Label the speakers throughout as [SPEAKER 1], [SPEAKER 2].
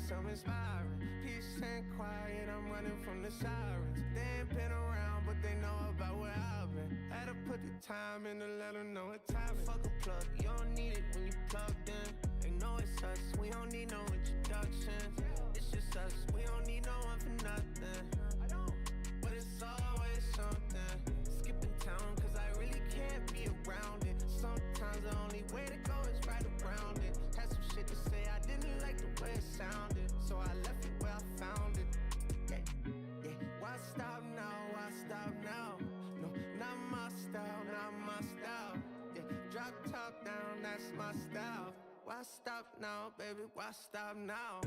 [SPEAKER 1] something inspiring. Peace and quiet, I'm running from the sirens. They ain't been around, but they know about where I've been. Had to put the time in to let them know what time. Fuck a plug, you don't need it when you plugged in. They know it's us, we don't need no introductions. It's just us, we don't need no one for nothing. But it's always something. Skipping town, cause I really can't be around it. Sometimes the only way to go is right around it. Had some shit to say, I didn't like the way it sounded, so I left it where I found it. Yeah. Why stop now, why stop now? No, not my style, not my style. Yeah, drop top down, that's my style. Why stop now, baby, why stop now?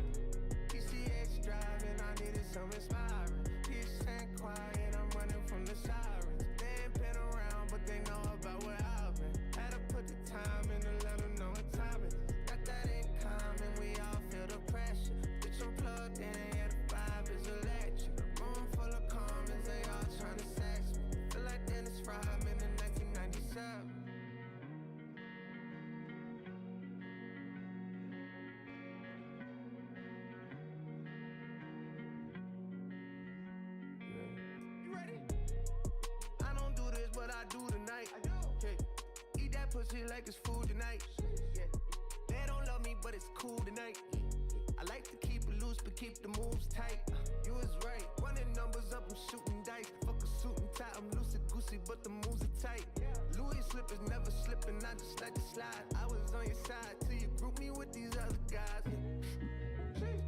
[SPEAKER 1] PCH driving, I needed some inspiring. Peace and quiet, I'm running from the sirens. They ain't been around, but they know about where I've been. Had to put the time in to let them know what time it is. Got that in common, we all feel the pressure. Bitch, I'm plugged in, yeah, the vibe is electric. Room full of comments, they all trying to sex me. Feel like Dennis Rodman in 1997. Pussy like it's food tonight. Yeah. They don't love me, but it's cool tonight. I like to keep it loose, but keep the moves tight. You was right, running numbers up, I'm shooting dice. Fuck a suit and tie, I'm loosey goosey, but the moves are tight. Louis slippers never slipping, I just let it slide. I was on your side till you group me with these other guys.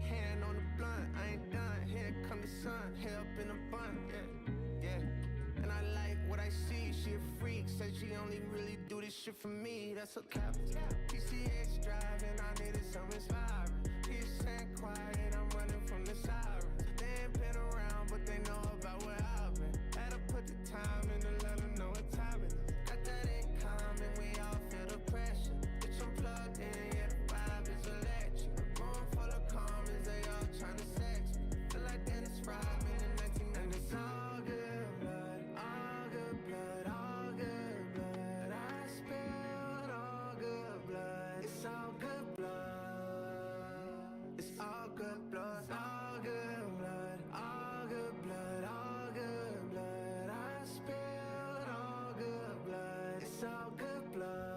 [SPEAKER 1] Hand on the blunt, I ain't done. Here come the sun, hair up in a bun. Yeah. And I like what I see, she a freak. Said she only really do this shit for me, that's her cap. PCH driving, I needed some inspiring. Peace and quiet, I'm running from the sirens. They ain't been around, but they know about where I've been. Had to put the time in to let them know what time it is. Got that in common, we all feel the pressure. Bitch, I'm plugged in, yeah, the vibe is electric. Room full of comments, they all trying to sex me. Feel like Dennis Rodman in 1990. And it's all good blood, all good blood, all good blood. I spilled all good blood. It's all good blood. It's all good blood, all good blood, all good blood, all good blood. I spilled all good blood. It's all good blood.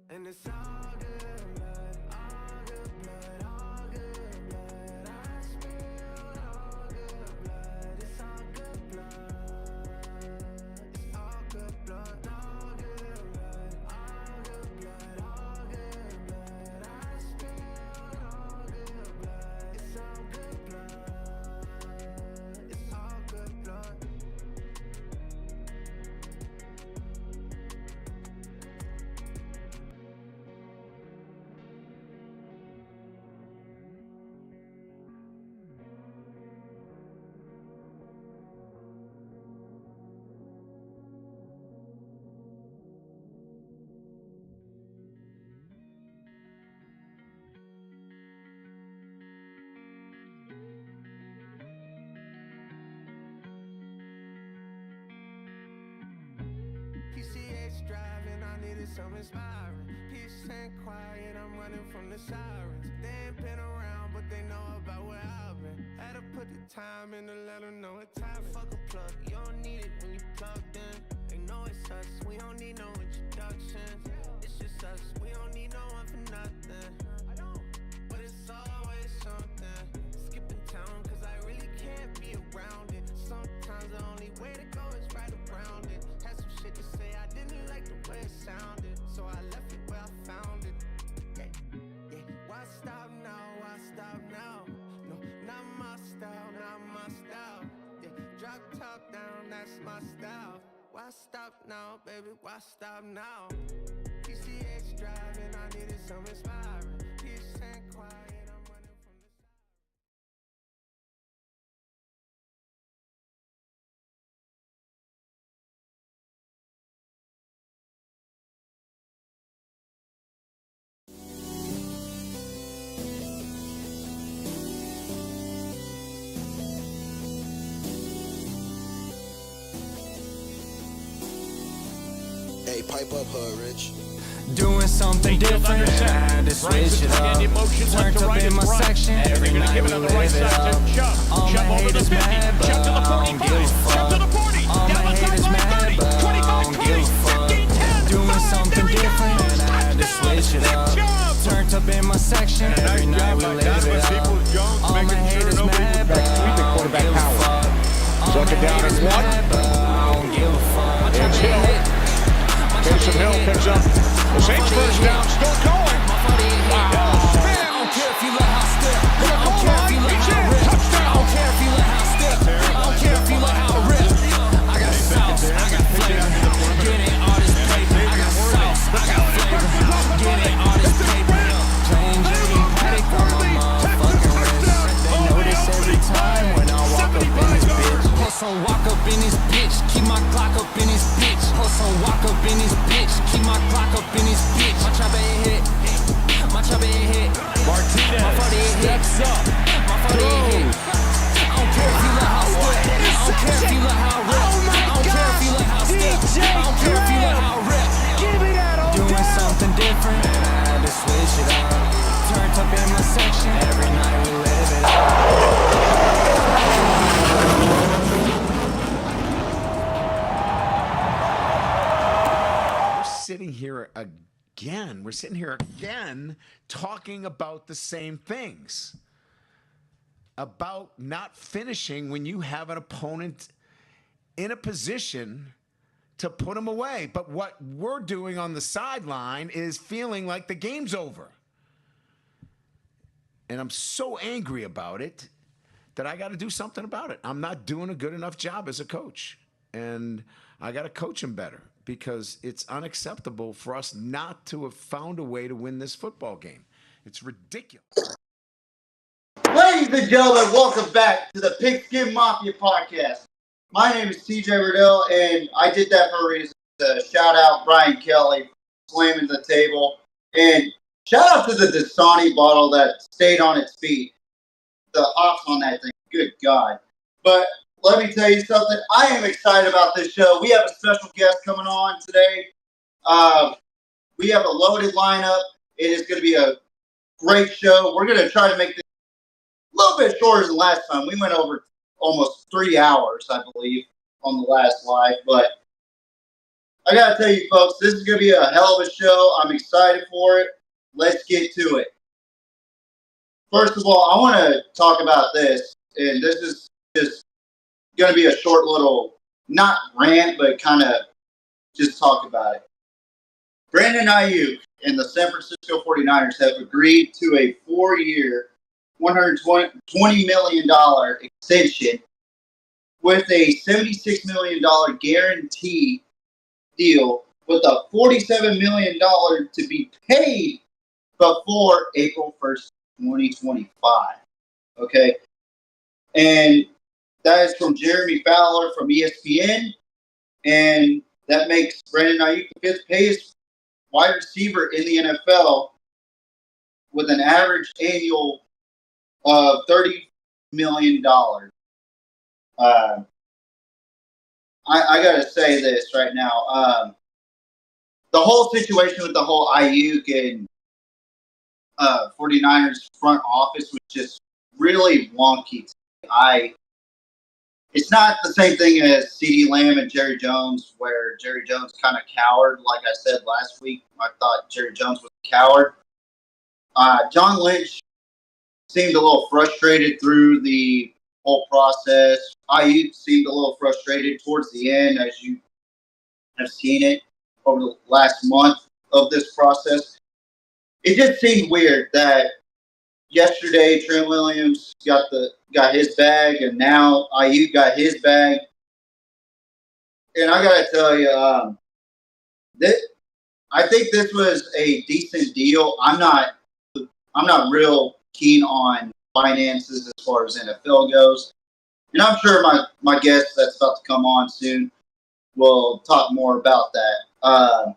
[SPEAKER 1] And it's all good blood, all good blood, all good blood. I spilled all good blood. It's all good blood. It's all good blood, all good blood, all good blood, all good blood. I spilled all good blood. It's all good blood. It's all good blood. PCH driving, I needed some inspiring. Peace and quiet, I'm running from the sirens. They ain't been around, but they know about where I've been. Had to put the time in to let them know what time. Fuck a plug, you don't need it when you plugged in. They know it's us, we don't need no introductions. It's just us, we don't need no one for nothing. But it's always something. Skipping town, cause I really can't be around it. Sometimes the only way to go is right around it. Had some shit to say, I didn't like the way it sounded, so I left it where I found it. Yeah. Why stop now, why stop now? No, not my style, not my style. Yeah, drop top down, that's my style. Why stop now, baby, why stop now? PCH driving, I needed some inspiring. Peace and quiet, I'm running from the
[SPEAKER 2] Hey, pipe up, Hood Rich.
[SPEAKER 1] Doing something different, I had to switch it up. Turned up in my section, every night we live it up. All my haters mad, but I don't give a fuck. All my haters mad, but I don't give a fuck. Doing something different, and I had to switch it up. Turned up in my section, every night we live it up. All my haters mad, but I don't give a fuck.
[SPEAKER 2] Second down and one.
[SPEAKER 1] I don't give a fuck.
[SPEAKER 2] It's Hill. Taysom Hill picks up the Saints first down, still going. Wow.
[SPEAKER 1] I don't care if you let how step. I don't care if you let how rip. I don't care if you let how step. I don't care if you let how rip. I got sauce, I got flavor. Getting all this paper. I got sauce, I got flavor. Getting all this paper. Plain Jane Paddock on my motherfucking wrist. They notice every time when I walk up in this bitch. Hustle, walk up in this bitch. Keep my Glock up in this bitch. Hustle, walk up in this bitch. Keep my Glock up in this bitch. My chopper hit. My chopper hit.
[SPEAKER 2] Martinez
[SPEAKER 1] my
[SPEAKER 2] steps up.
[SPEAKER 1] My hit. I don't care if you let how step. I don't care if you let how rip. I don't care if you let how step. I don't care if you let how rip.
[SPEAKER 2] Give me that old
[SPEAKER 1] Doing something different, and I had to switch it up. Turned up in my section, every night we live it up.
[SPEAKER 3] We're sitting here again talking about the same things. About not finishing when you have an opponent in a position to put them away. But what we're doing on the sideline is feeling like the game's over. And I'm so angry about it that I got to do something about it. I'm not doing a good enough job as a coach. And I got to coach him better, because it's unacceptable for us not to have found a way to win this football game. It's ridiculous.
[SPEAKER 4] Ladies and gentlemen, welcome back to the Pigskin Mafia podcast. My name is TJ Riddell, and I did that for a reason. To shout out Brian Kelly, slamming the table, and shout out to the Dasani bottle that stayed on its feet. The hops on that thing, good God. But let me tell you something. I am excited about this show. We have a special guest coming on today. We have a loaded lineup. It is going to be a great show. We're going to try to make this a little bit shorter than last time. We went over almost 3 hours, I believe, on the last live. But I got to tell you, folks, this is going to be a hell of a show. I'm excited for it. Let's get to it. First of all, I want to talk about this. And this is just going to be a short little, not rant, but kind of just talk about it. Brandon Ayuk and the San Francisco 49ers have agreed to a 4-year, $120 million extension with a $76 million guarantee deal with a $47 million to be paid before April 1st, 2025. Okay? And that is from Jeremy Fowler from ESPN, and that makes Brandon Ayuk the fifth highest wide receiver in the NFL with an average annual of $30 million. I got to say this right now. The whole situation with the whole Ayuk and 49ers front office was just really wonky. It's not the same thing as CeeDee Lamb and Jerry Jones, where Jerry Jones kind of cowered. Like I said last week, I thought Jerry Jones was a coward. John Lynch seemed a little frustrated through the whole process. Ayuk seemed a little frustrated towards the end, as you have seen it over the last month of this process. It just seemed weird that yesterday Trent Williams got his bag, and now Ayuk got his bag. And I gotta tell you, I think this was a decent deal. I'm not real keen on finances as far as NFL goes, and I'm sure my guest that's about to come on soon will talk more about that.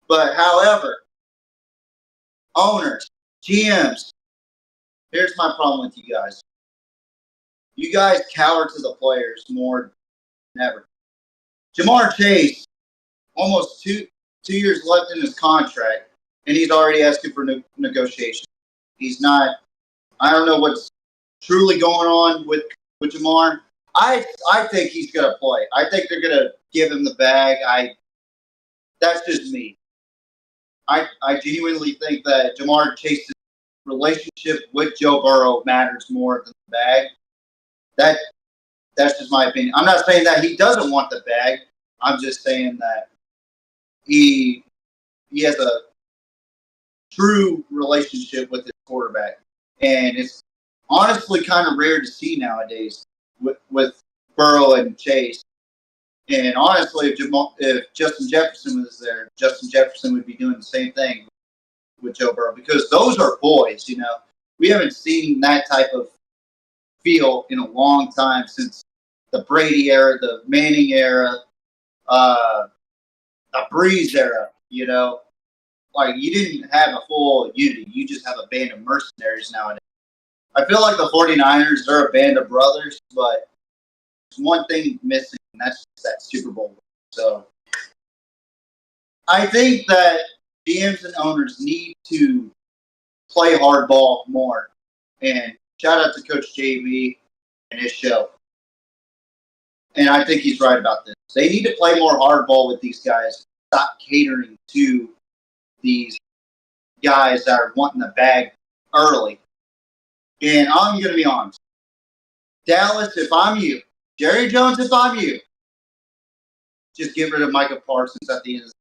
[SPEAKER 4] But however, owners, GMs, here's my problem with you guys. You guys cower to the players more than ever. Jamar Chase, almost 2 years left in his contract, and he's already asking for negotiation. He's not. I don't know what's truly going on with Jamar. I think he's gonna play. I think they're gonna give him the bag. That's just me. I genuinely think that Jamar Chase's relationship with Joe Burrow matters more than the bag. That's just my opinion. I'm not saying that he doesn't want the bag. I'm just saying that he has a true relationship with his quarterback, and it's honestly kind of rare to see nowadays with Burrow and Chase. And honestly, if Justin Jefferson was there, Justin Jefferson would be doing the same thing with Joe Burrow, because those are boys. We haven't seen that type of feel in a long time, since the Brady era, the Manning era, the Breeze era. Like, you didn't have a full unity. You just have a band of mercenaries nowadays. I feel like the 49ers are a band of brothers, but there's one thing missing, and that's just that Super Bowl. So I think that GMs and owners need to play hardball more. And shout out to Coach JB and his show. And I think he's right about this. They need to play more hardball with these guys. Stop catering to these guys that are wanting the bag early. And I'm going to be honest. Dallas, if I'm you. Jerry Jones, if I'm you. Just get rid of Micah Parsons at the end of the season.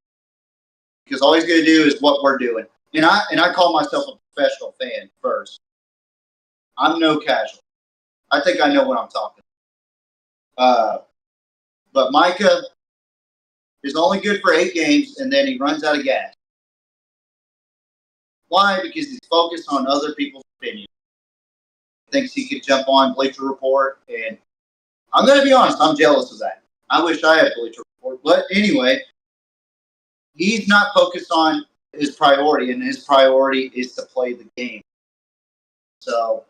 [SPEAKER 4] Because all he's going to do is what we're doing. And I call myself a professional fan first. I'm no casual. I think I know what I'm talking about. But Micah is only good for 8 games, and then he runs out of gas. Why? Because he's focused on other people's opinions. Thinks he could jump on Bleacher Report, and I'm going to be honest, I'm jealous of that. I wish I had Bleacher Report. But anyway, he's not focused on his priority, and his priority is to play the game. So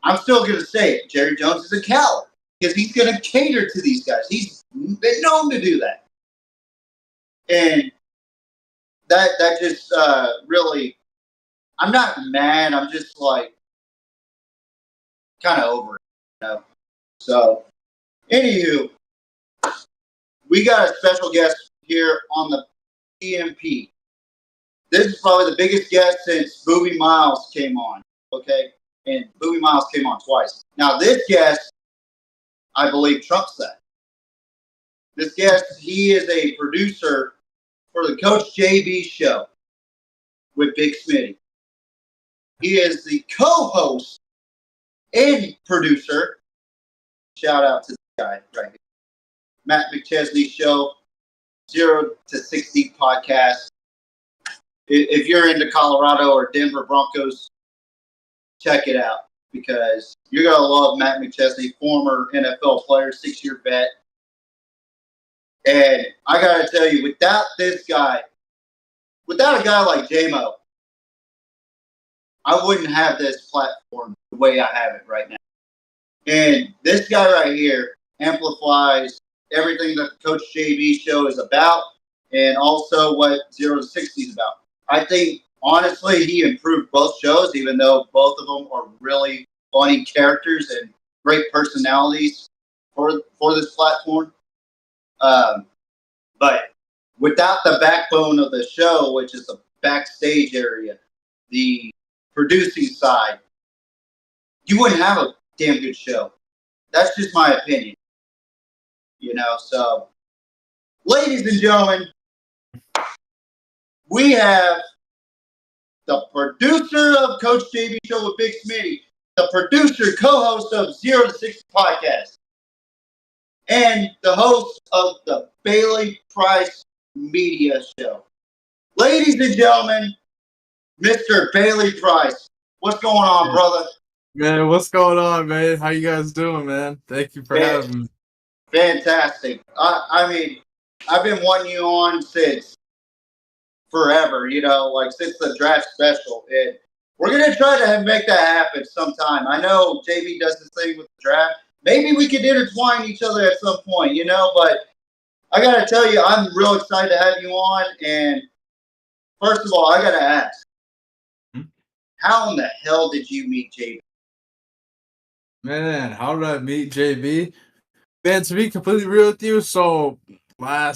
[SPEAKER 4] I'm still going to say it. Jerry Jones is a coward, because he's going to cater to these guys. He's been known to do that. And that just really, I'm not mad. I'm just like kind of over it, So, anywho, we got a special guest here on the PMP. This is probably the biggest guest since Boobie Miles came on, okay? And Boobie Miles came on twice. Now, this guest, I believe, trumps that. This guest, he is a producer for the Coach JB show with Big Smitty. He is the co-host and producer. Shout out to the guy right here. Matt McChesney show, 0 to 60 podcast. If you're into Colorado or Denver Broncos, check it out, because you're going to love Matt McChesney, former NFL player, 6-year vet. And I got to tell you, without this guy, without a guy like J-Mo, I wouldn't have this platform the way I have it right now. And this guy right here amplifies everything that the Coach JB show is about, and also what 0 to 60 is about. I think, honestly, he improved both shows, even though both of them are really funny characters and great personalities for this platform. But without the backbone of the show, which is the backstage area, the producing side, you wouldn't have a damn good show. That's just my opinion. So, ladies and gentlemen, we have the producer of Coach JB Show with Big Smitty, the producer, co-host of 0 to 60 podcast, and the host of the Bailey Price Media Show. Ladies and gentlemen, Mr. Bailey Price. What's going on, brother?
[SPEAKER 5] Man, what's going on, man? How you guys doing, man? Thank you for having me.
[SPEAKER 4] Fantastic. I mean, I've been wanting you on since forever, since the draft special. And we're going to try to make that happen sometime. I know JB does this thing with the draft. Maybe we could intertwine each other at some point, but I gotta tell you, I'm real excited to have you on. And first of all, I gotta ask, how in the hell did you meet JB?
[SPEAKER 5] Man, how did I meet JB? Man, to be completely real with you, so I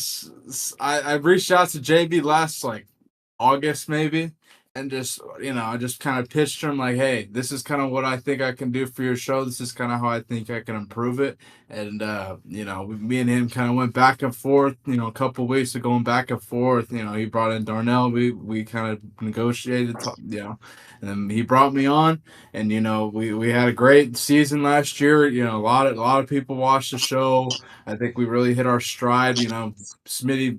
[SPEAKER 5] reached out to JB last like August maybe, and just I just kind of pitched him like, hey, this is kind of what I think I can do for your show. This is kind of how I think I can improve it. And me and him kind of went back and forth. A couple of weeks of going back and forth. He brought in Darnell. We kind of negotiated. And then he brought me on, and we had a great season last year. A lot of people watched the show. I think we really hit our stride. Smitty,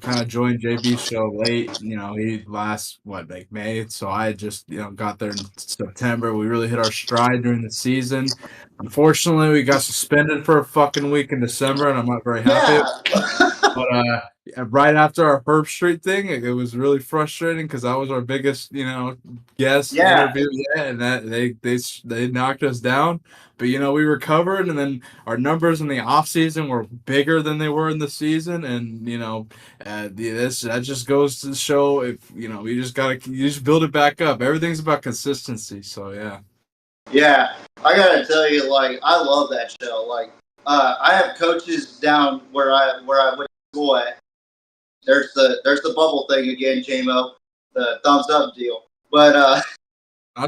[SPEAKER 5] kind of joined JB's show late. He last like May, so I just got there in September. We really hit our stride during the season. Unfortunately, we got suspended for a fucking week in December, and I'm not very happy. But right after our Herb Street thing, it was really frustrating because that was our biggest, guest interview yet, and that they knocked us down. But we recovered, and then our numbers in the off season were bigger than they were in the season, and that just goes to show if you just build it back up. Everything's about consistency. So yeah.
[SPEAKER 4] Yeah, I gotta tell you, like, I love that show. Like, I have coaches down where I went to school at. There's the bubble thing again, JMO, the thumbs up deal. But
[SPEAKER 5] I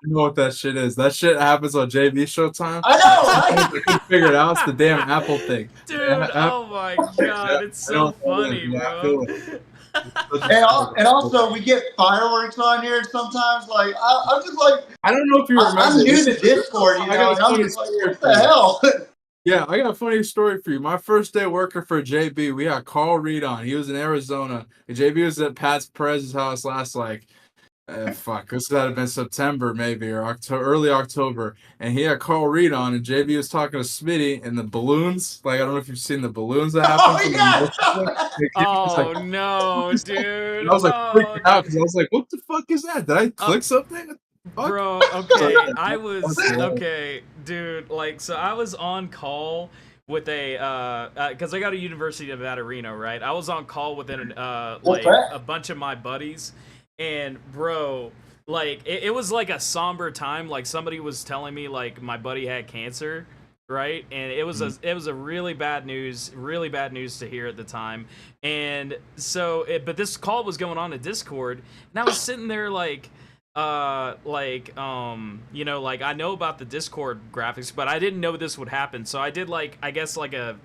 [SPEAKER 5] know what that shit is. That shit happens on JV Showtime.
[SPEAKER 4] I know, right?
[SPEAKER 5] I couldn't figure it out. It's the damn Apple thing.
[SPEAKER 6] Dude, oh my god, it's so funny, bro.
[SPEAKER 4] And also, we get fireworks on here sometimes. Like, I'm just like,
[SPEAKER 5] I don't know if you remember.
[SPEAKER 4] I'm new to Discord, and I'm just like, what the hell?
[SPEAKER 5] Yeah, I got a funny story for you. My first day working for JB, we had Carl Reed on. He was in Arizona. And JB was at Pat Perez's house last, this would have been September maybe, or early October. And he had Carl Reed on, and JB was talking to Smitty, and the balloons, I don't know if you've seen the balloons that happen.
[SPEAKER 6] No, dude.
[SPEAKER 5] I was freaking out because I was like, what the fuck is that? Did I click something?
[SPEAKER 6] Bro, okay, dude, so I was on call with because I got a University of Nevada, Reno, right? I was on call with a bunch of my buddies, and bro, it was like a somber time. Like, somebody was telling me my buddy had cancer, right? And it was a really bad news to hear at the time. And so but this call was going on in Discord, and I was sitting there I know about the Discord graphics, but I didn't know this would happen. So I did a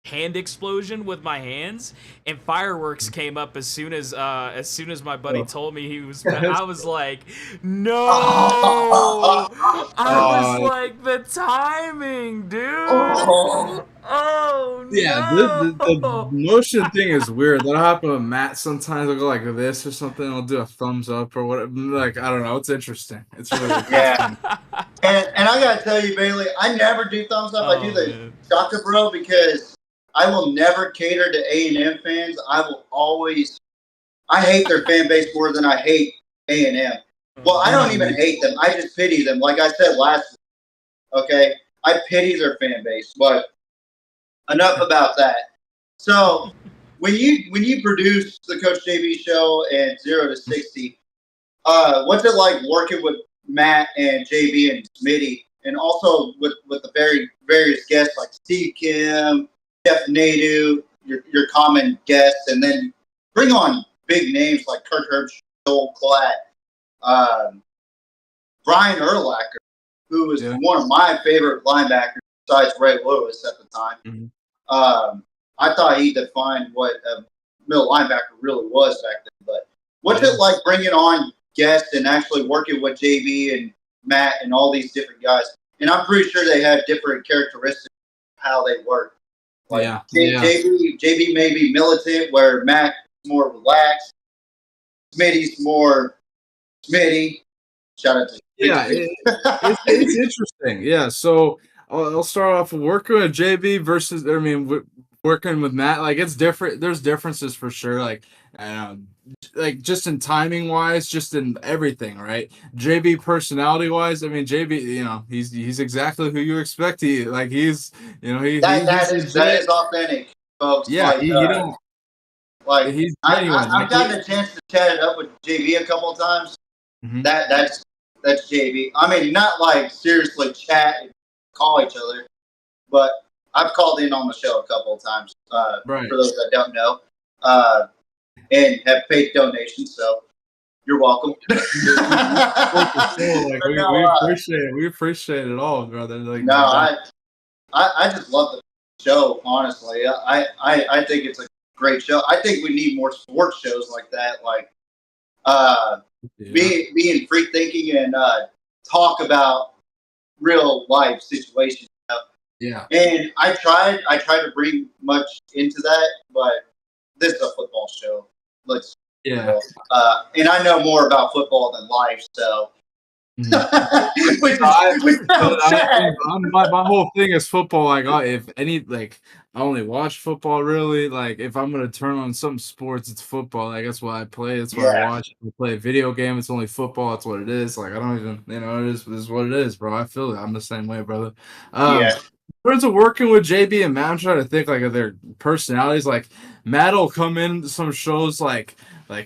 [SPEAKER 6] hand explosion with my hands, and fireworks came up as soon as my buddy told me he was. I was like, no! I was like, the timing, dude. Oh
[SPEAKER 5] yeah,
[SPEAKER 6] no!
[SPEAKER 5] The motion thing is weird. That'll happen with Matt sometimes. I'll go like this or something. I'll do a thumbs up or whatever. I don't know. It's interesting. It's really interesting.
[SPEAKER 4] Yeah. And I gotta tell you, Bailey, I never do thumbs up. I do the Shaka Bro because I will never cater to A&M fans. I hate their fan base more than I hate A&M. Well, I don't even hate them. I just pity them. Like I said last week, okay? I pity their fan base, but enough about that. So when you produce the Coach JB show and 0 to 60, what's it like working with Matt and JB and Smitty, and also with the various guests like Steve Kim, Jeff Nadu, your common guests, and then bring on big names like Kirk Herbstreit, Joel Klatt, Brian Urlacher, who was one of my favorite linebackers besides Ray Lewis at the time. Mm-hmm. I thought he defined what a middle linebacker really was back then. But what's it like bringing on guests and actually working with JB and Matt and all these different guys? And I'm pretty sure they have different characteristics of how they work. JB may be militant, where Matt is more relaxed. Smitty's more Smitty. Shout out to
[SPEAKER 5] it's interesting. Yeah, so I'll start off with working with JB versus, working with Matt. It's different. There's differences for sure. Just in timing wise, just in everything, right? JB personality wise, JB, he's exactly who you expect. That is authentic.
[SPEAKER 4] folks.
[SPEAKER 5] Yeah,
[SPEAKER 4] Like,
[SPEAKER 5] he don't.
[SPEAKER 4] like
[SPEAKER 5] He's genuine.
[SPEAKER 4] I've gotten a chance to chat it up with JB a couple of times.
[SPEAKER 5] Mhm.
[SPEAKER 4] That's JB. I mean, not like seriously chat and call each other, but I've called in on the show a couple of times.
[SPEAKER 5] Right.
[SPEAKER 4] For those that don't know, and have paid donations, so you're welcome.
[SPEAKER 5] Like, we appreciate it. We appreciate it all, brother. Like,
[SPEAKER 4] no, I just love the show. Honestly, I think it's a great show. I think we need more sports shows like that. Like, being free thinking and talk about real life situations.
[SPEAKER 5] Yeah.
[SPEAKER 4] And I tried to bring much into that, but this is a football show. And I know more about football than life, so. Which sounds sad.
[SPEAKER 5] My whole thing is football. Like, if any, like, I only watch football really. Like, if I'm gonna turn on some sports, it's football. Like, that's what I play. That's what I watch. If I play a video game, it's only football. That's what it is. Like, I don't even, it is what it is, bro. I feel it. I'm the same way, brother. In terms of working with JB and Matt, I'm trying to think like of their personalities. Like, Matt will come in to some shows like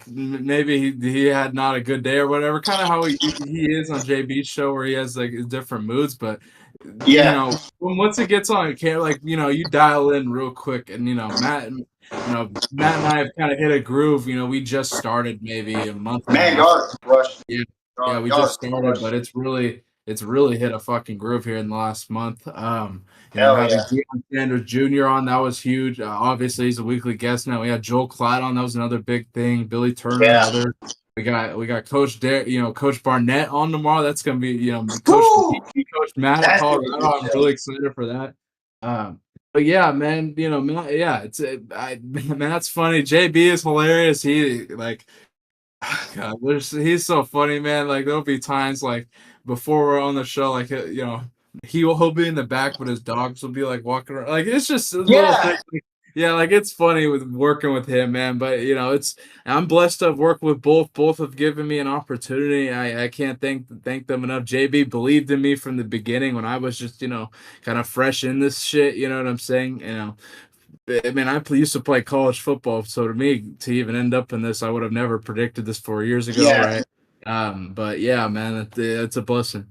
[SPEAKER 5] maybe he had not a good day or whatever, kind of how he is on JB's show where he has like different moods, but once it gets on camera, like you dial in real quick, and Matt and I have kind of hit a groove. We just started maybe a month and a half. We just started, but it's really hit a fucking groove here in the last month. Having Deion Sanders Jr. on, that was huge. Obviously, he's a weekly guest now. We had Joel Klatt on, that was another big thing. Billy Turner, another. We got Coach Coach Barnett on tomorrow. That's gonna be Coach Matt at Colorado. I'm really excited for that. But yeah, man, Matt, Matt's funny. JB is hilarious. He God, he's so funny, man. Like there'll be times like before we're on the show, like he'll be in the back, but his dogs will be like walking around. Like it's just little things. Like it's funny with working with him, man. But I'm blessed to have worked with both. Both have given me an opportunity. I can't thank them enough. JB believed in me from the beginning when I was just kind of fresh in this shit. You know what I'm saying? I mean, I used to play college football, so to me, to even end up in this, I would have never predicted this 4 years ago, right? But yeah, man, it's a blessing.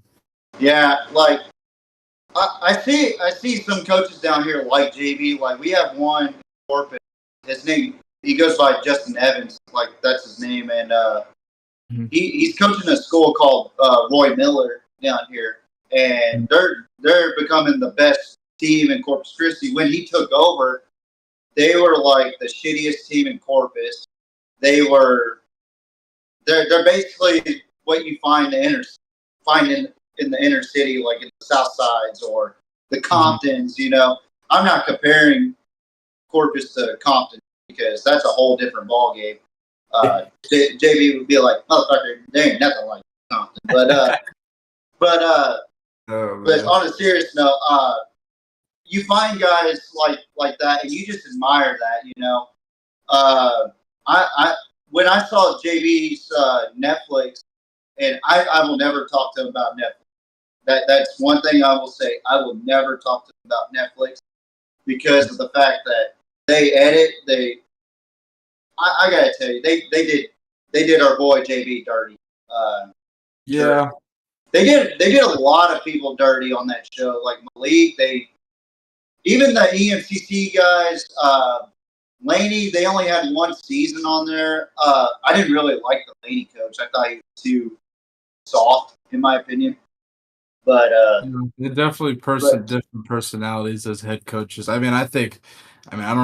[SPEAKER 4] Yeah, like I see some coaches down here like JB. Like we have one in Corpus. His name, he goes by Justin Evans. Like that's his name, and he's coaching a school called Roy Miller down here, and they're becoming the best team in Corpus Christi. When he took over, they were like the shittiest team in Corpus. They're basically what you find in the inner city, like in the South Sides or the Comptons. I'm not comparing Corpus to Compton because that's a whole different ball game. JB would be like, motherfucker, there ain't nothing like Compton. But on a serious note, you find guys like that, and you just admire that. When I saw JB's Netflix, and I will never talk to him about Netflix. That's one thing I will say. I will never talk to them about Netflix because of the fact that they edit. I gotta tell you, they did our boy JB dirty. They did a lot of people dirty on that show. Like Malik, even the EMCC guys, Laney, they only had one season on there. I didn't really like the Laney coach. I thought he was too soft, in my opinion. But
[SPEAKER 5] they're definitely different personalities as head coaches. I don't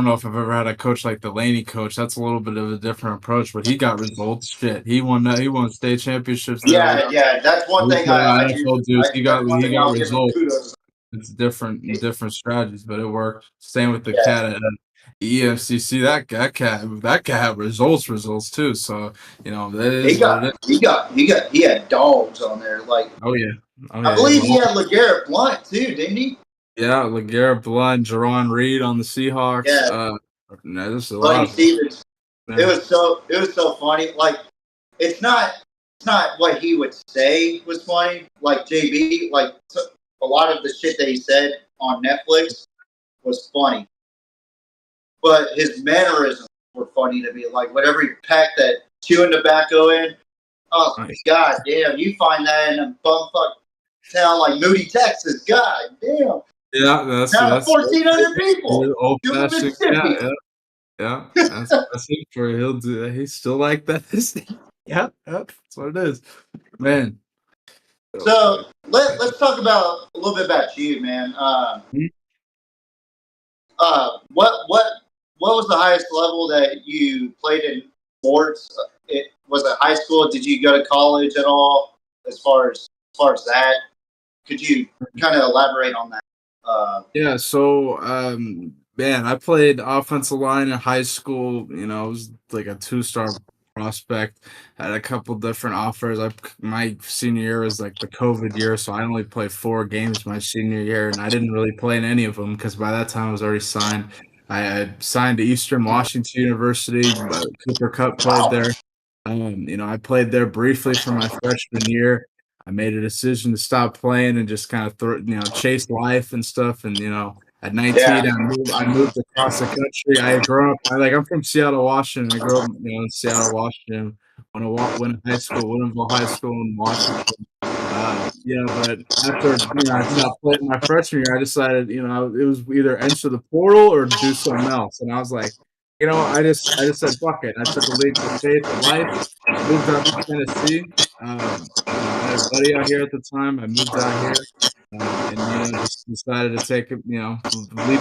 [SPEAKER 5] know if I've ever had a coach like the Laney coach. That's a little bit of a different approach, but he got results. Shit, he won state championships.
[SPEAKER 4] Yeah, that's one thing.
[SPEAKER 5] He got results. It's different strategies, but it worked. Same with the cat at EMCC. That cat had results too. So that is.
[SPEAKER 4] He had dogs on there. Like I believe he had LeGarrette Blount too, didn't he?
[SPEAKER 5] Yeah, LeGarrette Blount, Jerron Reed on the Seahawks.
[SPEAKER 4] Yeah.
[SPEAKER 5] This is a
[SPEAKER 4] Buddy
[SPEAKER 5] lot.
[SPEAKER 4] Stevens. Yeah. It was so funny. Like it's not what he would say was funny. Like JB, like a lot of the shit that he said on Netflix was funny. but his mannerisms were funny to me. Like whenever he packed that chewing tobacco in, oh
[SPEAKER 5] Nice.
[SPEAKER 4] god damn, you find that in a bumfuck town like Moody, Texas. God damn.
[SPEAKER 5] Yeah, that's
[SPEAKER 4] Town of 1,400 people.
[SPEAKER 5] old
[SPEAKER 4] You're
[SPEAKER 5] fashioned.
[SPEAKER 4] Mississippi.
[SPEAKER 5] Yeah. That's it for he'll do that. He's still like that. Yep, that's what it is, man.
[SPEAKER 4] So let's talk about a little bit about you, man. What was the highest level that you played in sports? It was it high school? Did you go to college at all? As far as that, could you kind of elaborate on that?
[SPEAKER 5] Yeah, so man, I played offensive line in high school. You know, I was like a 2-star prospect. Had a couple different offers. My senior year was like the COVID year, so I only played 4 games my senior year, and I didn't really play in any of them because by that time I was already signed. I had signed to Eastern Washington University, but Cooper Cup played there. You know, I played there briefly for my freshman year. I made a decision to stop playing and just kind of chase life and stuff. And at 19,
[SPEAKER 4] Yeah.
[SPEAKER 5] I moved across the country. I had grown up. I'm from Seattle, Washington. I grew up, in Seattle, Washington. Went to high school, Woodinville High School in Washington. But after I stopped playing my freshman year, I decided it was either enter the portal or do something else. And I was like, I just said fuck it. I took a leap of faith in life. Moved out to Tennessee. I had a buddy out here at the time. I moved out here, and just decided to take leap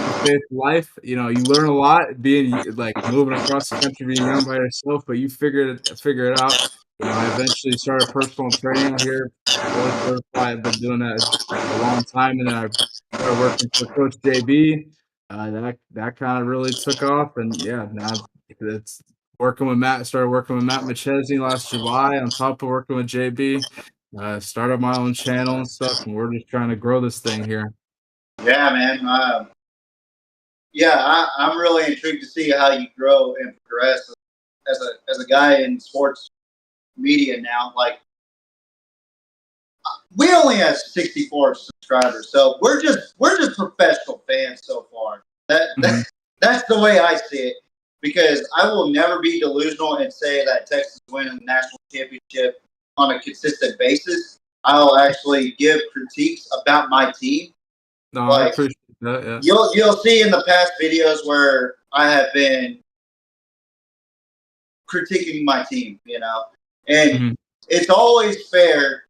[SPEAKER 5] of faith in life. You learn a lot being like moving across the country, being young by yourself, but you figure it out. I eventually started personal training out here. Fully certified. I've been doing that a long time, and then I started working for Coach JB. That kind of really took off, and yeah, now it's working with Matt. Started working with Matt McChesney last July. On top of working with JB, started my own channel and stuff, and we're just trying to grow this thing here.
[SPEAKER 4] Yeah, man. I'm really intrigued to see how you grow and progress as a guy in sports media now. Like, we only have 64 subscribers, so we're just professional fans so far. That's the way I see it, because I will never be delusional and say that Texas wins the national championship on a consistent basis. I'll actually give critiques about my team.
[SPEAKER 5] No, I appreciate that. Yeah.
[SPEAKER 4] You'll see in the past videos where I have been critiquing my team, and it's always fair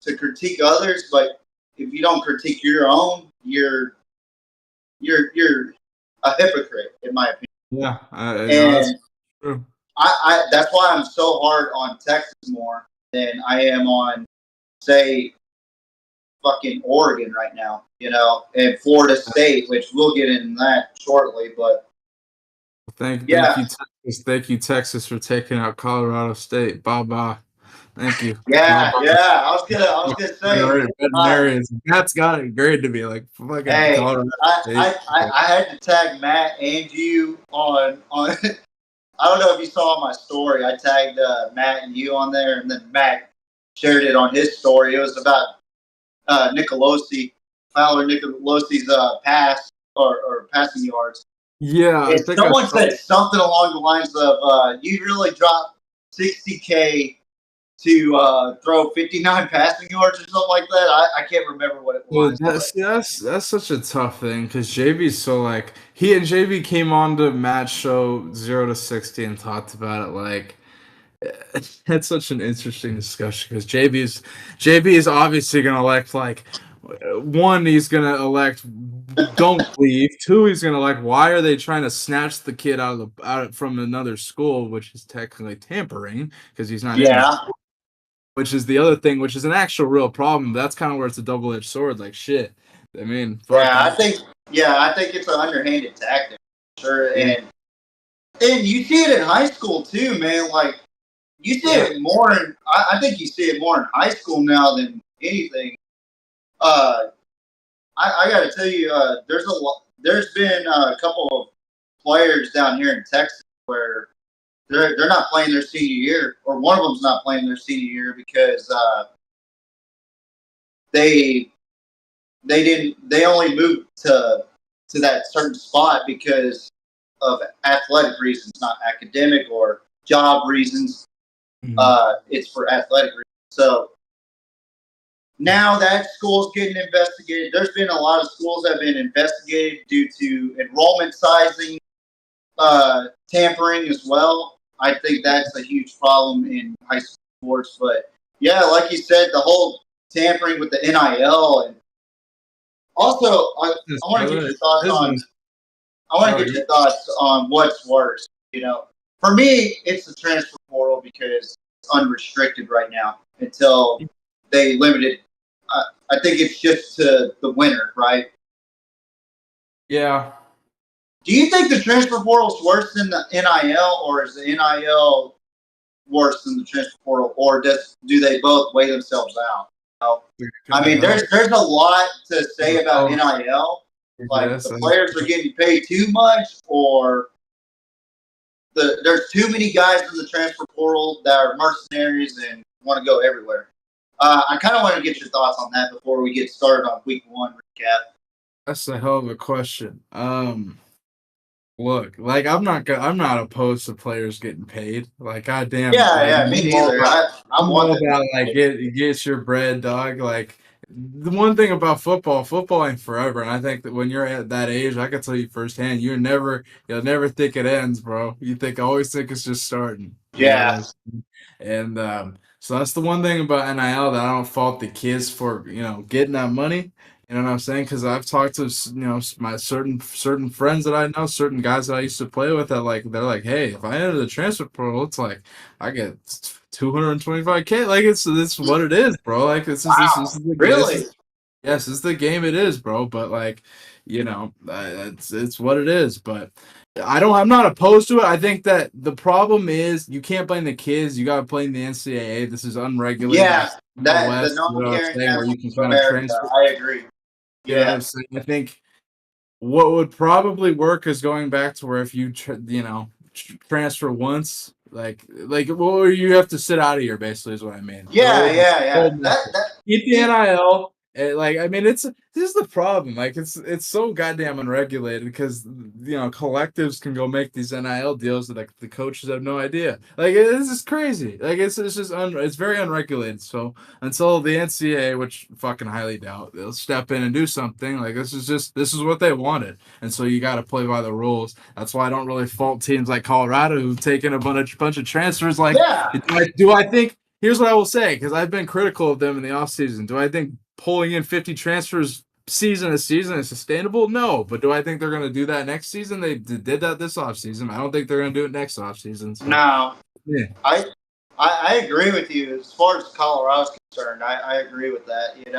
[SPEAKER 4] to critique others, but if you don't critique your own, you're a hypocrite, in my opinion.
[SPEAKER 5] Yeah,
[SPEAKER 4] and that's why I'm so hard on Texas more than I am on, say, fucking Oregon right now, and Florida State, which we'll get into that shortly. But
[SPEAKER 5] thank you, Texas. Thank you, Texas, for taking out Colorado State. Bye. Thank you.
[SPEAKER 4] Yeah. I was gonna say,
[SPEAKER 5] Matt's got it great to be like fucking Colorado State.
[SPEAKER 4] I had to tag Matt and you on. I don't know if you saw my story. I tagged Matt and you on there, and then Matt shared it on his story. It was about Fowler Nicolosi's pass or passing yards.
[SPEAKER 5] Yeah,
[SPEAKER 4] and someone said something along the lines of, "You really dropped $60K to throw 59 passing yards or something like that." I can't remember what it was.
[SPEAKER 5] Well, that's such a tough thing, because JB's so like he and JB came on to Matt's show 0 to 60 and talked about it. Like, that's such an interesting discussion, because JB is obviously gonna elect, like, one, he's gonna elect don't leave. 2, he's gonna elect why are they trying to snatch the kid out from another school, which is technically tampering because he's not in the school. Which is the other thing, which is an actual real problem. That's kind of where it's a double-edged sword. Like, shit. I mean,
[SPEAKER 4] I think it's an underhanded tactic, sure. And you see it in high school too, man. Like, you see it more. I think you see it more in high school now than anything. I got to tell you, there's been a couple of players down here in Texas where they're not playing their senior year, or one of them's not playing their senior year because they only moved to that certain spot because of athletic reasons, not academic or job reasons. It's for athletic reasons. So now that school's getting investigated. There's been a lot of schools that have been investigated due to enrollment sizing, tampering as well. I think that's a huge problem in high school sports. But yeah, like you said, the whole tampering with the NIL, and also I want to get your thoughts on. I want to get your thoughts on what's worse. For me, it's the transfer portal because it's unrestricted right now until they limit it. I think it's just to the winner, right?
[SPEAKER 5] Yeah.
[SPEAKER 4] Do you think the transfer portal is worse than the NIL, or is the NIL worse than the transfer portal, or do they both weigh themselves out? I mean, there's a lot to say about NIL. Like the players are getting paid too much, or there's too many guys in the transfer portal that are mercenaries and want to go everywhere. I kind of want to get your thoughts on that before we get started on week 1 recap.
[SPEAKER 5] That's a hell of a question. Look, like I'm not opposed to players getting paid. Like, goddamn.
[SPEAKER 4] Yeah, me neither. I'm
[SPEAKER 5] all about like get your bread, dog. Like, the one thing about football ain't forever, and I think that when you're at that age, I can tell you firsthand, you'll never think it ends, bro. Always think it's just starting.
[SPEAKER 4] Yeah.
[SPEAKER 5] And so that's the one thing about NIL that I don't fault the kids for, getting that money. You know what I'm saying? Because I've talked to my certain friends that I know, certain guys that I used to play with that they're like, hey, if I enter the transfer portal, it's like I get $225K. Like it's what it is, bro. Like this is the
[SPEAKER 4] really.
[SPEAKER 5] Yes, it's the game it is, bro. But like, it's what it is. But I'm not opposed to it. I think that the problem is you can't blame the kids. You got to blame the NCAA. This is unregulated.
[SPEAKER 4] Yeah, the non-guaranteed
[SPEAKER 5] where you can
[SPEAKER 4] kind of transfer. I agree.
[SPEAKER 5] You know what I'm saying? I think what would probably work is going back to where if you transfer once, like well, you have to sit out of here. Basically, is what I mean.
[SPEAKER 4] Yeah.
[SPEAKER 5] Keep the NIL. This is the problem. Like, it's so goddamn unregulated because collectives can go make these NIL deals that the coaches have no idea. Like, this is crazy. Like, it's just it's very unregulated. So until the NCAA, which fucking highly doubt, they'll step in and do something. Like, this is what they wanted, and so you got to play by the rules. That's why I don't really fault teams like Colorado who've taken a bunch of transfers. Like, do I think? Here's what I will say, because I've been critical of them in the offseason. Do I think pulling in 50 transfers season to season is sustainable? No. But do I think they're going to do that next season? They did that this offseason. I don't think they're going to do it next offseason. So.
[SPEAKER 4] No.
[SPEAKER 5] Yeah.
[SPEAKER 4] I agree with you. As far as Colorado's concerned, I agree with that, and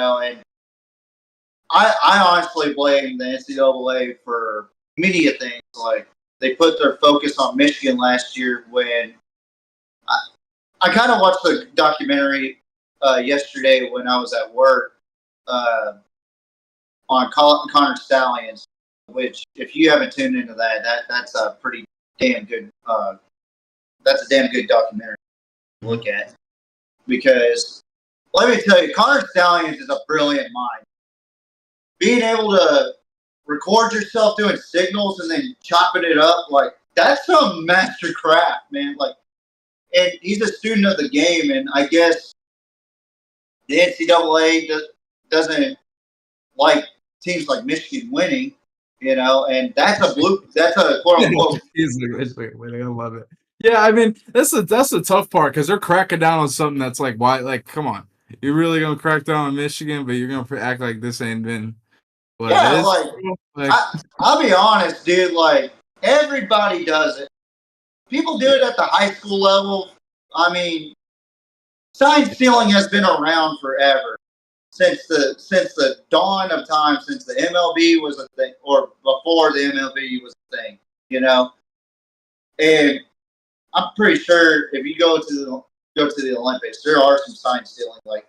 [SPEAKER 4] I honestly blame the NCAA for many things. Like, they put their focus on Michigan last year when I kind of watched the documentary yesterday when I was at work on Connor Stallions, which if you haven't tuned into that's a pretty damn good that's a damn good documentary to look at, because let me tell you, Connor Stallions is a brilliant mind. Being able to record yourself doing signals and then chopping it up, like, that's some master craft, man. Like, and he's a student of the game, and I guess the NCAA doesn't like teams like Michigan winning, and that's a quote unquote.
[SPEAKER 5] I love it. Yeah, I mean, that's the tough part, because they're cracking down on something that's like, why? Like, come on, you're really gonna crack down on Michigan, but you're gonna act like this ain't been what it is?
[SPEAKER 4] Like I'll be honest, dude. Like, everybody does it. People do it at the high school level. I mean, sign stealing has been around forever, since the dawn of time, since the MLB was a thing, or before the MLB was a thing, And I'm pretty sure if you go to the Olympics, there are some sign stealing, like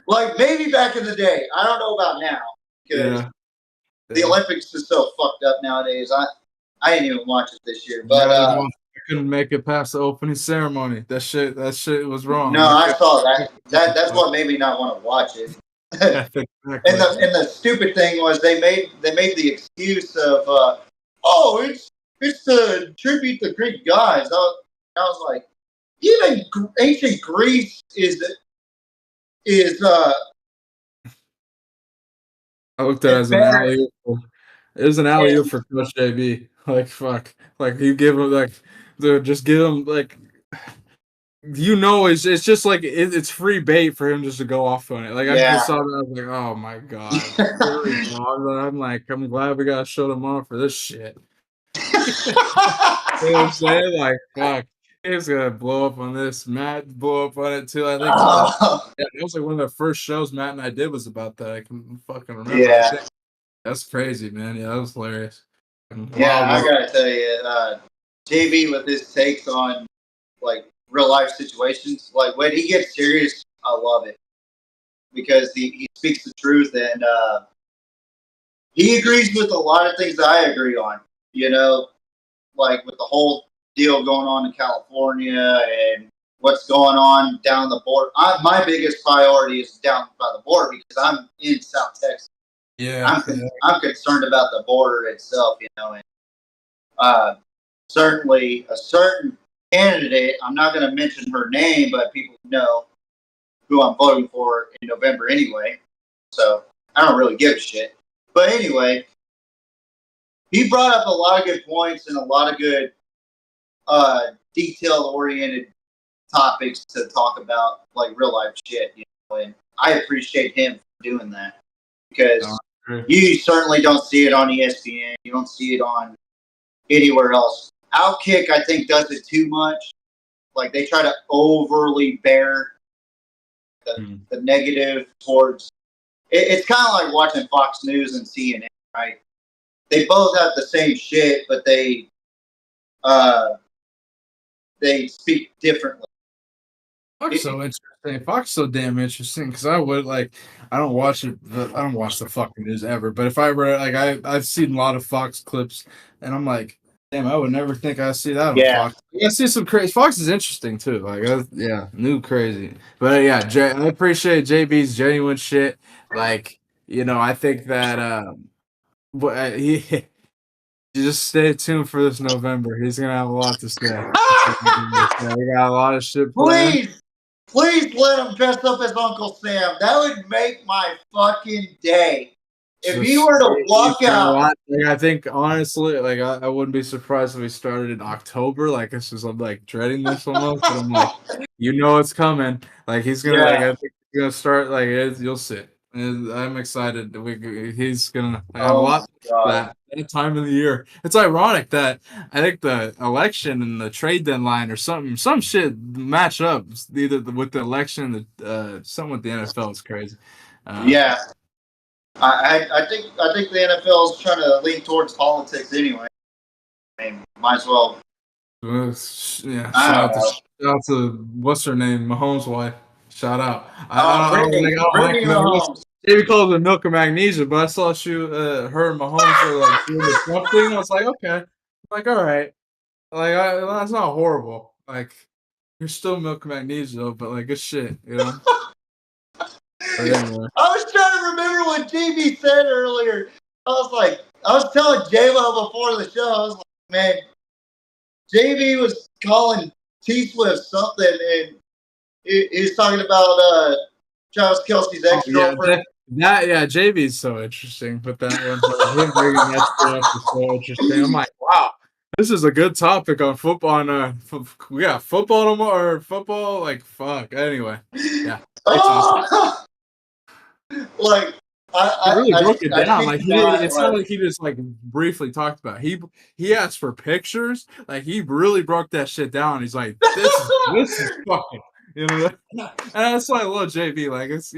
[SPEAKER 4] like maybe back in the day. I don't know about now, because the Olympics is so fucked up nowadays. I didn't even watch it this year, but
[SPEAKER 5] I couldn't make it past the opening ceremony. That shit was wrong.
[SPEAKER 4] No, I saw that. That's what made me not want to watch it.
[SPEAKER 5] Exactly.
[SPEAKER 4] And the stupid thing was they made the excuse of it's to tribute to Greek gods. I was like, even ancient Greece is
[SPEAKER 5] I looked at it as an
[SPEAKER 4] better.
[SPEAKER 5] alley. It was an alley for Coach JB. Like fuck. Like you give him like, dude, just give him like. It's just like it's free bait for him just to go off on it. Like I just saw that, I was like, oh my god. Here we go. I'm like, I'm glad we gotta show them off for this shit. You know what I'm saying? Like, fuck, he's gonna blow up on this. Matt blew up on it too. I think it was like one of the first shows Matt and I did was about that. I can fucking remember.
[SPEAKER 4] Yeah,
[SPEAKER 5] that's crazy, man. Yeah, that was hilarious.
[SPEAKER 4] Yeah, I gotta tell you, JB with his takes on like real life situations, like when he gets serious, I love it because he speaks the truth and he agrees with a lot of things that I agree on. You know, like with the whole deal going on in California and what's going on down the border. My biggest priority is down by the border because I'm in South Texas.
[SPEAKER 5] Yeah,
[SPEAKER 4] I'm concerned about the border itself, you know, and certainly a certain candidate, I'm not going to mention her name, but people know who I'm voting for in November anyway, so I don't really give a shit. But anyway, he brought up a lot of good points and a lot of good detail-oriented topics to talk about, like real life shit, you know, and I appreciate him for doing that because you certainly don't see it on ESPN. You don't see it on anywhere else. Outkick, I think, does it too much. Like they try to overly bear the negative towards. It's kind of like watching Fox News and CNN, right? They both have the same shit, but they speak differently.
[SPEAKER 5] Fox so interesting. Fox so damn interesting because I don't watch it. I don't watch the fucking news ever. But if I were like I've seen a lot of Fox clips, and I'm like, damn, I would never think I'd see that on Fox. I see some crazy. Fox is interesting too. Like new crazy. But yeah, I appreciate JB's genuine shit. Like I think that he. You just stay tuned for this November. He's gonna have a lot to say. We got a lot of shit planned.
[SPEAKER 4] Please let him dress up as Uncle Sam. That would make my fucking day. If he were to walk out,
[SPEAKER 5] I think honestly, like I wouldn't be surprised if we started in October. Like this is, I'm like dreading this almost, but I'm like, it's coming. Like he's gonna I think he's gonna start like you'll see. And I'm excited. He's gonna have a lot of that time of the year. It's ironic that I think the election and the trade deadline or some shit match up either with the election and something with the NFL is crazy.
[SPEAKER 4] I think the NFL is trying to lean towards politics anyway. I mean, might as well.
[SPEAKER 5] Shout out to what's her name, Mahomes' wife. Shout out.
[SPEAKER 4] Brittany Mahomes.
[SPEAKER 5] Maybe calls it milk and magnesia, but I saw her and Mahomes were like doing the Trump thing. I was like, okay. I'm like, all right. Like, that's not horrible. Like, you're still milk and magnesia, but like, good shit, But anyway.
[SPEAKER 4] I was trying to remember what JB said earlier. I was telling J-Lo before the show, I was like, man, JB was calling T-Swift something, and he was talking about Travis Kelce's ex-girlfriend.
[SPEAKER 5] JB's so interesting, but that one, him bringing that stuff is so interesting. I'm like, wow, this is a good topic on football. We got football tomorrow, or football, like, fuck. Anyway, yeah. Awesome.
[SPEAKER 4] Like,
[SPEAKER 5] he really broke it down. Like it's not like he just like briefly talked about it. He asked for pictures. Like he really broke that shit down. He's like, this is fucking. And that's why I love JB. Like it's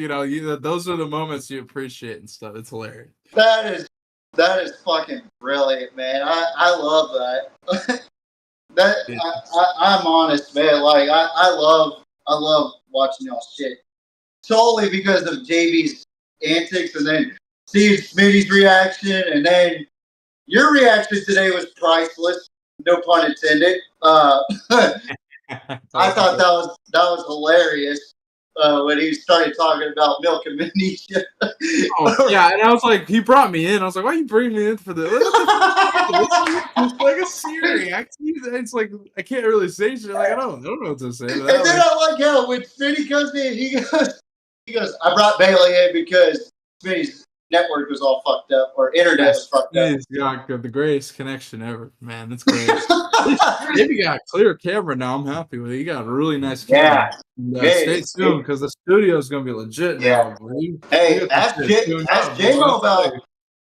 [SPEAKER 5] those are the moments you appreciate and stuff. It's hilarious.
[SPEAKER 4] That is fucking brilliant, man. I love that. I'm honest, man. Like I love watching y'all shit solely because of JB's antics, and then seeing Smitty's reaction, and then your reaction today was priceless. No pun intended. I thought that was hilarious. when he started talking about milk and magnesia.
[SPEAKER 5] Oh, yeah, and I was like, he brought me in. I was like, why you bring me in for this? It's like a Siri. It's like I can't really say shit. Like I don't know what to say.
[SPEAKER 4] And then I like how when Smitty comes in, he goes, I brought Bailey in because Smitty's network was all fucked up, or internet was fucked up.
[SPEAKER 5] He's got the greatest connection ever, man. That's great. Maybe got a clear camera now. I'm happy with it. You got a really nice camera.
[SPEAKER 4] Yeah.
[SPEAKER 5] Stay tuned because the studio is gonna be legit now.
[SPEAKER 4] Hey, ask J-Mo about.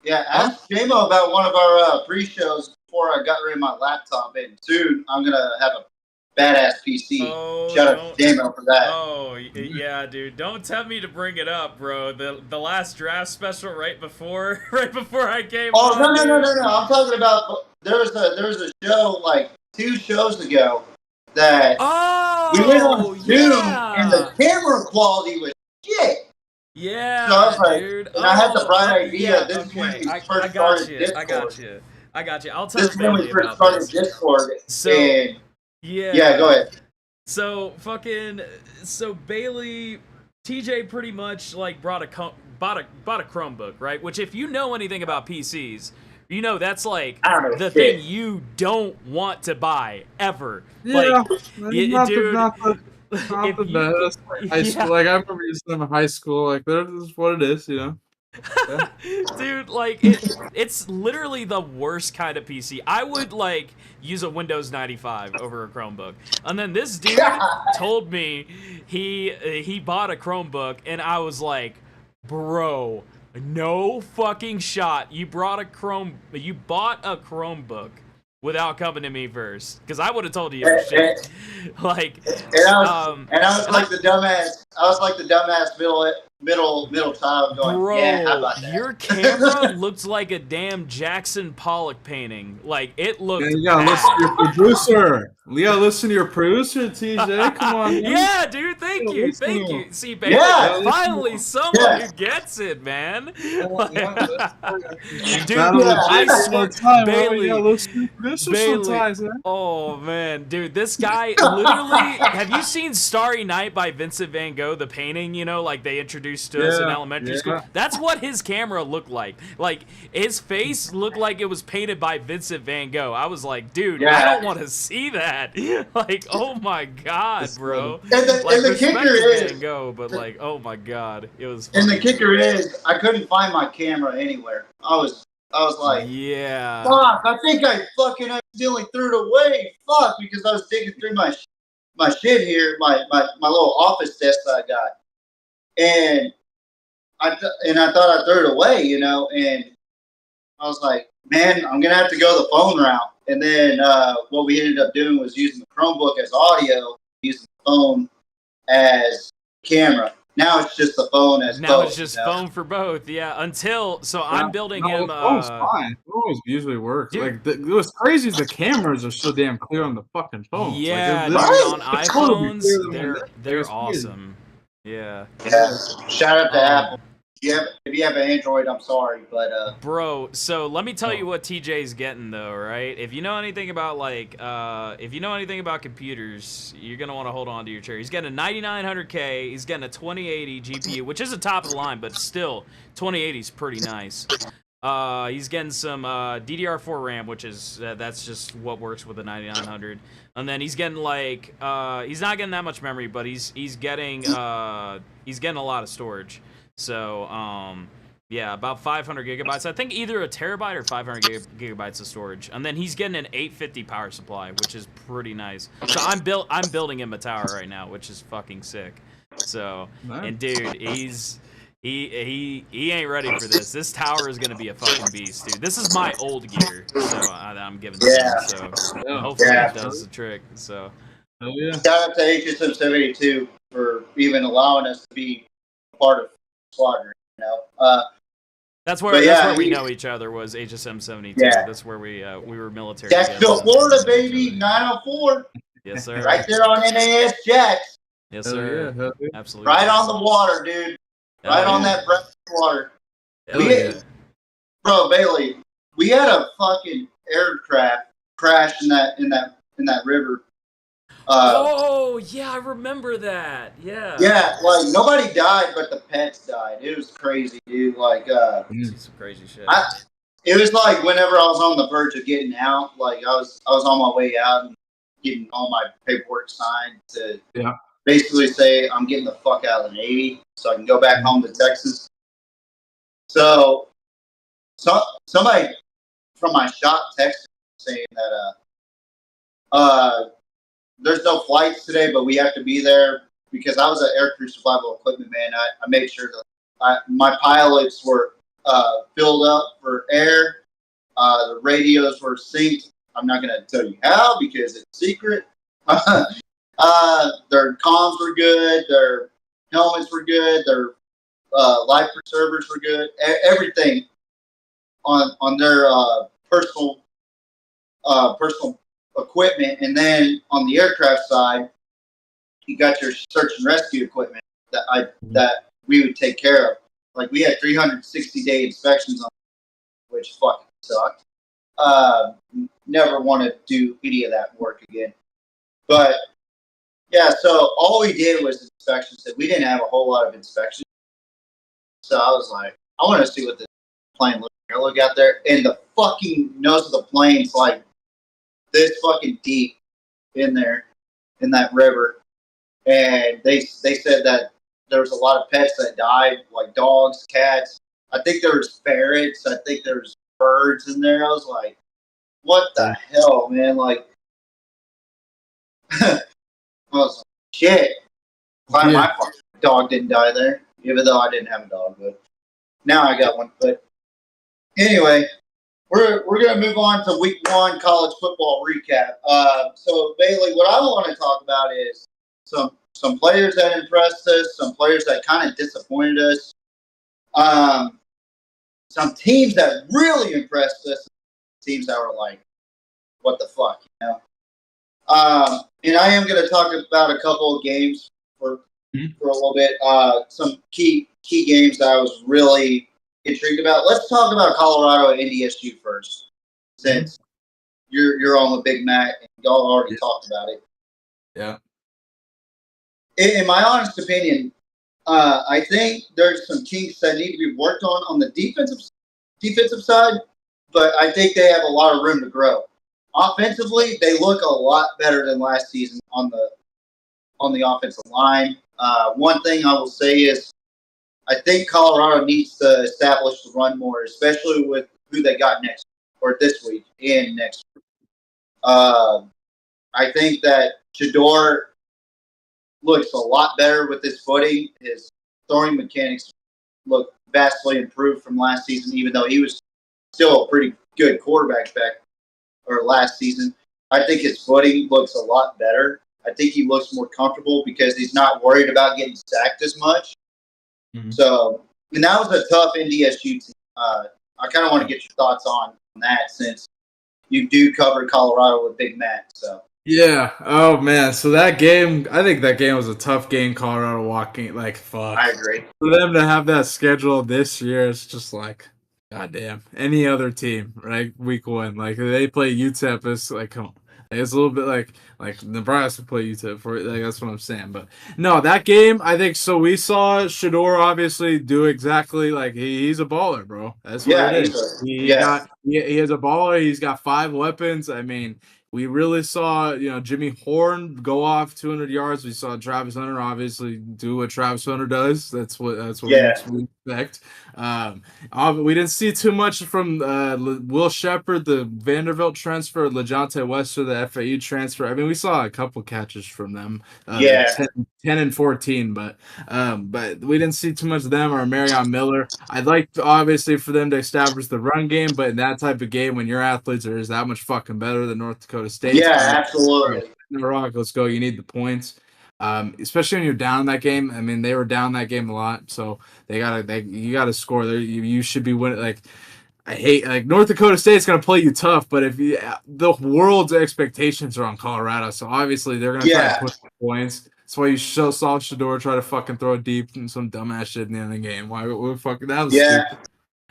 [SPEAKER 4] Yeah, ask J-Mo about one of our pre-shows before I got rid of my laptop, and soon I'm gonna have a badass PC. Shout out to J-Mo for that.
[SPEAKER 6] Oh yeah, dude! Don't tell me to bring it up, bro. The last draft special right before I came.
[SPEAKER 4] Oh no! I'm talking about there was a show like 2 shows ago that we went on Zoom and the camera quality was shit.
[SPEAKER 6] Yeah,
[SPEAKER 4] so I was like,
[SPEAKER 6] dude.
[SPEAKER 4] And I had the bright idea.
[SPEAKER 6] Yeah,
[SPEAKER 4] this when we
[SPEAKER 6] I
[SPEAKER 4] first
[SPEAKER 6] got
[SPEAKER 4] started
[SPEAKER 6] you.
[SPEAKER 4] Discord.
[SPEAKER 6] I got you. I'll tell
[SPEAKER 4] this when we
[SPEAKER 6] Bailey
[SPEAKER 4] first
[SPEAKER 6] about
[SPEAKER 4] started
[SPEAKER 6] this.
[SPEAKER 4] Discord.
[SPEAKER 6] So
[SPEAKER 4] and
[SPEAKER 6] yeah,
[SPEAKER 4] go ahead.
[SPEAKER 6] So Bailey, TJ pretty much like bought a Chromebook, right? Which if you know anything about PCs, you know that's like the thing you don't want to buy ever.
[SPEAKER 5] Yeah,
[SPEAKER 6] like,
[SPEAKER 5] not
[SPEAKER 6] dude.
[SPEAKER 5] Not the best. High school, like I remember using them in high school. Like that is what it is, you know. Yeah.
[SPEAKER 6] Dude, like it's literally the worst kind of PC. I would like use a Windows 95 over a Chromebook. And then this dude told me he bought a Chromebook, and I was like, bro, no fucking shot. You bought a Chromebook without coming to me first, because I would have told you shit. Like,
[SPEAKER 4] and I was like the dumbass. I was like the dumbass middle child going,
[SPEAKER 6] bro,
[SPEAKER 4] yeah, how about that?
[SPEAKER 6] Your camera looked like a damn Jackson Pollock painting. Like, it looked
[SPEAKER 5] you gotta
[SPEAKER 6] bad.
[SPEAKER 5] listen to your producer. You gotta listen to your producer, TJ. Come on, man.
[SPEAKER 6] Yeah, dude, thank you. See, baby, finally someone who gets it, man. Dude, I swear, Bailey. Oh man, dude, this guy literally. Have you seen Starry Night by Vincent Van Gogh? The painting, you know, like they introduced to us in elementary school. That's what his camera looked like. Like his face looked like it was painted by Vincent Van Gogh. I was like, dude, I don't want to see that. Like, oh my god, bro.
[SPEAKER 4] And the kicker is,
[SPEAKER 6] Van Gogh, but like, oh my god, it was.
[SPEAKER 4] And the kicker is, I couldn't find my camera anywhere. I was like,
[SPEAKER 6] yeah.
[SPEAKER 4] Fuck, I think I fucking accidentally threw it away. Fuck, because I was digging through my shit here, my little office desk that I got, and I thought I threw it away, you know, and I was like, man, I'm gonna have to go the phone route. And then what we ended up doing was using the Chromebook as audio, using the phone as camera. Now it's just the phone as
[SPEAKER 6] now
[SPEAKER 4] both,
[SPEAKER 6] it's just
[SPEAKER 4] you know?
[SPEAKER 6] phone for both. Yeah, I'm building him.
[SPEAKER 5] The phone's fine. It always usually works.
[SPEAKER 6] Dude.
[SPEAKER 5] Like what's crazy is the cameras are so damn clear on the fucking phone.
[SPEAKER 6] Yeah,
[SPEAKER 5] like,
[SPEAKER 6] on iPhones, they're awesome. Yeah.
[SPEAKER 4] Shout out to Apple. If you have an Android, I'm sorry, but
[SPEAKER 6] bro, so let me tell you what TJ's getting though, right? If you know anything about computers, you're gonna want to hold on to your chair. He's getting a 9900K. He's getting a 2080 GPU, which is a top of the line, but still 2080 is pretty nice. He's getting some DDR4 RAM, which is that's just what works with a 9900. And then he's getting like he's not getting that much memory, but he's getting a lot of storage. So, yeah, about 500 gigabytes. I think either a terabyte or 500 gigabytes of storage. And then he's getting an 850 power supply, which is pretty nice. So I'm building him a tower right now, which is fucking sick. So, nice. And dude, he ain't ready for this. This tower is gonna be a fucking beast, dude. This is my old gear, so I'm giving this to him. So hopefully it does the trick. So,
[SPEAKER 4] shout out to HSM72 for even allowing us to be part of Squadron, you know.
[SPEAKER 6] That's where we know each other was HSM 72. Yeah. That's where we were military.
[SPEAKER 4] Jacksonville, Florida, baby, 904.
[SPEAKER 6] Yes, sir.
[SPEAKER 4] Right there on NAS Jacks.
[SPEAKER 6] Yes, sir. Yeah. Absolutely.
[SPEAKER 4] Right on the water, dude. Right on that breath of water. Bro, Bailey, we had a fucking aircraft crash in that river
[SPEAKER 6] Oh yeah, I remember that. Yeah.
[SPEAKER 4] Yeah, like nobody died, but the pets died. It was crazy, dude. Like,
[SPEAKER 6] See some crazy shit.
[SPEAKER 4] It was like whenever I was on the verge of getting out, like I was on my way out and getting all my paperwork signed to basically say I'm getting the fuck out of the Navy so I can go back home to Texas. So somebody from my shop texted saying that there's no flights today, but we have to be there because I was an aircrew survival equipment man. I made sure that my pilots were filled up for air. The radios were synced. I'm not going to tell you how because it's secret. Their comms were good. Their helmets were good. Their life preservers were good. Everything on their personal equipment. And then on the aircraft side, you got your search and rescue equipment that we would take care of. Like we had 360-day inspections on, which fucking sucked. Never want to do any of that work again. But yeah, so all we did was inspections. We didn't have a whole lot of inspections. So I was like, I want to see what this plane look out there. And the fucking nose of the plane's like this fucking deep in there, in that river. And they said that there was a lot of pets that died, like dogs, cats. I think there was ferrets. I think there was birds in there. I was like, what the hell, man? Like, I was like, shit. My fucking dog didn't die there, even though I didn't have a dog, but now I got one. But anyway, we're gonna move on to Week 1 college football recap. So Bailey, what I want to talk about is some players that impressed us, some players that kind of disappointed us, some teams that really impressed us, teams that were like, what the fuck, you know? And I am going to talk about a couple of games for a little bit. Some key games that I was really intrigued about. Let's talk about Colorado and NDSU first, since you're on with Big Mac and y'all already talked about it.
[SPEAKER 5] Yeah.
[SPEAKER 4] In my honest opinion, I think there's some kinks that need to be worked on the defensive side, but I think they have a lot of room to grow. Offensively, they look a lot better than last season on the offensive line. One thing I will say is I think Colorado needs to establish the run more, especially with who they got next or this week and next week. I think that Shador looks a lot better with his footing. His throwing mechanics look vastly improved from last season, even though he was still a pretty good quarterback last season. I think his footing looks a lot better. I think he looks more comfortable because he's not worried about getting sacked as much. Mm-hmm. So, and that was a tough NDSU team. I kind of want to get your thoughts on that since you do cover Colorado with Big Mac. So.
[SPEAKER 5] Yeah. Oh man. So that game, I think that game was a tough game. Colorado walking like fuck.
[SPEAKER 4] I agree.
[SPEAKER 5] For them to have that schedule this year, it's just like, goddamn. Any other team, right? Week 1, like they play UTEP. It's like, come on. It's a little bit like Nebraska play UTEP for it. Like that's what I'm saying. But no, that game, I think so. We saw Shador obviously do exactly like he's a baller, bro. That's what it is. He is a baller. He's got 5 weapons. I mean. We really saw, Jimmy Horn go off 200 yards. We saw Travis Hunter obviously do what Travis Hunter does. That's what we expect. We didn't see too much from Will Shepard, the Vanderbilt transfer, LeJontay Wester, the FAU transfer. I mean, we saw a couple catches from them. 10 and 14, but we didn't see too much of them or Marion Miller. I'd like obviously for them to establish the run game, but in that type of game when your athletes are that much fucking better than North Dakota State.
[SPEAKER 4] Yeah, absolutely.
[SPEAKER 5] Rock, let's go. You need the points. Especially when you're down that game. I mean, they were down that game a lot, so you gotta score there. You should be winning. Like, I hate North Dakota State's gonna play you tough, but the world's expectations are on Colorado, so obviously they're gonna try to push the points. That's why you saw Shador try to fucking throw it deep and some dumbass shit in the end of the game. Why fucking that was stupid.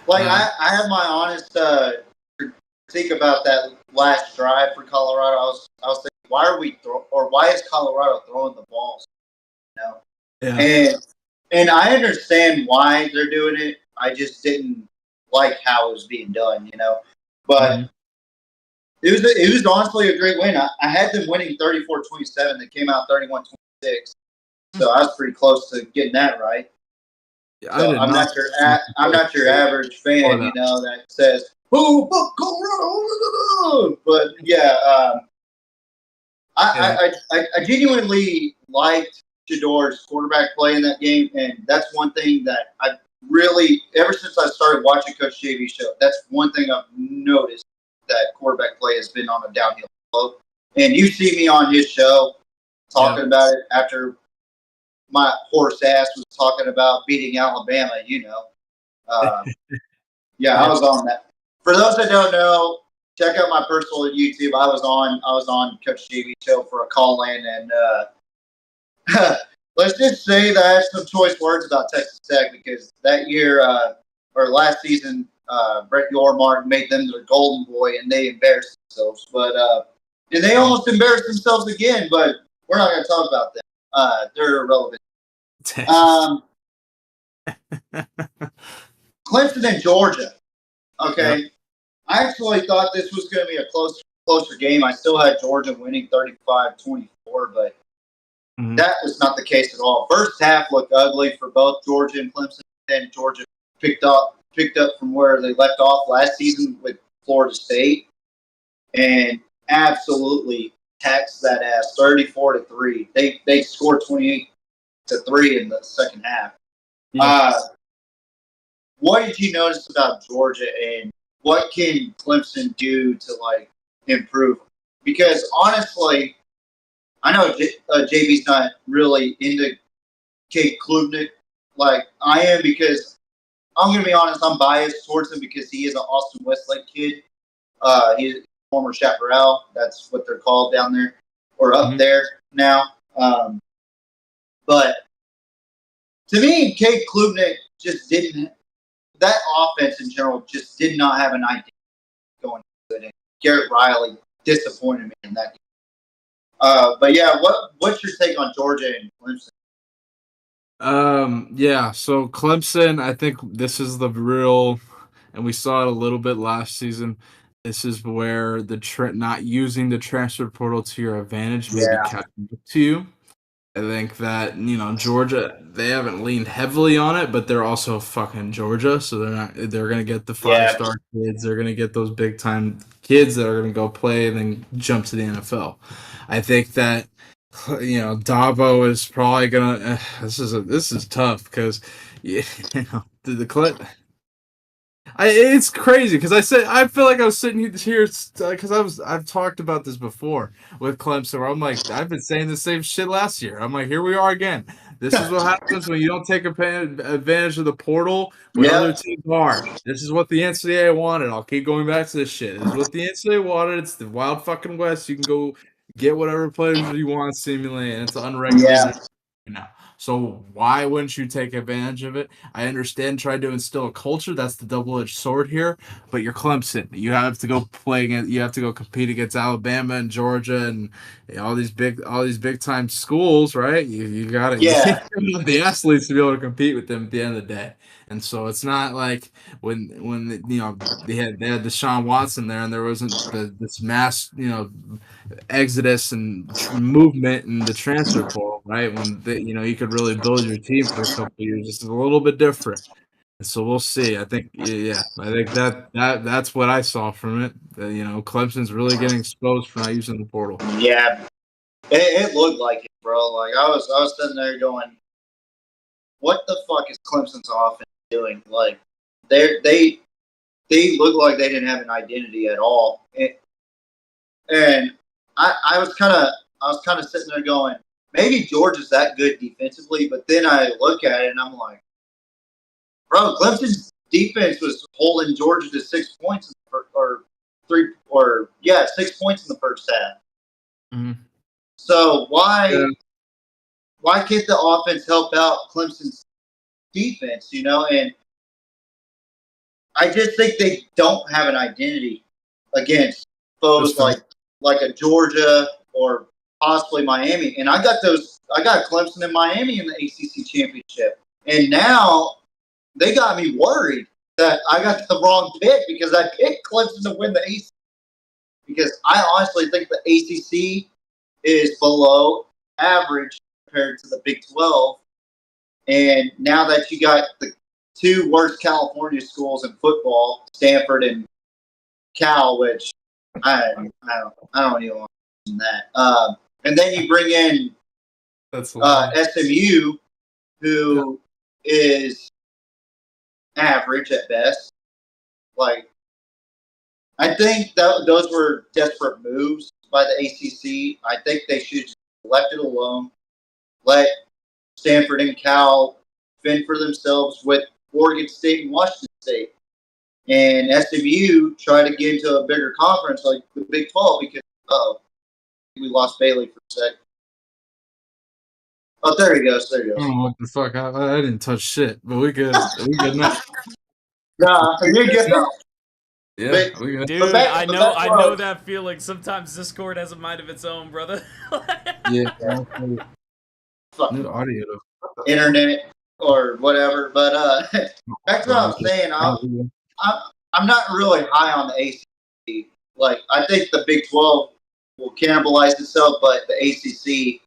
[SPEAKER 4] Like I have my honest critique about that last drive for Colorado. I was thinking why is Colorado throwing the balls? You know,
[SPEAKER 5] Yeah.
[SPEAKER 4] and I understand why they're doing it. I just didn't like how it was being done, you know. But it was honestly a great win. I had them winning 34-27. They came out 31-26. So I was pretty close to getting that right.
[SPEAKER 5] Yeah,
[SPEAKER 4] So I'm not your average fan, you know, that says, "Oh, fuck Colorado!" But yeah, I genuinely liked Shador's quarterback play in that game, and that's one thing that I really, ever since I started watching Coach JV show, that's one thing I've noticed, that quarterback play has been on a downhill slope. And you see me on his show talking about it after my horse ass was talking about beating Alabama, you know. Yeah, I was on that. For those that don't know, check out my personal YouTube. I was on Coach JV show for a call in, and let's just say that I had some choice words about Texas Tech, because that year or last season, Brett Yormark made them their golden boy, and they embarrassed themselves. But and they almost embarrassed themselves again. But we're not going to talk about them. They're irrelevant. Clemson and Georgia. Okay. Yep. I actually thought this was going to be a closer game. I still had Georgia winning 35-24, but that was not the case at all. First half looked ugly for both Georgia and Clemson. Then Georgia picked up from where they left off last season with Florida State, and absolutely taxed that ass 34-3. They scored 28-3 in the second half. Yeah. What did you notice about Georgia, and what can Clemson do to like improve? Because honestly, I know JB's not really into Cade Klubnik like I am, because I'm going to be honest, I'm biased towards him because he is an Austin Westlake kid. He's a former Chaparral. That's what they're called down there, or up there now. But to me, Cade Klubnik just didn't. That offense in general just did not have an idea going good. And Garrett Riley disappointed me in that game. But yeah, what's your take on Georgia and Clemson?
[SPEAKER 5] Yeah, so Clemson, I think this is the real, and we saw it a little bit last season. This is where not using the transfer portal to your advantage maybe catching up to you. I think that, you know, Georgia, they haven't leaned heavily on it, but they're also fucking Georgia, so they're going to get the 5-star kids. They're going to get those big time kids that are going to go play and then jump to the NFL. I think that, you know, Dabo is probably going to this is tough because you know, it's crazy because I feel like I was sitting here because I've talked about this before with Clemson, where I'm like, I've been saying the same shit last year. I'm like, here we are again. This is what happens when you don't take advantage of the portal when other teams are. This is what the NCAA wanted. I'll keep going back to this shit. This is what the NCAA wanted. It's the wild fucking West. You can go get whatever players you want seemingly, and it's unregulated now. So why wouldn't you take advantage of it? I understand trying to instill a culture. That's the double-edged sword here. But you're Clemson. You have to go play against. You have to go compete against Alabama and Georgia and all these big time schools, right? You got to have the athletes to be able to compete with them at the end of the day. And so it's not like when you know they had Deshaun Watson there, and there wasn't this mass, you know, exodus and movement in the transfer portal, right? When you know, you could really build your team for a couple of years. It's a little bit different. And so we'll see. I think that's what I saw from it. You know, Clemson's really getting exposed for not using the portal.
[SPEAKER 4] Yeah, it looked like it, bro. Like I was sitting there going, "What the fuck is Clemson's offense doing?" Like they look like they didn't have an identity at all. And I was kind of sitting there going, maybe Georgia's that good defensively, but then I look at it and I'm like, bro, Clemson's defense was holding Georgia to 6 points or 6 points in the first half.
[SPEAKER 5] Mm-hmm.
[SPEAKER 4] So why can't the offense help out Clemson's defense? You know, and I just think they don't have an identity against foes like a Georgia or possibly Miami. And I got Clemson and Miami in the ACC championship. And now they got me worried that I got the wrong pick because I picked Clemson to win the ACC. Because I honestly think the ACC is below average compared to the Big 12. And now that you got the two worst California schools in football, Stanford and Cal, which I don't even want to mention that. And then you bring in SMU, who is average at best. Like, I think that those were desperate moves by the ACC. I think they should just left it alone. Let Stanford and Cal fend for themselves with Oregon State and Washington State. And SMU try to get into a bigger conference like the Big 12 because, we lost Bailey for a sec. Oh, there he goes. There he goes.
[SPEAKER 5] I don't know what the fuck. I didn't touch shit, but we good. We good now.
[SPEAKER 4] Nah, you're good.
[SPEAKER 5] Yeah, we good.
[SPEAKER 6] Dude, I know that feeling. Sometimes Discord has a mind of its own, brother.
[SPEAKER 5] Yeah. New audio though.
[SPEAKER 4] Internet or whatever. But back to what I was saying. I'm not really high on the ACC. Like, I think the Big 12 will cannibalize itself, but the ACC,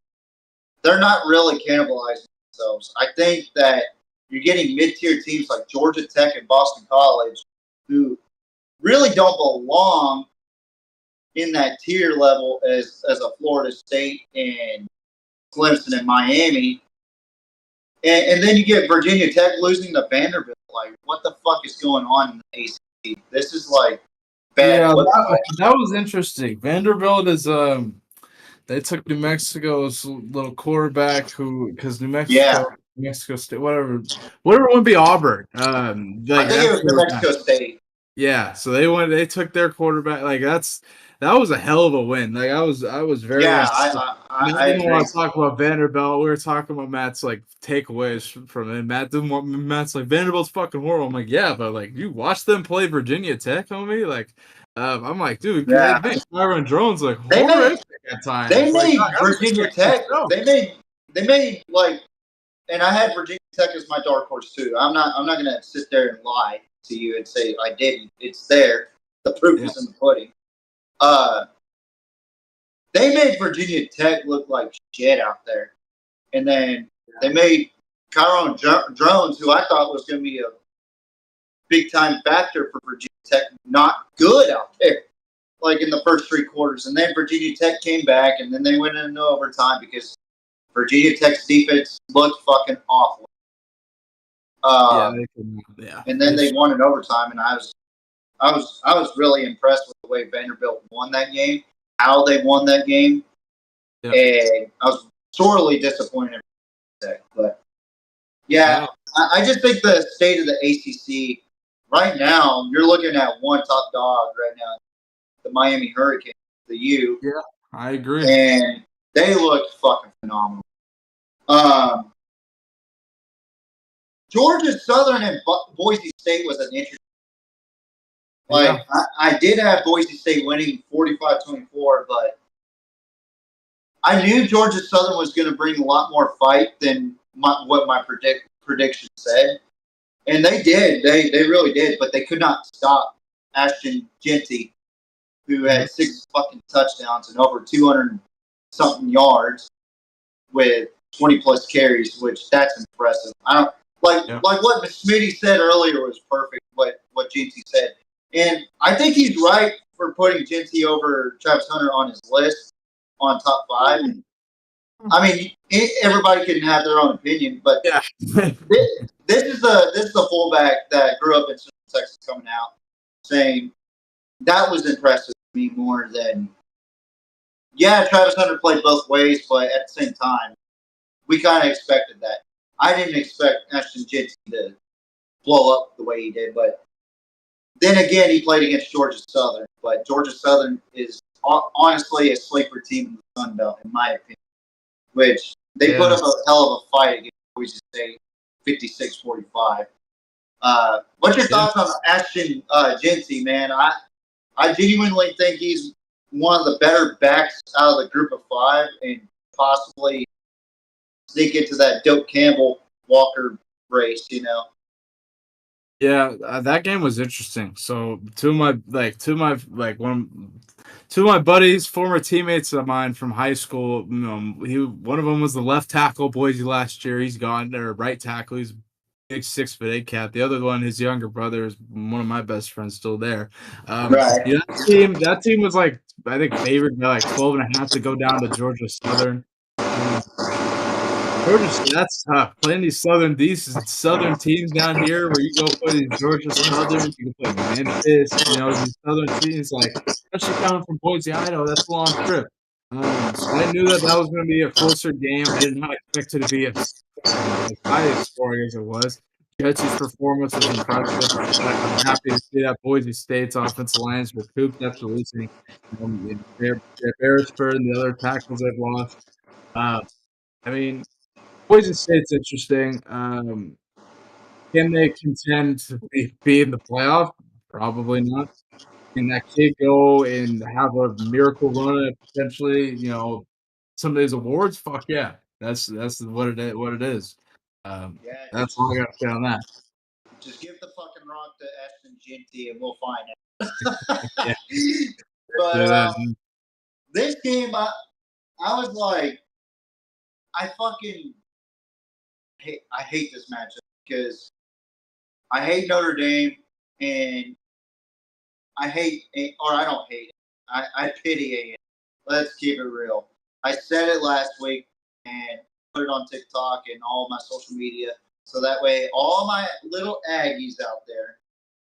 [SPEAKER 4] they're not really cannibalizing themselves. I think that you're getting mid-tier teams like Georgia Tech and Boston College who really don't belong in that tier level as a Florida State and Clemson and Miami. And then you get Virginia Tech losing to Vanderbilt. Like, what the fuck is going on in the ACC? This is like bad.
[SPEAKER 5] Yeah, that was interesting. Vanderbilt is they took New Mexico's little quarterback because New Mexico State, whatever would be Auburn.
[SPEAKER 4] I think it was New Mexico State.
[SPEAKER 5] Yeah, so they took their quarterback. Like that was a hell of a win. Like I was very I didn't want to talk about Vanderbilt. We were talking about Matt's like takeaways from it. Matt's like Vanderbilt's fucking horrible. I'm like, yeah, but like you watch them play Virginia Tech, homie. Like I'm like, dude, Byron Drones like horrific at times.
[SPEAKER 4] They made Virginia Tech. They made like, and I had Virginia Tech as my dark horse too. I'm not gonna sit there and lie to you and say I didn't. It's there. The proof is in the pudding. They made Virginia Tech look like shit out there. And then they made Kyron Drones, who I thought was going to be a big-time factor for Virginia Tech, not good out there, like in the first three quarters. And then Virginia Tech came back, and then they went into overtime because Virginia Tech's defense looked fucking awful. And then they won in overtime, and I was really impressed with the way Vanderbilt won that game, how they won that game, and I was sorely disappointed in Tech. But I just think the state of the ACC right now, you're looking at one top dog right now, the Miami Hurricanes, the U.
[SPEAKER 5] Yeah, I agree.
[SPEAKER 4] And they looked fucking phenomenal. Georgia Southern and Boise State was an interesting. I did have Boise State winning 45-24, but I knew Georgia Southern was going to bring a lot more fight than what my prediction said. And they did. They really did, but they could not stop Ashton Genty, who had 6 fucking touchdowns and over 200-something yards with 20-plus carries, which that's impressive. Like what Smitty said earlier was perfect, what Genty said. And I think he's right for putting Genty over Travis Hunter on his list on top 5. I mean, everybody can have their own opinion, but this is the fullback that grew up in Central Texas coming out saying that was impressive to me more than Travis Hunter played both ways, but at the same time, we kind of expected that. I didn't expect Ashton Genty to blow up the way he did, but then again, he played against Georgia Southern. But Georgia Southern is honestly a sleeper team in the Sun Belt, in my opinion, which they put up a hell of a fight against Boise State, 56-45. What's your thoughts on Ashton Genty, man? I genuinely think he's one of the better backs out of the group of five and possibly sneak into that Doak Campbell Walker race,
[SPEAKER 5] Yeah, that game was interesting. So two of my buddies, former teammates of mine from high school. One of them was the left tackle Boise last year. He's gone there. Right tackle. He's a big 6'8" cat. The other one, his younger brother, is one of my best friends still there.
[SPEAKER 4] Right.
[SPEAKER 5] Yeah, that team was I think favored by 12.5 to go down to Georgia Southern. Georgia, that's tough. Playing these Southern teams down here, where you go play these Georgia Southern, you can play Memphis. These Southern teams, especially coming from Boise, Idaho, that's a long trip. So I knew that was going to be a closer game. I did not expect it to be as high scoring as it was. Jesse's performance was impressive. I'm happy to see that Boise State's offensive lines were cooped after losing Beresford and the other tackles they've lost. I mean, Boise State's interesting. Can they contend to be in the playoff? Probably not. Can that kid go and have a miracle run at potentially, some of these awards? Fuck yeah. That's what it is.
[SPEAKER 4] Yeah,
[SPEAKER 5] That's all I got to say on that.
[SPEAKER 4] just give the fucking rock to Ashton Ginty and we'll find it.
[SPEAKER 5] Yeah.
[SPEAKER 4] But this game, I was like, I hate this matchup because I hate Notre Dame and I don't hate it. I pity A&M. Let's keep it real. I said it last week and put it on TikTok and all my social media. So that way, all my little Aggies out there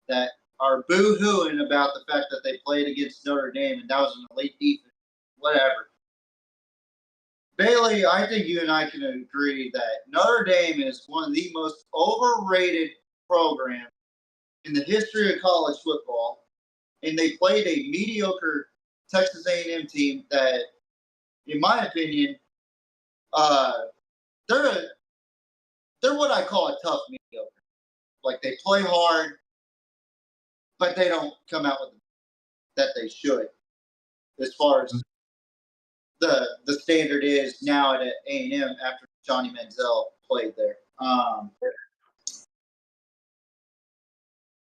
[SPEAKER 4] that are boo-hooing about the fact that they played against Notre Dame and that was an elite defense, whatever. Bailey, I think you and I can agree that Notre Dame is one of the most overrated programs in the history of college football, and they played a mediocre Texas A&M team that, in my opinion, they're what I call a tough mediocre. Like they play hard, but they don't come out with that they should, as far as the standard is now at A&M after Johnny Manziel played there.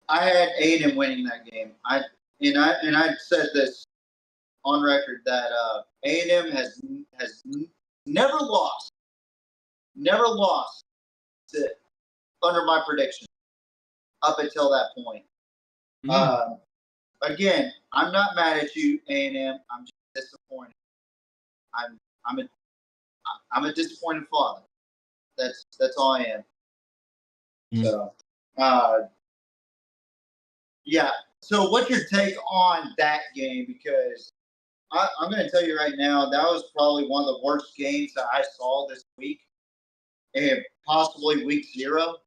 [SPEAKER 4] I had A&M winning that game. I said this on record that A&M has never lost to, under my prediction up until that point. Again, I'm not mad at you, A&M. I'm just disappointed. I'm a disappointed father. That's all I am. So, yeah. So, what's your take on that game? Because I'm going to tell you right now, that was probably one of the worst games that I saw this week, and possibly week 0.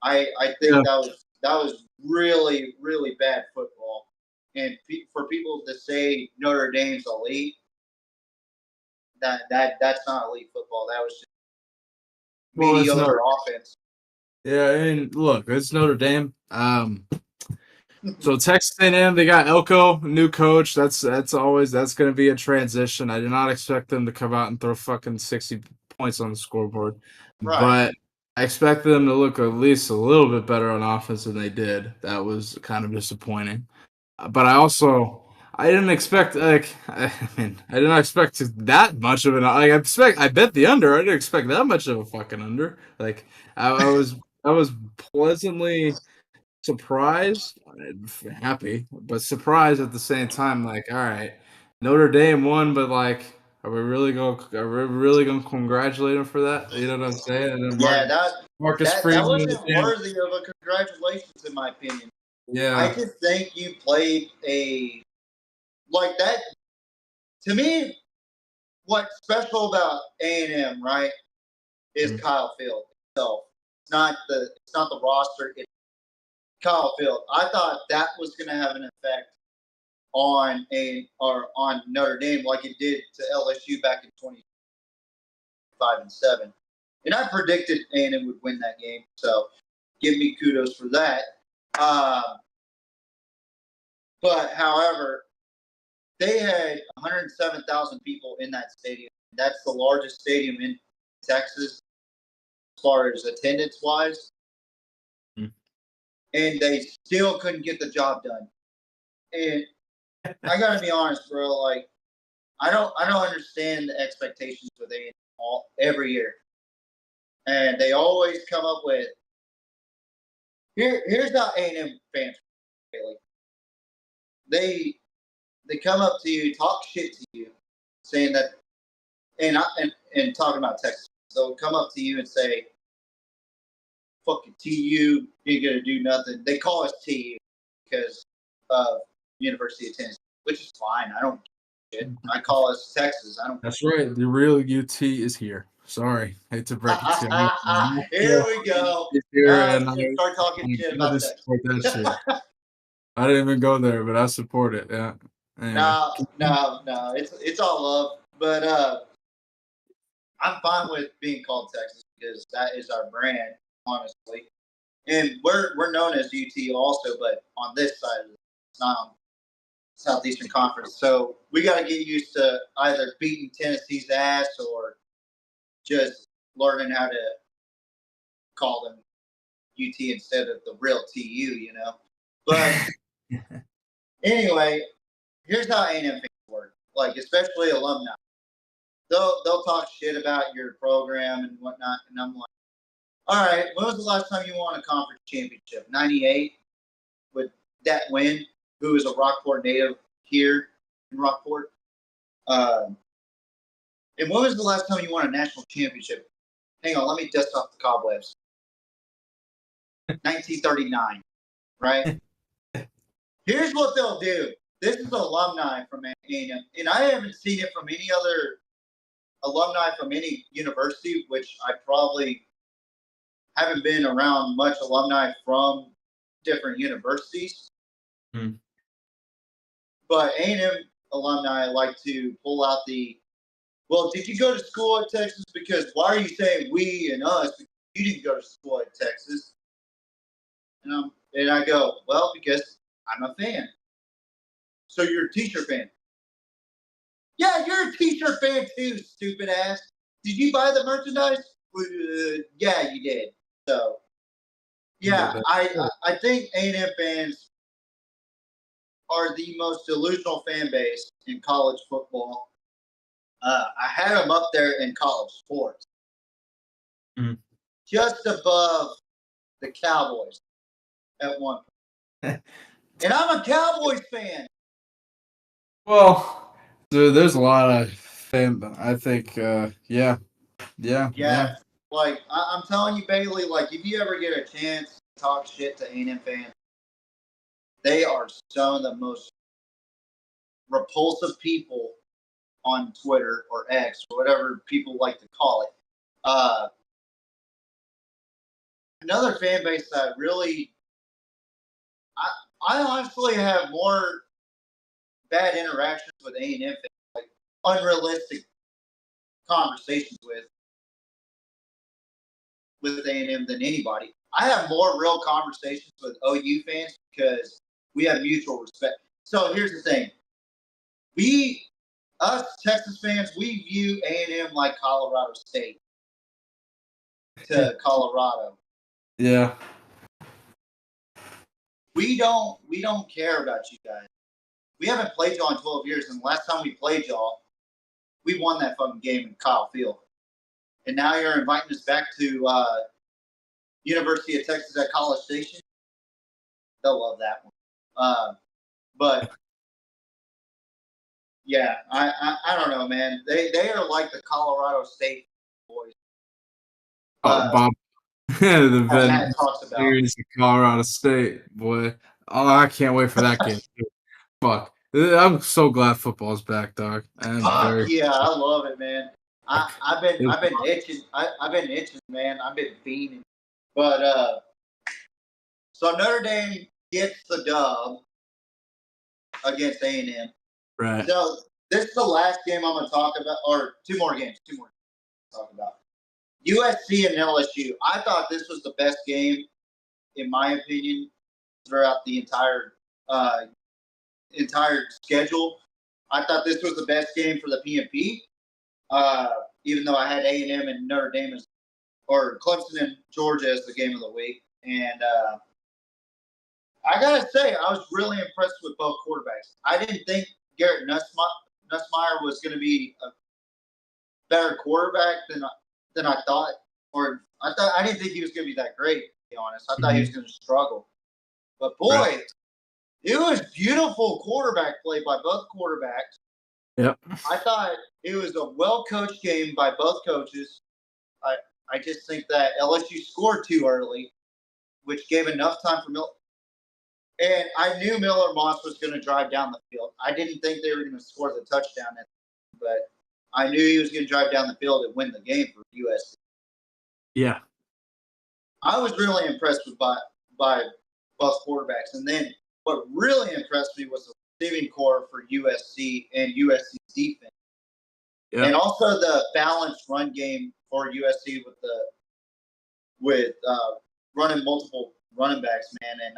[SPEAKER 4] I think that was really, really bad football. And for people to say Notre Dame's elite, that's not elite football. That was just mediocre offense.
[SPEAKER 5] Yeah, and look, it's Notre Dame. So Texas A&M, they got Elko, new coach. That's going to be a transition. I did not expect them to come out and throw fucking 60 points on the scoreboard,
[SPEAKER 4] Right.
[SPEAKER 5] But I expected them to look at least a little bit better on offense than they did. That was kind of disappointing. But I didn't expect I didn't expect that much of an I bet the under. I didn't expect that much of a fucking under. I was pleasantly surprised, happy, but surprised at the same time. All right, Notre Dame won, but are we really gonna congratulate them for that? You know what I'm saying? And then Marcus
[SPEAKER 4] that
[SPEAKER 5] Freeman
[SPEAKER 4] wasn't worthy of a congratulations, in my opinion.
[SPEAKER 5] Yeah,
[SPEAKER 4] I just think you played that. To me, what's special about A&M, right, is Kyle Field itself. It's not the roster. It's Kyle Field. I thought that was going to have an effect on Notre Dame like it did to LSU back in 2005-7. And I predicted A&M would win that game, so give me kudos for that. But however, they had 107,000 people in that stadium. That's the largest stadium in Texas as far as attendance wise. And they still couldn't get the job done. And I gotta be honest, bro. Like, I don't understand the expectations with A&M every year, and they always come up with here's how A&M fans feel. They come up to you, talk shit to you, saying that, and talking about Texas, they'll come up to you and say, "Fucking TU, you're gonna do nothing." They call us TU because of University of Tennessee, which is fine. I don't give a shit. I call us Texas. I don't.
[SPEAKER 5] That's right. The real UT is here. Sorry, hate to break it to you.
[SPEAKER 4] Here we go.
[SPEAKER 5] Here,
[SPEAKER 4] Now
[SPEAKER 5] and
[SPEAKER 4] you start talking shit about
[SPEAKER 5] Texas. That shit. I didn't even go there, but I support it. Yeah. Anyway.
[SPEAKER 4] No. It's all love, but I'm fine with being called Texas because that is our brand, honestly. And we're known as UT also, but on this side, it's not on Southeastern Conference. So we got to get used to either beating Tennessee's ass or just learning how to call them UT instead of the real TU, you know. But anyway, here's how A&M fans work. Like, especially alumni. They'll talk shit about your program and whatnot, and I'm like, all right, when was the last time you won a conference championship? 98 with that win, who is a Rockport native here in Rockport. And when was the last time you won a national championship? Hang on, let me dust off the cobwebs. 1939, right? Here's what they'll do. This is alumni from A&M, and I haven't seen it from any other alumni from any university, which I probably haven't been around much alumni from different universities. But A&M alumni like to pull out well, did you go to school at Texas? Because why are you saying we and us? You didn't go to school at Texas. And I go, well, because I'm a fan. So you're a T-shirt fan. Yeah, you're a T-shirt fan too, stupid ass. Did you buy the merchandise? Yeah, you did. So, yeah, I think A&M fans are the most delusional fan base in college football. I had them up there in college sports. Just above the Cowboys at one point. And I'm a Cowboys fan.
[SPEAKER 5] Well, dude, there's a lot of fan. I think, yeah.
[SPEAKER 4] Like, I'm telling you, Bailey, like, if you ever get a chance to talk shit to A&M fans, they are some of the most repulsive people on Twitter or X or whatever people like to call it. Another fan base that really, I honestly have more bad interactions with A&M fans, like unrealistic conversations with A&M than anybody. I have more real conversations with OU fans because we have mutual respect. So here's the thing. Us Texas fans, we view A&M like Colorado State to Colorado.
[SPEAKER 5] Yeah.
[SPEAKER 4] We don't care about you guys. We haven't played y'all in 12 years, and the last time we played y'all, we won that fucking game in Kyle Field. And now you're inviting us back to University of Texas at College Station. They'll love that one. But yeah, I don't know, man. They are like the Colorado State boys.
[SPEAKER 5] Bob, the
[SPEAKER 4] Matt talks about
[SPEAKER 5] series of Colorado State, boy. Oh, I can't wait for that game. Fuck, I'm so glad football's back, dog.
[SPEAKER 4] Yeah, I love it, man. I've been itching. I've been itching, man. I've been fiending. But so Notre Dame gets the dub against A&M.
[SPEAKER 5] Right.
[SPEAKER 4] So this is the last game I'm going to talk about, or two more games to talk about. USC and LSU. I thought this was the best game, in my opinion, throughout the entire schedule. I thought this was the best game for the PMP. Even though I had A&M and Notre Dame or Clemson and Georgia as the game of the week. And I got to say, I was really impressed with both quarterbacks. I didn't think Garrett Nussmeier was going to be a better quarterback than I thought. Or I didn't think he was going to be that great, to be honest. I thought he was going to struggle. But, boy, it was beautiful quarterback play by both quarterbacks.
[SPEAKER 5] Yep.
[SPEAKER 4] I thought it was a well-coached game by both coaches. I just think that LSU scored too early, which gave enough time for Miller. And I knew Miller Moss was going to drive down the field. I didn't think they were going to score the touchdown, but I knew he was going to drive down the field and win the game for USC.
[SPEAKER 5] Yeah.
[SPEAKER 4] I was really impressed by both quarterbacks. And then what really impressed me was the receiving core for USC and USC's defense. Yep. And also the balanced run game for USC with running multiple running backs, man. And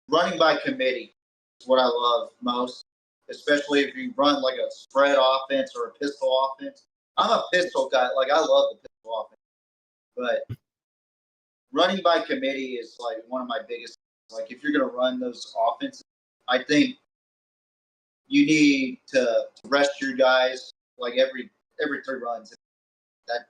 [SPEAKER 4] running by committee is what I love most, especially if you run like a spread offense or a pistol offense. I'm a pistol guy. Like, I love the pistol offense. But running by committee is, like, one of my biggest – like, if you're going to run those offenses, I think you need to rest your guys, like, every 3 runs.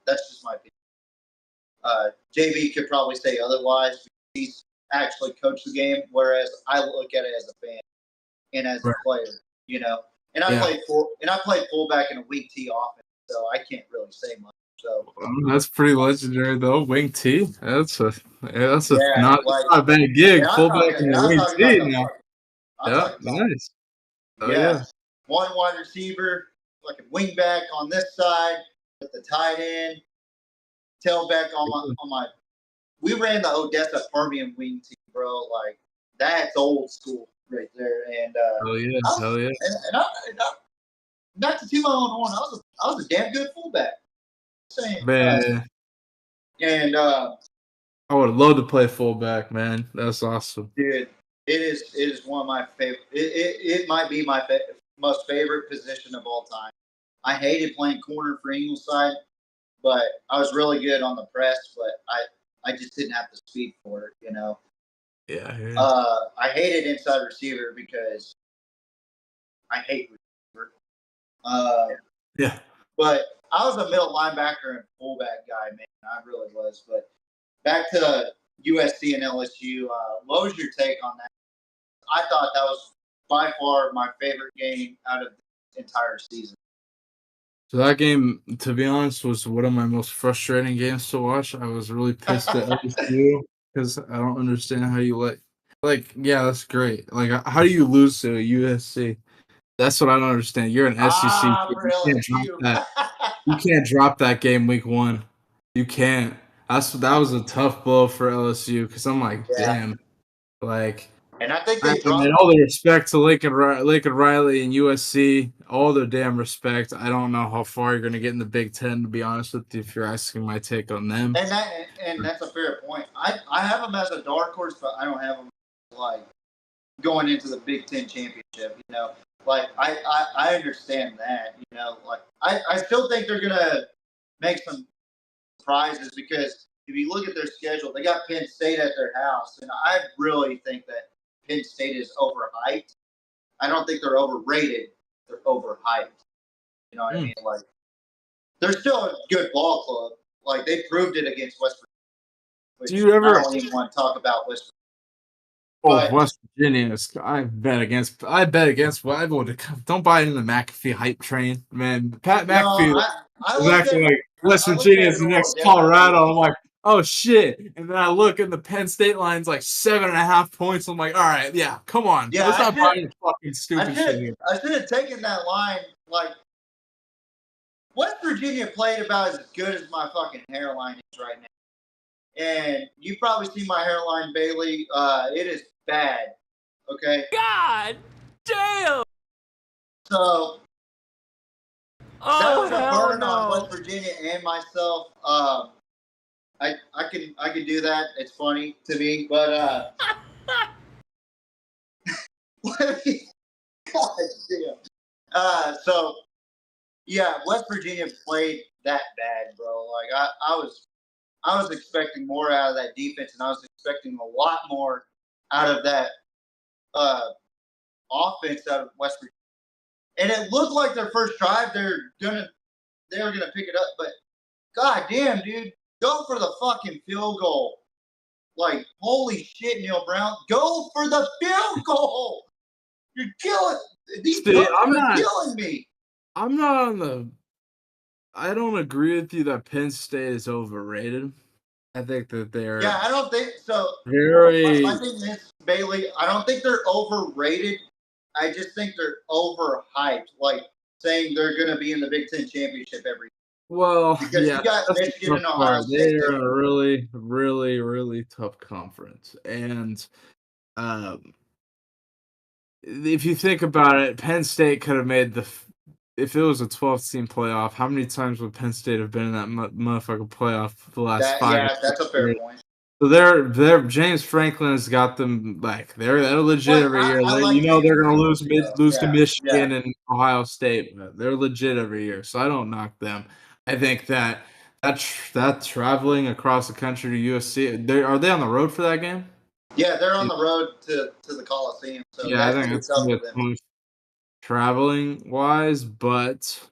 [SPEAKER 4] That's just my opinion. JB could probably say otherwise. He's actually coached the game, whereas I look at it as a fan and as a player, you know. And I played fullback in a wing T offense, so I can't really say much. So
[SPEAKER 5] that's pretty legendary, though. Wing T. That's not a bad gig. Fullback in the wing T now. Yeah, nice.
[SPEAKER 4] Yeah. One wide receiver, like a wing back on this side with the tight end, tailback on my. We ran the Odessa Permian wing team, bro. Like, that's old school right there. And
[SPEAKER 5] hell yeah.
[SPEAKER 4] And I not to toot my own horn, I was a damn good fullback.
[SPEAKER 5] Man.
[SPEAKER 4] And
[SPEAKER 5] I would love to play fullback, man. That's awesome,
[SPEAKER 4] dude. It is one of my favorite. It might be my most favorite position of all time. I hated playing corner for Ingleside, but I was really good on the press. But I just didn't have the speed for it, you know.
[SPEAKER 5] Yeah.
[SPEAKER 4] I hated inside receiver because I hate receiver.
[SPEAKER 5] Yeah.
[SPEAKER 4] But I was a middle linebacker and fullback guy, man. I really was. But back to USC and LSU, what was your take on that? I thought that was by far my favorite game out of the entire season.
[SPEAKER 5] So that game, to be honest, was one of my most frustrating games to watch. I was really pissed at LSU because I don't understand how you yeah, that's great. Like, how do you lose to USC? That's what I don't understand. You're an SEC. You can't drop that game week 1. You can't. That was a tough blow for LSU because I'm like, damn. Like,
[SPEAKER 4] and I think they dropped.
[SPEAKER 5] And all the respect to Lincoln Riley and USC, all their damn respect. I don't know how far you're going to get in the Big Ten, to be honest with you, if you're asking my take on them.
[SPEAKER 4] And that's a fair point. I have them as a dark horse, but I don't have them like going into the Big Ten championship. You know, like I understand that. You know, like I still think they're going to make some surprises because if you look at their schedule, they got Penn State at their house, and I really think that Penn State is overhyped. I don't think they're overrated. They're overhyped. You know what I mean? Like, they're still a good ball club. Like, they proved it against West Virginia.
[SPEAKER 5] Do you ever?
[SPEAKER 4] I don't even want to talk about West
[SPEAKER 5] Virginia. West Virginia. I bet against. Don't buy into the McAfee hype train, man. Pat McAfee is actually like West Virginia is the next Colorado. I'm like, oh shit! And then I look and the Penn State line's like 7.5 points. I'm like, all right, yeah, come on.
[SPEAKER 4] Yeah,
[SPEAKER 5] let's not buy into fucking stupid shit here.
[SPEAKER 4] I should have taken that line. Like, West Virginia played about as good as my fucking hairline is right now. And you probably see my hairline, Bailey. It is bad. Okay.
[SPEAKER 6] God damn.
[SPEAKER 4] So that was a burden on West Virginia and myself. I can do that. It's funny to me, but God damn. So yeah, West Virginia played that bad, bro. Like I was expecting more out of that defense, and I was expecting a lot more out of that offense out of West Virginia. And it looked like their first drive they were gonna pick it up, but god damn, dude, go for the fucking field goal. Like, holy shit, Neil Brown, go for the field goal. You're killing these
[SPEAKER 5] See,
[SPEAKER 4] are killing me.
[SPEAKER 5] I'm not on the. I don't agree with you that Penn State is overrated. I think that they're
[SPEAKER 4] Yeah, I don't think so.
[SPEAKER 5] very.
[SPEAKER 4] My thing is, Bailey, I don't think they're overrated. I just think they're overhyped. Like saying they're going to be in the Big Ten championship every year.
[SPEAKER 5] Well,
[SPEAKER 4] Because
[SPEAKER 5] yeah,
[SPEAKER 4] you got
[SPEAKER 5] that's the
[SPEAKER 4] Michigan and
[SPEAKER 5] tough
[SPEAKER 4] Ohio
[SPEAKER 5] part.
[SPEAKER 4] State.
[SPEAKER 5] They're a really, really, really tough conference, and if you think about it, Penn State could have made if it was a 12-team playoff, how many times would Penn State have been in that motherfucking playoff for the last 5
[SPEAKER 4] Yeah, that's a fair point.
[SPEAKER 5] So they're James Franklin has got them like they're legit every year.
[SPEAKER 4] like
[SPEAKER 5] They're gonna lose to Michigan
[SPEAKER 4] yeah.
[SPEAKER 5] and Ohio State, but they're legit every year. So I don't knock them. I think that traveling across the country to USC, are they on the road for that game?
[SPEAKER 4] Yeah, they're on the road to the Coliseum. So
[SPEAKER 5] yeah, I think it's
[SPEAKER 4] tough
[SPEAKER 5] gonna
[SPEAKER 4] for
[SPEAKER 5] be
[SPEAKER 4] them.
[SPEAKER 5] Traveling wise, but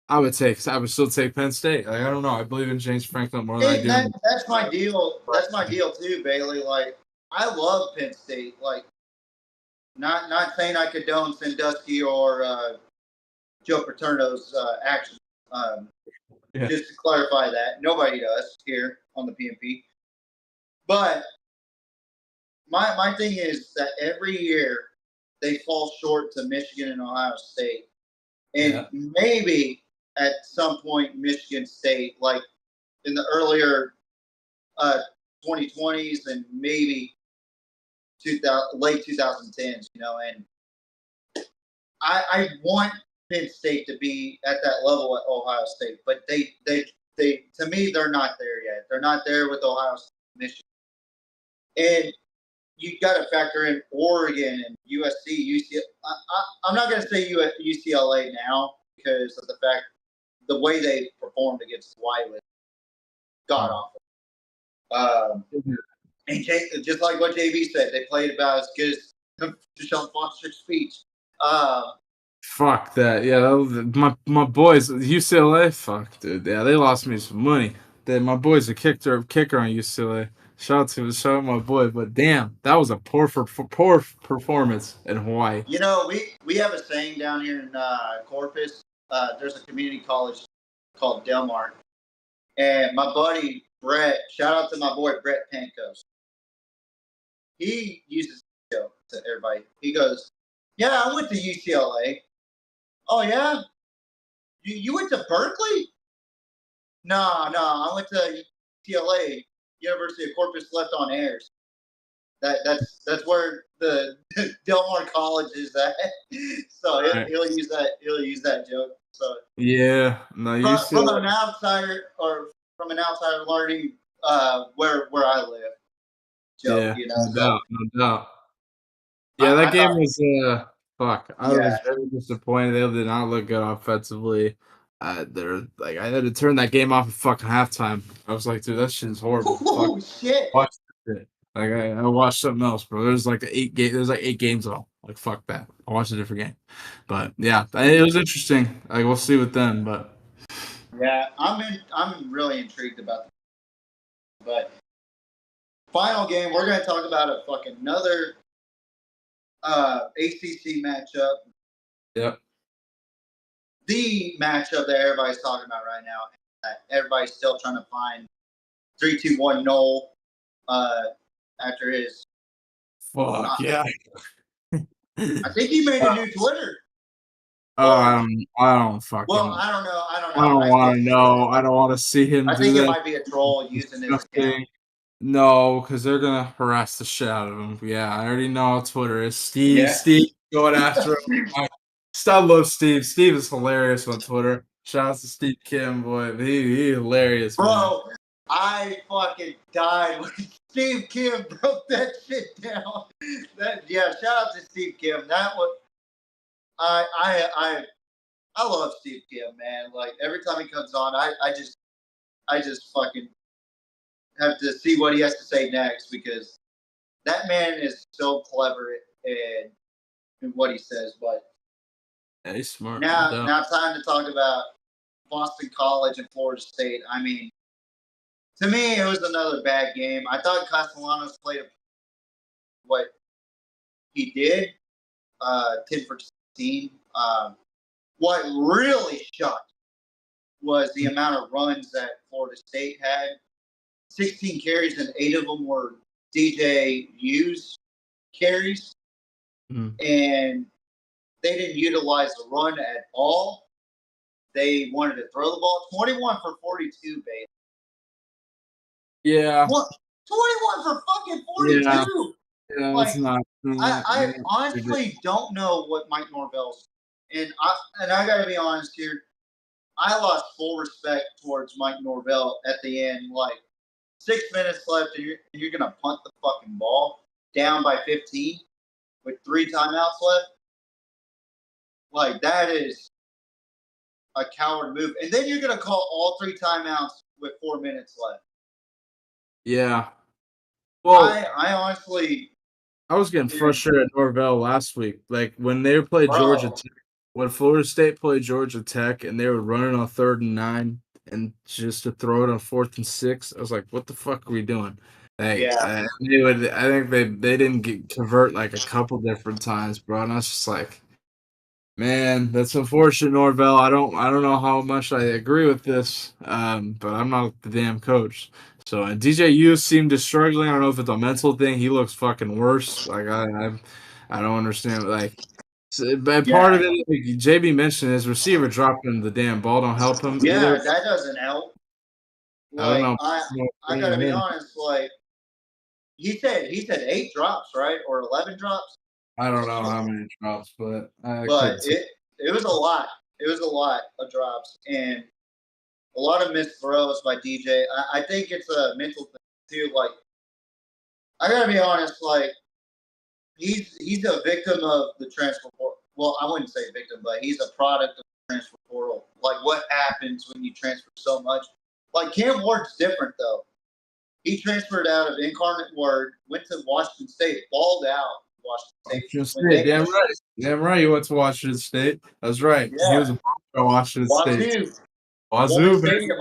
[SPEAKER 5] I would still take Penn State. Like, I don't know. I believe in James Franklin more than I do.
[SPEAKER 4] That's my deal. That's my deal too, Bailey. Like, I love Penn State. Like, not saying I condone Sandusky or Joe Paterno's actions. Just to clarify that, nobody does here on the PMP. But my thing is that every year they fall short to Michigan and Ohio State, and maybe at some point Michigan State, like in the earlier 2020s and maybe late 2010s, and I want Penn State to be at that level at Ohio State, but they to me they're not there yet. They're not there with Ohio State, Michigan, and you got to factor in Oregon and USC, UCLA. I'm not going to say UCLA now because of the way they performed against Hawaii was god awful. And just like what JB said, they played about as good as Deshaun Foster's speech.
[SPEAKER 5] Fuck that. Yeah, my boys, UCLA, fuck, dude. Yeah, they lost me some money. My boys are kicker on UCLA. Shout out my boy, but damn, that was a poor performance in Hawaii.
[SPEAKER 4] We have a saying down here in Corpus. There's a community college called Del Mar, and my buddy Brett. Shout out to my boy Brett Pankos. He uses to everybody. He goes, "Yeah, I went to UCLA." Oh yeah, you went to Berkeley? No, I went to UCLA. University of Corpus left on airs. That's where the Del Mar College is at. So he'll use that joke. So
[SPEAKER 5] yeah, no,
[SPEAKER 4] from an outsider learning where I live. Joke,
[SPEAKER 5] no doubt. Yeah, that game was fuck. I was very disappointed. They did not look good offensively. I had to turn that game off at fucking halftime. I was like, dude, that shit is horrible.
[SPEAKER 4] Oh shit!
[SPEAKER 5] Watch it. Like I watched something else, bro. There's like 8 games on. Like fuck that. I watched a different game. But yeah, it was interesting. Like we'll see with them, but
[SPEAKER 4] yeah, I'm really intrigued about this. But final game, we're gonna talk about a fucking another ACC matchup.
[SPEAKER 5] Yep.
[SPEAKER 4] The matchup that everybody's talking about right now. That everybody's still trying to find 3-2-1 Noel after his.
[SPEAKER 5] Fuck yeah.
[SPEAKER 4] I think he made a new Twitter.
[SPEAKER 5] Oh, I don't fucking.
[SPEAKER 4] Well, I don't know.
[SPEAKER 5] I don't want to know. I don't want to see him.
[SPEAKER 4] I think it might be a troll using his account.
[SPEAKER 5] No, because they're gonna harass the shit out of him. Yeah, I already know how Twitter is. Steve going after him. I love Steve. Steve is hilarious on Twitter. Shout out to Steve Kim, boy. He hilarious,
[SPEAKER 4] bro. Man. I fucking died when Steve Kim broke that shit down. Shout out to Steve Kim. I love Steve Kim, man. Like every time he comes on, I just fucking have to see what he has to say next because that man is so clever in what he says. But
[SPEAKER 5] Yeah, he's smart.
[SPEAKER 4] now time to talk about Boston College and Florida State. I mean, to me, it was another bad game. I thought Castellanos played what he did, 10 for 16. What really shocked was the amount of runs that Florida State had. 16 carries and 8 of them were DJ Hughes carries.
[SPEAKER 5] Mm.
[SPEAKER 4] And they didn't utilize the run at all. They wanted to throw the ball. 21 for 42, baby.
[SPEAKER 5] Yeah.
[SPEAKER 4] What? 21 for fucking 42.
[SPEAKER 5] Yeah,
[SPEAKER 4] like,
[SPEAKER 5] it's not.
[SPEAKER 4] I honestly don't know what Mike Norvell's. And I got to be honest here. I lost full respect towards Mike Norvell at the end. Like 6 minutes left, and you're gonna punt the fucking ball down by 15 with 3 timeouts left. Like that is a coward move. And then you're gonna call all 3 timeouts with 4 minutes left.
[SPEAKER 5] Yeah. Well,
[SPEAKER 4] I honestly,
[SPEAKER 5] I was getting frustrated at Norvell last week. Like when they played Georgia Tech, when Florida State played Georgia Tech and they were running on 3rd and 9 and just to throw it on 4th and 6, I was like, what the fuck are we doing? Like, I think they didn't convert like a couple different times, bro. And I was just like, man, that's unfortunate, Norvell. I don't know how much I agree with this, but I'm not the damn coach. So and DJU seemed to struggling. I don't know if it's a mental thing. He looks fucking worse. Like I don't understand. Like, but part of it, like JB mentioned, his receiver dropping the damn ball don't help him.
[SPEAKER 4] Yeah,
[SPEAKER 5] either.
[SPEAKER 4] that doesn't help. Like,
[SPEAKER 5] I don't know.
[SPEAKER 4] I gotta be honest. Like he said 8 drops, right, or 11 drops.
[SPEAKER 5] I don't know how many drops, but
[SPEAKER 4] it was a lot. It was a lot of drops and a lot of missed throws by DJ. I think it's a mental thing too. Like I gotta be honest. Like he's a victim of the transfer portal. Well, I wouldn't say victim, but he's a product of the transfer portal. Like what happens when you transfer so much? Like Cam Ward's different though. He transferred out of Incarnate Word, went to Washington State, balled out. Washington
[SPEAKER 5] State. Damn right. You went to Washington State. That's right.
[SPEAKER 4] Yeah.
[SPEAKER 5] He was a Washington State.
[SPEAKER 4] Wazoo, Stadium.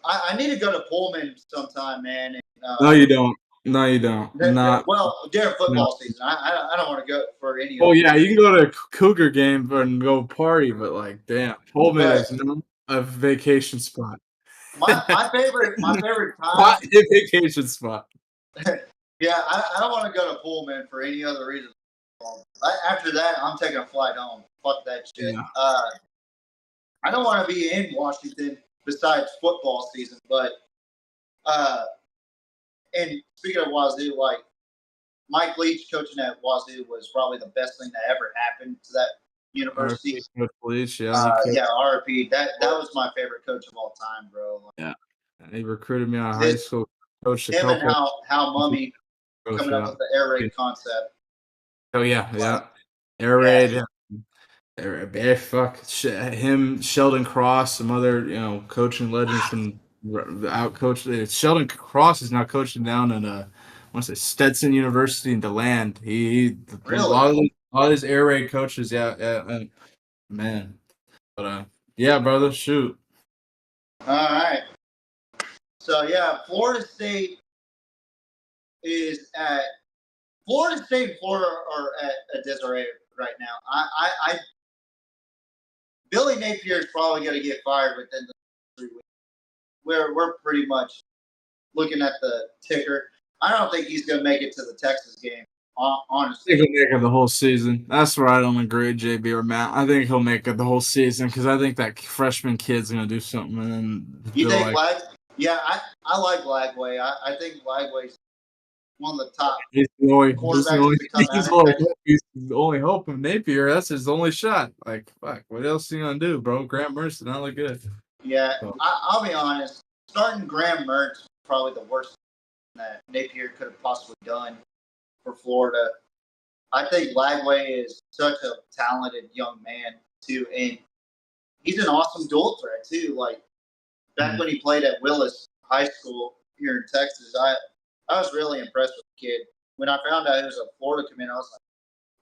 [SPEAKER 4] I need to go to Pullman sometime, man. And,
[SPEAKER 5] no, you don't. Not
[SPEAKER 4] well during football season. I don't want to go for any.
[SPEAKER 5] Oh yeah, you can go to a Cougar game and go party, but like, damn, Pullman is not a vacation spot.
[SPEAKER 4] My favorite time.
[SPEAKER 5] Vacation spot.
[SPEAKER 4] Yeah, I don't want to go to Pullman for any other reason. After that, I'm taking a flight home. Fuck that shit.
[SPEAKER 5] Yeah.
[SPEAKER 4] I don't want to be in Washington besides football season, but and speaking of Wazoo, like Mike Leach coaching at Wazoo was probably the best thing that ever happened to that university.
[SPEAKER 5] Coach Leach,
[SPEAKER 4] RP. That was my favorite coach of all time, bro. Like,
[SPEAKER 5] yeah, and he recruited me out of high school. Coach
[SPEAKER 4] him and how Mummy coming up with the air raid concept.
[SPEAKER 5] Oh yeah, air raid. Fuck him, Sheldon Cross, some other coaching legends from out coach. Sheldon Cross is now coaching down in I want to say Stetson University in DeLand. He really? a lot of his air raid coaches, man. But yeah, brother, shoot.
[SPEAKER 4] All right. So yeah, Florida State and Florida are at a disarray right now. I Billy Napier is probably going to get fired within the 3 weeks. We're pretty much looking at the ticker. I don't think he's going to make it to the Texas game. Honestly,
[SPEAKER 5] I think he'll make it the whole season. That's where I don't agree with JB or Matt. I think he'll make it the whole season because I think that freshman kid's going to do something. And
[SPEAKER 4] you think Yeah, I like Lagway. I think Lagway's one of the top.
[SPEAKER 5] He's the only hope of Napier. That's his only shot. Like, fuck, what else are you gonna do, bro? Graham Mertz did not look good.
[SPEAKER 4] Yeah, so. I'll be honest. Starting Graham Mertz was probably the worst thing that Napier could have possibly done for Florida. I think Lagway is such a talented young man too, and he's an awesome dual threat too. Like back when he played at Willis High School here in Texas, I was really impressed with the kid. When I found out he was a Florida commit, I was like,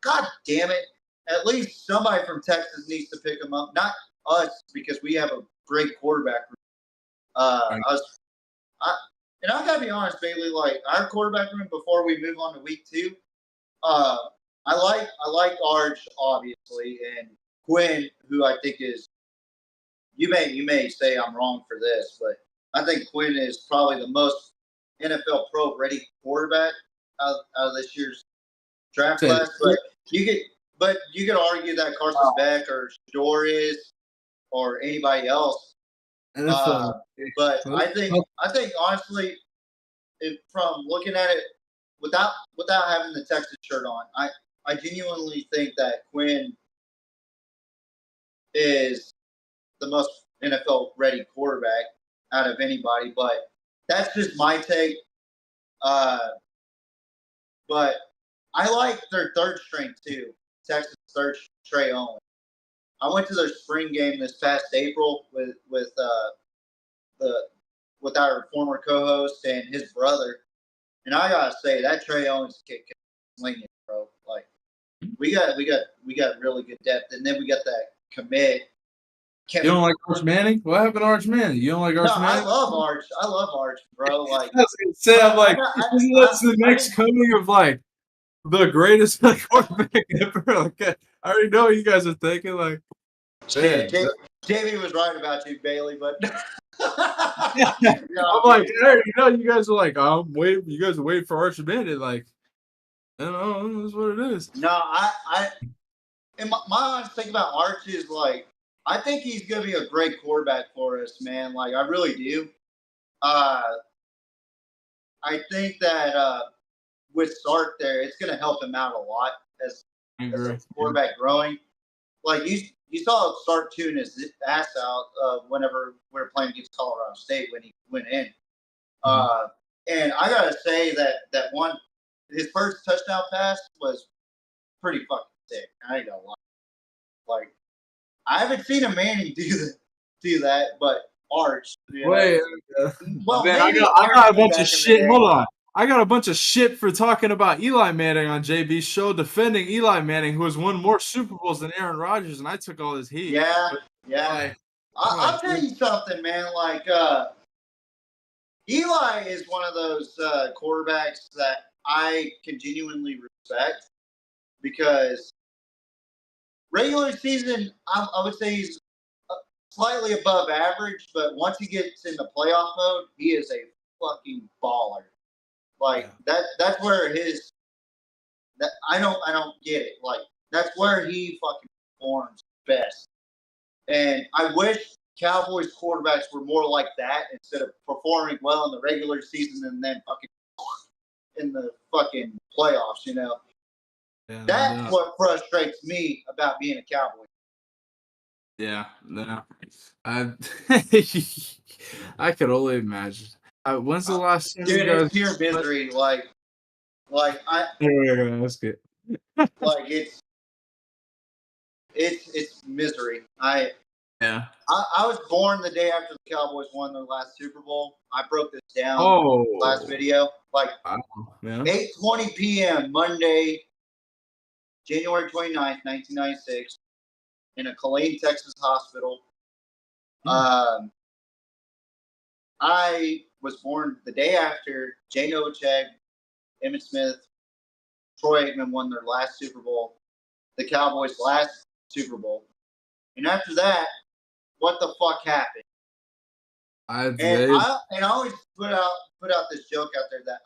[SPEAKER 4] God damn it! At least somebody from Texas needs to pick him up, not us, because we have a great quarterback. And I gotta be honest, Bailey. Like our quarterback room before we move on to week 2. I like Arch obviously, and Quinn, who I think is. You may say I'm wrong for this, but I think Quinn is probably the most NFL pro ready quarterback out of this year's draft class. But you could argue that Carson Beck or Shador is, or anybody else. But I think honestly, from looking at it without having the Texas shirt on, I genuinely think that Quinn is the most NFL ready quarterback out of anybody, but that's just my take. But I like their third string too, Texas third Trey Owen. I went to their spring game this past April with our former co-host and his brother, and I gotta say that Trey Owens kid can sling it, bro. Like we got really good depth, and then we got that commit.
[SPEAKER 5] You don't like Arch Manning? What happened to Arch Manning? You don't like Arch Manning?
[SPEAKER 4] I love Arch, bro. Like
[SPEAKER 5] I was gonna say, I'm like, that's the next coming of like the greatest quarterback ever. Like, I already know what you guys are thinking. Like,
[SPEAKER 4] Jamie was right about you, Bailey, but
[SPEAKER 5] I'm like, hey, you guys are like, you guys are waiting for Arch Manning. Like, I don't know, that's what it is.
[SPEAKER 4] No, and my honest thing about Arch is like, I think he's going to be a great quarterback for us, man. Like, I really do. I think that with Sark there, it's going to help him out a lot as a quarterback growing. Like, you saw Sark tune his ass out whenever we were playing against Colorado State when he went in. And I got to say that one, his first touchdown pass was pretty fucking sick. I ain't gonna lie. Like, I haven't seen a Manning do that, but Arch.
[SPEAKER 5] Wait, well, man, I got a bunch of shit. Hold on, I got a bunch of shit for talking about Eli Manning on JB's show, defending Eli Manning, who has won more Super Bowls than Aaron Rodgers, and I took all his heat.
[SPEAKER 4] Yeah. Like, I'll tell you something, man. Like, Eli is one of those quarterbacks that I can genuinely respect because regular season, I would say he's slightly above average, but once he gets into playoff mode, he is a fucking baller. Like that's where I don't get it. Like that's where he fucking performs best. And I wish Cowboys quarterbacks were more like that instead of performing well in the regular season and then fucking in the fucking playoffs, you know. Yeah, that's what frustrates me about being a Cowboy.
[SPEAKER 5] Yeah, no. I could only imagine. When's the last time
[SPEAKER 4] you guys... It's pure misery. Like I.
[SPEAKER 5] That's good.
[SPEAKER 4] Like it's misery. I was born the day after the Cowboys won their last Super Bowl. I broke this down last video. Like 8:20 p.m. Monday, January 29th, 1996, in a Killeen, Texas hospital. I was born the day after Jay Novacek, Emmitt Smith, Troy Aikman won their last Super Bowl, the Cowboys' last Super Bowl. And after that, what the fuck happened? I always put out this joke out there that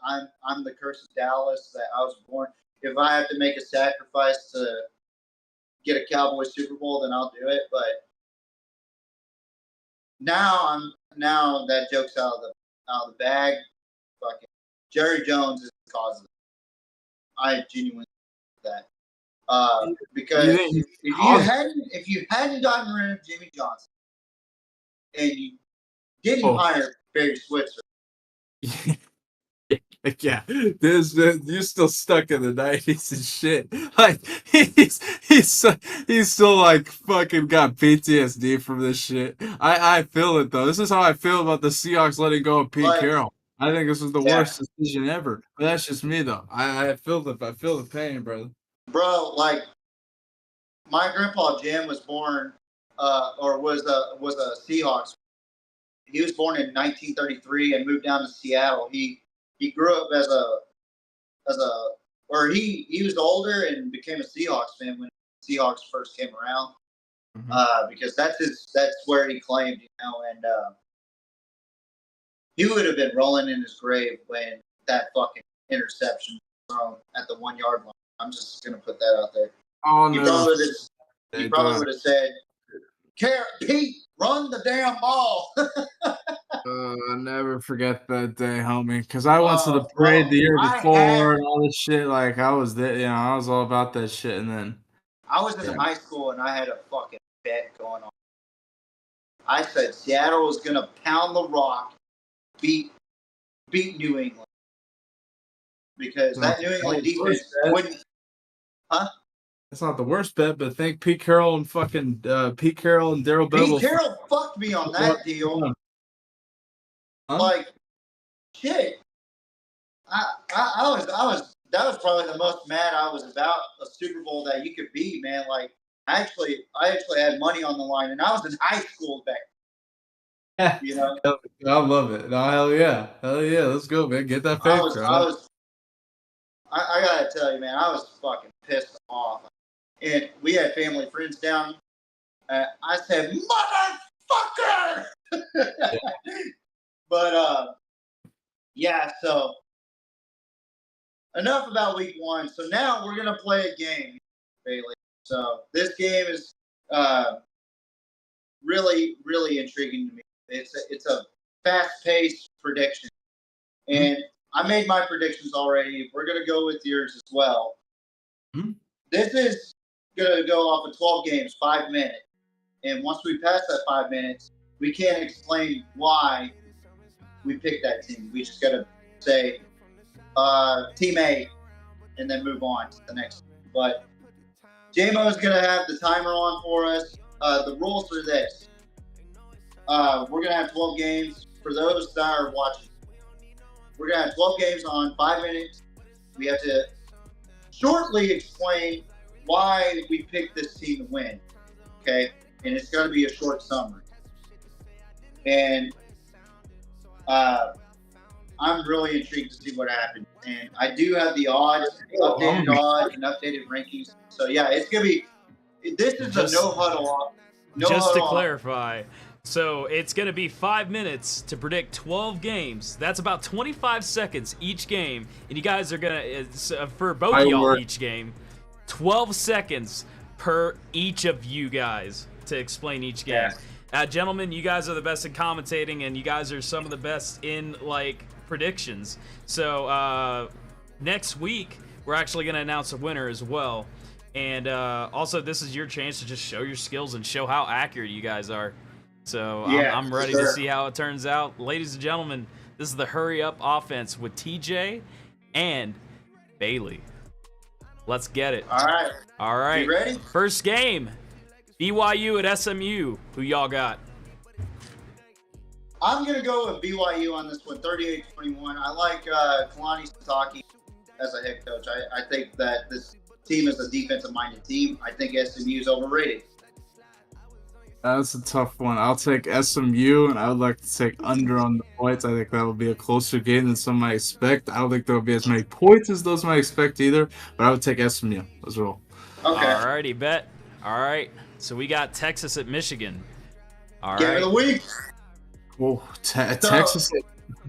[SPEAKER 4] I'm the curse of Dallas, that I was born. If I have to make a sacrifice to get a Cowboys Super Bowl, then I'll do it. But now that joke's out of the bag. Fucking Jerry Jones is the cause of it. I genuinely think that. Because if you hadn't gotten rid of Jimmy Johnson and you didn't hire Barry Switzer,
[SPEAKER 5] Like, yeah, you're still stuck in the 90s and shit. Like he's still like fucking got PTSD from this shit. I feel it though. This is how I feel about the Seahawks letting go of Pete
[SPEAKER 4] Like,
[SPEAKER 5] Carroll. I think this was the
[SPEAKER 4] yeah,
[SPEAKER 5] worst decision ever. But that's just me though. I feel the pain, brother.
[SPEAKER 4] bro. Like, my grandpa Jim was born, or was a Seahawks. He was born in 1933 and moved down to Seattle. He grew up as a or he was older and became a Seahawks fan when Seahawks first came around. Because that's where he claimed, and he would have been rolling in his grave when that fucking interception was thrown at the 1 yard line. I'm just gonna put that out there.
[SPEAKER 5] Oh
[SPEAKER 4] He
[SPEAKER 5] no.
[SPEAKER 4] probably would have said, Pete, run the damn ball.
[SPEAKER 5] I'll never forget that day, homie. Because I went to the
[SPEAKER 4] Bro,
[SPEAKER 5] parade the year
[SPEAKER 4] I
[SPEAKER 5] before and all this shit. Like, I was there, I was all about that shit. And then,
[SPEAKER 4] was in high school and I had a fucking bet going on. I said Seattle was gonna pound the rock, beat New England, because that New England defense wouldn't. Huh?
[SPEAKER 5] It's not the worst bet, but thank Pete Carroll and fucking Pete Carroll and Daryl Bevel.
[SPEAKER 4] Pete Carroll fucked me on that deal.
[SPEAKER 5] Huh?
[SPEAKER 4] Like, shit. I was that was probably the most mad I was about a Super Bowl that you could be, man. Like, I actually had money on the line, and I was in high school back then,
[SPEAKER 5] I love it. No, hell yeah, let's go, man. Get that faith,
[SPEAKER 4] I gotta tell you, man, I was fucking pissed off, and we had family friends down. I said, motherfucker. But yeah. So enough about week 1. So now we're gonna play a game, Bailey. So this game is really, really intriguing to me. It's a fast-paced prediction, and I made my predictions already. We're gonna go with yours as well. This is gonna go off of 12 games, 5 minutes, and once we pass that 5 minutes, we can't explain why we picked that team. We just gotta say team A, and then move on to the next team. But JMO is gonna have the timer on for us. The rules are this: we're gonna have 12 games. For those that are watching, we're gonna have 12 games on 5 minutes. We have to shortly explain why we picked this team to win. Okay, and it's gonna be a short summary. And I'm really intrigued to see what happens. And I do have the odds, updated odds, and updated rankings. So yeah, it's gonna be. This is a no huddle.
[SPEAKER 6] Just to clarify, so it's going to be 5 minutes to predict 12 games. That's about 25 seconds each game. And you guys are going to, for both of y'all each game, 12 seconds per each of you guys to explain each game. Gentlemen, you guys are the best at commentating, and you guys are some of the best in, like, predictions. So next week, we're actually going to announce a winner as well. And also, this is your chance to just show your skills and show how accurate you guys are. So I'm ready to see how it turns out. Ladies and gentlemen, this is the Hurry Up Offense with TJ and Bailey. Let's get it. All right.
[SPEAKER 4] You ready?
[SPEAKER 6] First game, BYU at SMU. Who y'all got?
[SPEAKER 4] I'm going to go with BYU on this one, 38-21. I like Kalani Sitake as a head coach. I think that this team is a defensive-minded team. I think SMU is overrated.
[SPEAKER 5] That's a tough one. I'll take SMU, and I would like to take under on the points. I think that will be a closer game than some might expect. I don't think there will be as many points as those might expect either, but I would take SMU as well.
[SPEAKER 4] Okay.
[SPEAKER 6] All righty, bet. All right. So we got Texas at Michigan. All
[SPEAKER 4] Game
[SPEAKER 6] right.
[SPEAKER 4] of the week.
[SPEAKER 5] Oh, Texas.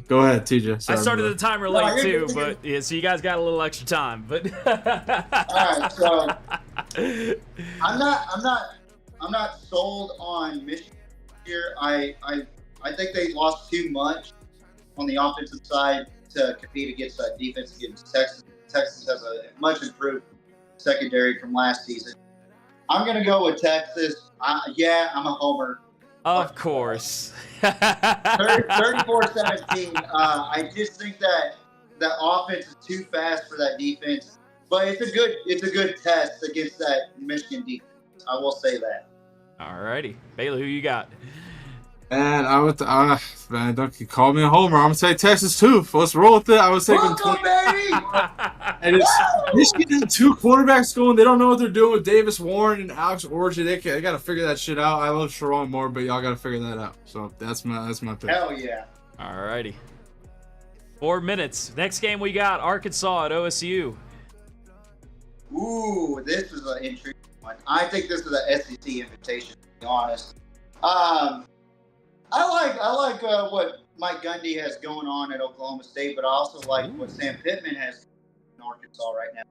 [SPEAKER 5] Go ahead, TJ. Sorry,
[SPEAKER 6] I started the timer late too, but yeah, so you guys got a little extra time. But
[SPEAKER 4] all right, so I'm not sold on Michigan here. I think they lost too much on the offensive side to compete against that defense against Texas. Texas has a much improved secondary from last season. I'm gonna go with Texas. I'm a homer.
[SPEAKER 6] of course.
[SPEAKER 4] 34-17. I just think that that offense is too fast for that defense. But it's a good test against that Michigan defense. I will say that.
[SPEAKER 6] All righty. Bailey, who you got?
[SPEAKER 5] And I would, man, don't you call me a homer. I'm gonna say Texas too. Let's roll with it. I was taking
[SPEAKER 4] Welcome, baby.
[SPEAKER 5] And it's Michigan has 2 quarterbacks going. They don't know what they're doing with Davis Warren and Alex Orji. They got to figure that shit out. I love Sharon Moore, but y'all got to figure that out. So that's my pick.
[SPEAKER 4] Hell yeah.
[SPEAKER 6] All righty. 4 minutes. Next game we got Arkansas at OSU.
[SPEAKER 4] Ooh, this is an intriguing one. I think this is an SEC invitation, to be honest. I like what Mike Gundy has going on at Oklahoma State, but I also like what Sam Pittman has in Arkansas right now.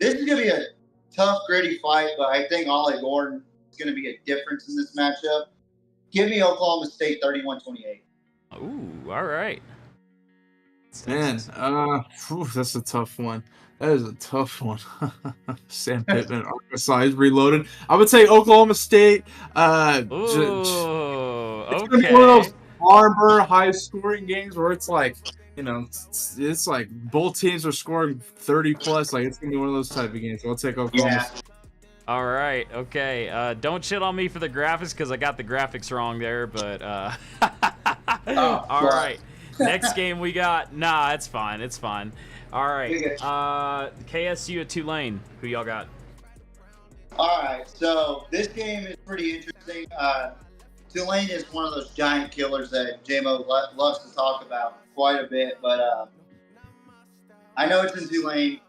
[SPEAKER 4] This is going to be a tough, gritty fight, but I think Ollie Gordon is going to be a difference in this matchup. Give me Oklahoma State 31-28.
[SPEAKER 6] Ooh, all right.
[SPEAKER 5] Man, that's a tough one. That is a tough one. Sam Pittman, Arkansas, he's reloaded. I would say Oklahoma State. It's gonna be one of those barber high-scoring games where it's like, it's like both teams are scoring 30 plus. Like it's gonna be one of those type of games. So I'll take Oklahoma.
[SPEAKER 6] Yeah. All right. Okay. Don't shit on me for the graphics because I got the graphics wrong there. But all right. Next game we got. Nah, it's fine. It's fine. All right. KSU at Tulane. Who y'all got?
[SPEAKER 4] All right. So this game is pretty interesting. Tulane is one of those giant killers that JMO loves to talk about quite a bit. But I know it's in Tulane,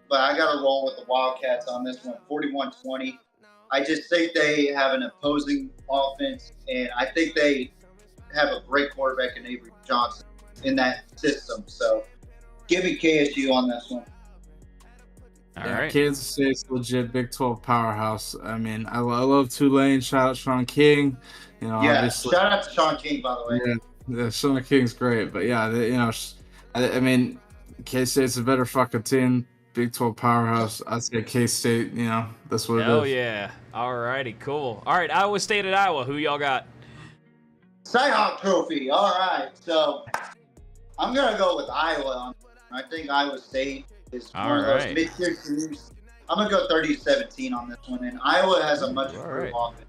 [SPEAKER 4] but I got to roll with the Wildcats on this one, 41-20. I just think they have an opposing offense, and I think they have a great quarterback in Avery Johnson in that system. So give me KSU on this one.
[SPEAKER 6] All right.
[SPEAKER 5] Kansas State's legit Big 12 powerhouse. I mean, I love Tulane. Shout out Sean King.
[SPEAKER 4] Shout out to Sean King, by the way.
[SPEAKER 5] Yeah, Sean King's great. But yeah, I mean, K-State's a better fucking team. Big 12 powerhouse. I'd say K-State, that's what it is.
[SPEAKER 6] Oh, yeah. All righty, cool. All right, Iowa State at Iowa. Who y'all got?
[SPEAKER 4] Cyhawk Trophy. All right. So I'm going to go with Iowa. I think Iowa State is one of those mid-tier teams. I'm going to go 30-17 on this one. And Iowa has a much improved offense.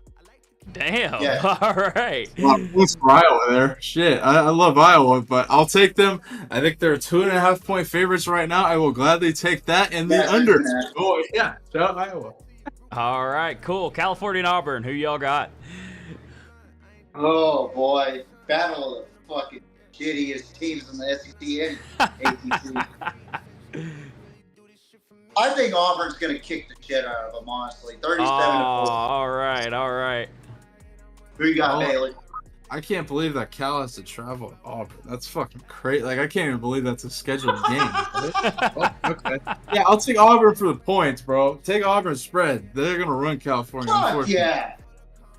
[SPEAKER 6] Damn.
[SPEAKER 4] Yeah.
[SPEAKER 6] All right.
[SPEAKER 5] What's for Iowa there? Shit, I love Iowa, but I'll take them. I think they're 2.5 point favorites right now. I will gladly take that and the under. Oh, yeah. Shout out Iowa.
[SPEAKER 6] All right, cool. California and Auburn. Who y'all got?
[SPEAKER 4] Oh, boy. Battle of the fucking shittiest teams in the SEC and ACC. I think Auburn's going to kick the shit out of them, honestly. 37-4.
[SPEAKER 6] All right.
[SPEAKER 4] Who you got, Bailey?
[SPEAKER 5] I can't believe that Cal has to travel to Auburn. That's fucking crazy. Like, I can't even believe that's a scheduled game. Okay. Yeah, I'll take Auburn for the points, bro. Take Auburn spread. They're going to run California.
[SPEAKER 4] Fuck yeah.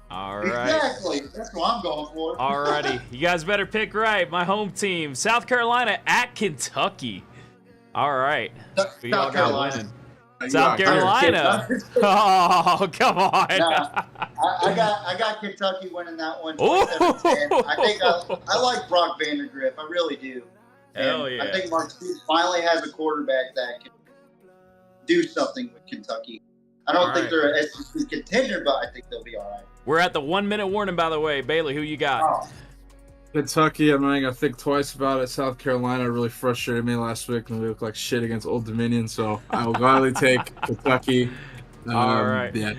[SPEAKER 6] All right.
[SPEAKER 4] Exactly. That's what I'm going for.
[SPEAKER 6] Alrighty. You guys better pick right. My home team, South Carolina at Kentucky. All right.
[SPEAKER 4] South Carolina.
[SPEAKER 6] South Carolina. Oh, come on.
[SPEAKER 4] Nah, I got Kentucky winning that one. I think I like Brock Vandagriff. I really do.
[SPEAKER 6] Hell yeah.
[SPEAKER 4] I think Mark Stoops finally has a quarterback that can do something with Kentucky. I don't think they're an SEC contender, but I think they'll be all right.
[SPEAKER 6] We're at the 1 minute warning, by the way. Bailey, who you got?
[SPEAKER 5] Kentucky, I'm not going to think twice about it. South Carolina really frustrated me last week, and we looked like shit against Old Dominion, so I will gladly take Kentucky.
[SPEAKER 6] All right.
[SPEAKER 5] Yeah.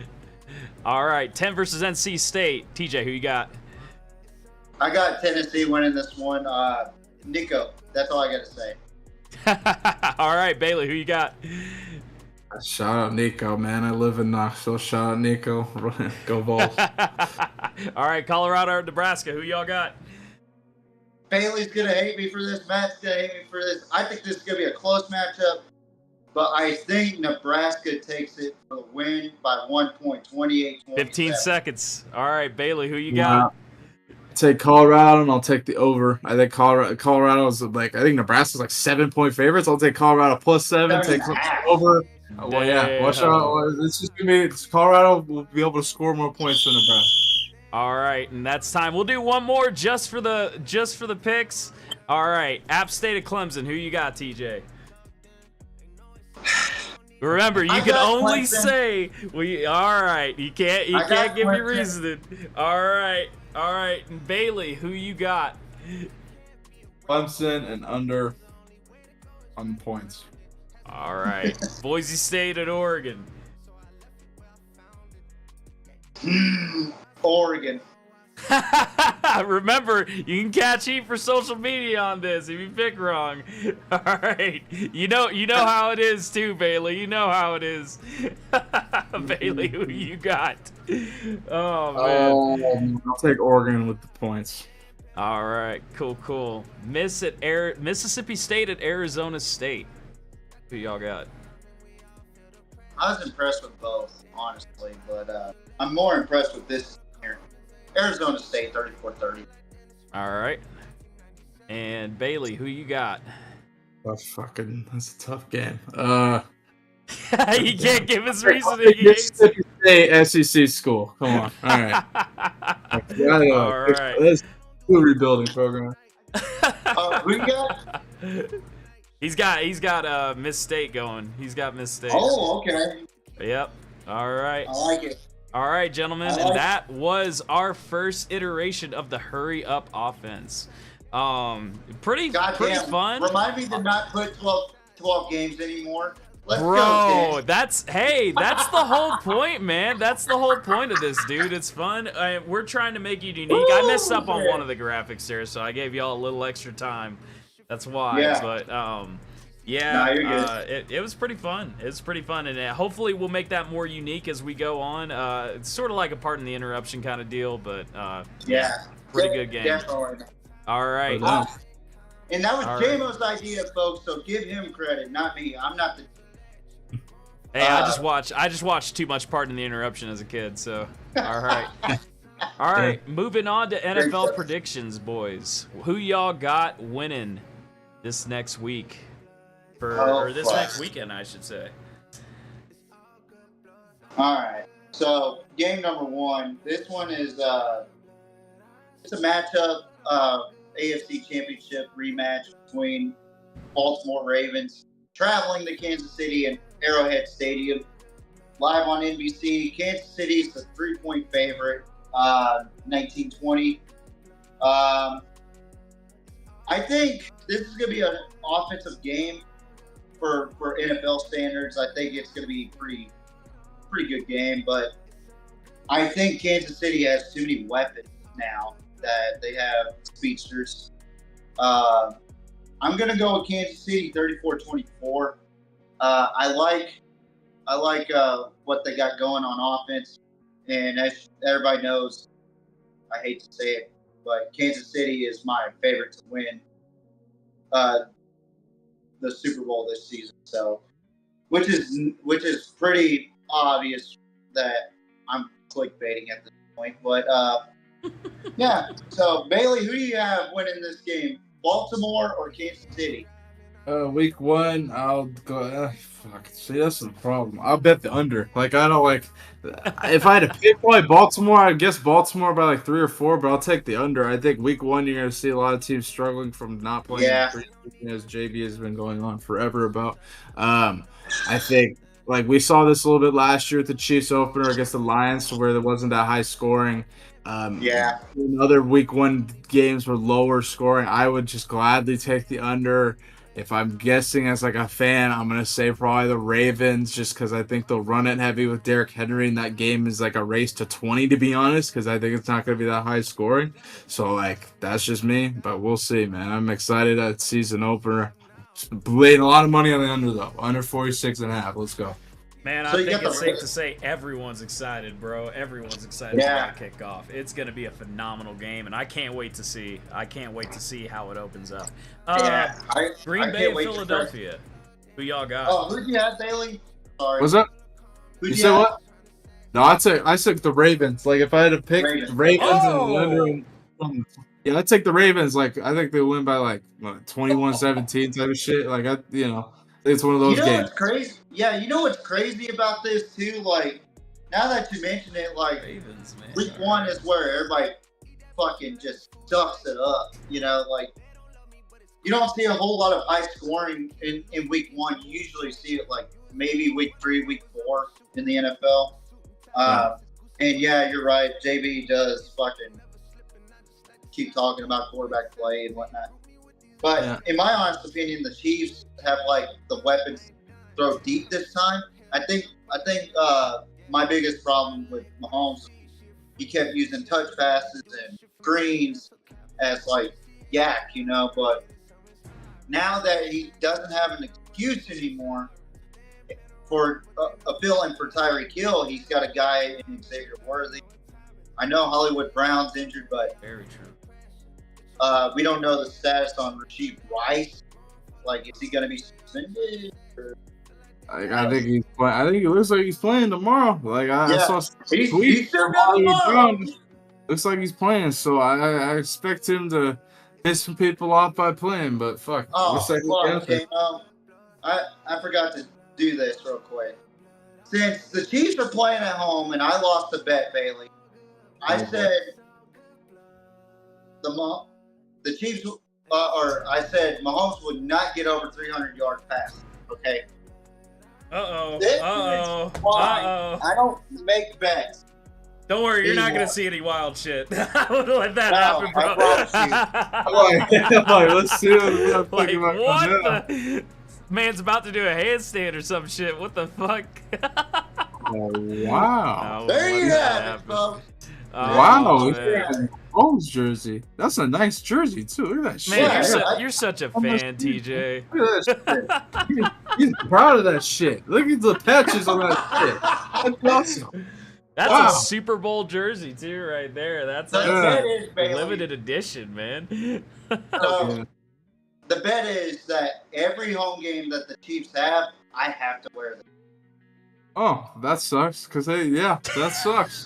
[SPEAKER 6] All right. 10 versus NC State. TJ, who you got?
[SPEAKER 4] I got Tennessee winning this one. Nico. That's all I got to say.
[SPEAKER 6] All right. Bailey, who you got?
[SPEAKER 5] Shout out Nico, man. I live in Knoxville. Shout out Nico. Go Vols.
[SPEAKER 6] All right. Colorado or Nebraska. Who y'all got?
[SPEAKER 4] Bailey's going to hate me for this. Matt's going to hate me for this. I think this is going to be a close matchup, but I think Nebraska takes it for the win by 1 point, 28-27.
[SPEAKER 6] 15 seconds. All right, Bailey, who you got?
[SPEAKER 5] Take Colorado, and I'll take the over. I think Colorado's I think Nebraska's like 7 point favorites. I'll take Colorado plus 7. Take over. Well, yeah. Watch out. It's just going to be Colorado will be able to score more points than Nebraska.
[SPEAKER 6] All right, and that's time. We'll do one more just for the picks. All right, App State of Clemson. Who you got, TJ? Remember, you can only say we. All right, you can't give me reasoning. All right. And Bailey, who you got?
[SPEAKER 5] Clemson and under on points.
[SPEAKER 6] All right, Boise State and Oregon.
[SPEAKER 4] Oregon.
[SPEAKER 6] Remember, you can catch heat for social media on this if you pick wrong. All right, you know how it is too, Bailey. You know how it is. Bailey, who you got? Oh man,
[SPEAKER 5] I'll take Oregon with the points.
[SPEAKER 6] All right, cool. Mississippi State at Arizona State. Who y'all got?
[SPEAKER 4] I was impressed with both, honestly, but I'm more impressed with this here. Arizona State, 34-30.
[SPEAKER 6] All right. And Bailey, who you got?
[SPEAKER 5] That's a tough game.
[SPEAKER 6] You can't give us reasoning.
[SPEAKER 5] Mississippi State, SEC school. Come on. All right.
[SPEAKER 6] All right.
[SPEAKER 5] That's a rebuilding program.
[SPEAKER 4] Who you got?
[SPEAKER 6] He's got Miss State going. He's got Miss State.
[SPEAKER 4] Oh, okay.
[SPEAKER 6] Yep. All right.
[SPEAKER 4] I like it.
[SPEAKER 6] All right, gentlemen, and that was our first iteration of the Hurry Up Offense. Pretty fun.
[SPEAKER 4] Remind me to not put 12 games anymore. Let's
[SPEAKER 6] Bro,
[SPEAKER 4] go,
[SPEAKER 6] that's the whole point, man. That's the whole point of this, dude. It's fun. We're trying to make it unique. I messed up on one of the graphics here, so I gave y'all a little extra time. That's why.
[SPEAKER 4] Yeah.
[SPEAKER 6] But yeah,
[SPEAKER 4] nah, you're good.
[SPEAKER 6] It was pretty fun. It's pretty fun, and hopefully we'll make that more unique as we go on. It's sort of like a pardon the interruption kind of deal, but
[SPEAKER 4] yeah,
[SPEAKER 6] pretty good game.
[SPEAKER 4] Definitely.
[SPEAKER 6] All right.
[SPEAKER 4] And that was JMO's idea, folks. So give him credit, not me. I'm not the.
[SPEAKER 6] Hey, I just watched too much Pardon the Interruption as a kid, so all right. All right, moving on to NFL predictions, boys. Who y'all got winning this next week? Or this next weekend, I should say.
[SPEAKER 4] All right. So, game number one. This one is it's a matchup, AFC Championship rematch between Baltimore Ravens traveling to Kansas City and Arrowhead Stadium. Live on NBC. Kansas City is the 3-point favorite, 19-20. I think this is going to be an offensive game for NFL standards. I think it's going to be a pretty good game, but I think Kansas City has too many weapons now that they have speedsters. I'm going to go with Kansas City 34-24. I like what they got going on offense, and as everybody knows, I hate to say it, but Kansas City is my favorite to win the Super Bowl this season. So, which is pretty obvious that I'm clickbaiting at this point, but yeah. So Bailey, who do you have winning this game? Baltimore or Kansas City?
[SPEAKER 5] Week one, I'll go. Fuck. See, that's the problem. I'll bet the under. Like, I don't like. If I had to pick one, Baltimore, I guess Baltimore by like 3 or 4, but I'll take the under. I think week one, you're going to see a lot of teams struggling from not playing.
[SPEAKER 4] Yeah.
[SPEAKER 5] As JB has been going on forever about. I think, like, we saw this a little bit last year with the Chiefs opener against the Lions, where there wasn't that high scoring. In other week one games were lower scoring. I would just gladly take the under. If I'm guessing as like a fan, I'm going to say probably the Ravens, just because I think they'll run it heavy with Derrick Henry, and that game is like a race to 20, to be honest, because I think it's not going to be that high scoring. So, like, that's just me, but we'll see, man. I'm excited at season opener. Laying a lot of money on the under, though. Under 46.5. Let's go.
[SPEAKER 6] Man, I think it's safe to say everyone's excited, bro. Everyone's excited for that kickoff. It's going to be a phenomenal game, and I can't wait to see. I can't wait to see how it opens up. Green Bay, Philadelphia. Who y'all got?
[SPEAKER 4] Oh, who'd you have, Bailey? Sorry.
[SPEAKER 5] What's up? You said what? No, I took the Ravens. Like, if I had to pick Ravens and under, yeah, I'd take the Ravens. Like, I think they'll win by like 21-17 type of shit. Like, it's one of those games.
[SPEAKER 4] What's crazy? Yeah, you know what's crazy about this too? Like, now that you mention it, like,
[SPEAKER 6] Ravens, man.
[SPEAKER 4] week one is where everybody fucking just sucks it up. You know, like, you don't see a whole lot of high scoring in week 1. You usually see it like maybe week 3, week 4 in the NFL. And yeah, you're right. JB does fucking keep talking about quarterback play and whatnot. But in my honest opinion, the Chiefs have like the weapons to throw deep this time. I think my biggest problem with Mahomes, he kept using touch passes and screens as like yak, you know. But now that he doesn't have an excuse anymore for a fill-in for Tyreek Hill, he's got a guy in Xavier Worthy. I know Hollywood Brown's injured, but
[SPEAKER 6] very true.
[SPEAKER 4] We don't know the status on Rasheed Rice. Like, is he going to be suspended?
[SPEAKER 5] I think he's playing. I think it looks like he's playing tomorrow. Like I saw
[SPEAKER 4] he's still tomorrow.
[SPEAKER 5] Looks like he's playing, so I expect him to piss some people off by playing. But fuck,
[SPEAKER 4] okay. I forgot to do this real quick. Since the Chiefs are playing at home, and I lost the bet, Bailey, I said the Chiefs, or I said Mahomes would not get over 300 yards passing. Okay. I don't make bets.
[SPEAKER 6] Don't worry, you're not gonna see any wild shit. I wouldn't let that happen, bro.
[SPEAKER 5] Let's see
[SPEAKER 6] what the man's about to do a handstand or some shit. What the fuck?
[SPEAKER 5] Wow.
[SPEAKER 4] There you have it, folks.
[SPEAKER 5] Wow, Mahomes jersey. That's a nice jersey too. Look at that shit.
[SPEAKER 6] Man, you're such a fan, TJ.
[SPEAKER 5] Look at that shit. He's proud of that shit. Look at the patches on that shit. That's awesome.
[SPEAKER 6] That's a Super Bowl jersey too, right there. That's a limited edition, man.
[SPEAKER 4] So, the bet is that every home game that the Chiefs have, I have to wear them.
[SPEAKER 5] Oh, that sucks. That sucks.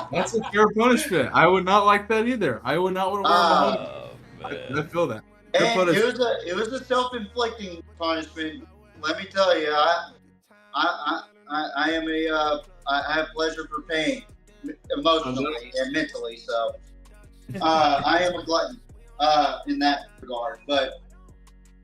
[SPEAKER 5] That's a fair punishment. I would not like that either. I would not want to wear Mahomes. I feel that.
[SPEAKER 4] And it was a self-inflicting punishment. Let me tell you, I have pleasure for pain, emotionally and mentally. So I am a glutton in that regard. But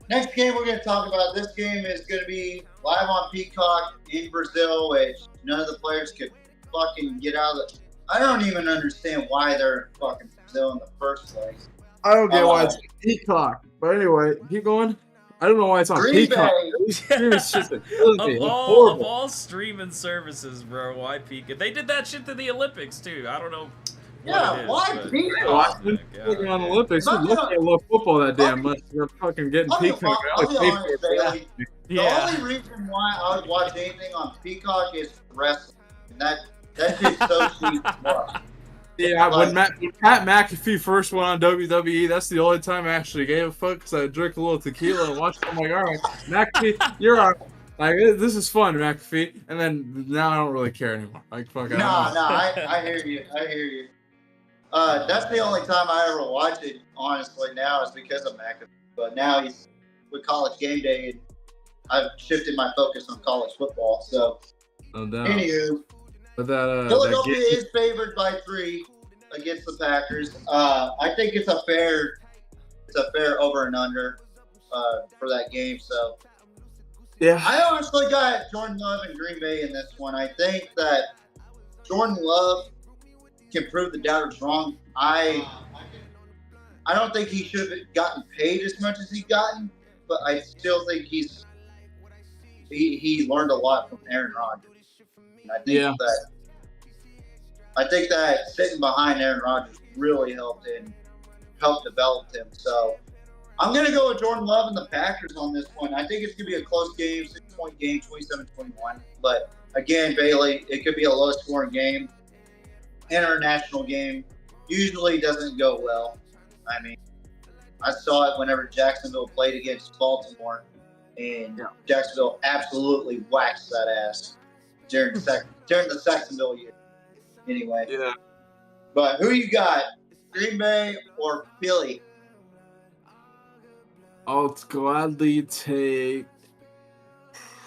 [SPEAKER 4] next game we're going to talk about. This game is going to be live on Peacock in Brazil, which none of the players could fucking get out of it. I don't even understand why they're in fucking Brazil in the first place.
[SPEAKER 5] I don't get why it's on Peacock. But anyway, keep going. I don't know why it's on Peacock.
[SPEAKER 6] Of all streaming services, bro, why Peacock? They did that shit to the Olympics too. I don't know.
[SPEAKER 4] Why Peacock?
[SPEAKER 5] Looking on Olympics, we look at love football that damn much. We're fucking getting Peacock.
[SPEAKER 4] The only reason why I would watch anything on Peacock is wrestling. And that shit's so cheap.
[SPEAKER 5] Yeah, when Pat McAfee first went on WWE, that's the only time I actually gave a fuck because I drink a little tequila and watched it. I'm like, all right, McAfee, you're on. Like, this is fun, McAfee. And then now I don't really care anymore. Like, fuck.
[SPEAKER 4] I hear you. That's the only time I ever watch it, honestly, now is because of McAfee. But now he's with College Game Day, and I've shifted my focus on college football. So,
[SPEAKER 5] no doubt.
[SPEAKER 4] Anywho,
[SPEAKER 5] but
[SPEAKER 4] Philadelphia is favored by 3 against the Packers. I think it's a fair over and under for that game. So,
[SPEAKER 5] yeah,
[SPEAKER 4] I honestly got Jordan Love and Green Bay in this one. I think that Jordan Love can prove the doubters wrong. I don't think he should have gotten paid as much as he's gotten, but I still think he learned a lot from Aaron Rodgers. And I think that sitting behind Aaron Rodgers really helped develop him. So I'm going to go with Jordan Love and the Packers on this one. I think it's going to be a close game, 6-point game, 27-21. But again, Bailey, it could be a low-scoring game. International game usually doesn't go well. I mean, I saw it whenever Jacksonville played against Baltimore, and Jacksonville absolutely waxed that ass during the Saxonville year. Anyway.
[SPEAKER 5] Yeah.
[SPEAKER 4] But who you got? Green Bay or Philly?
[SPEAKER 5] I'll gladly take.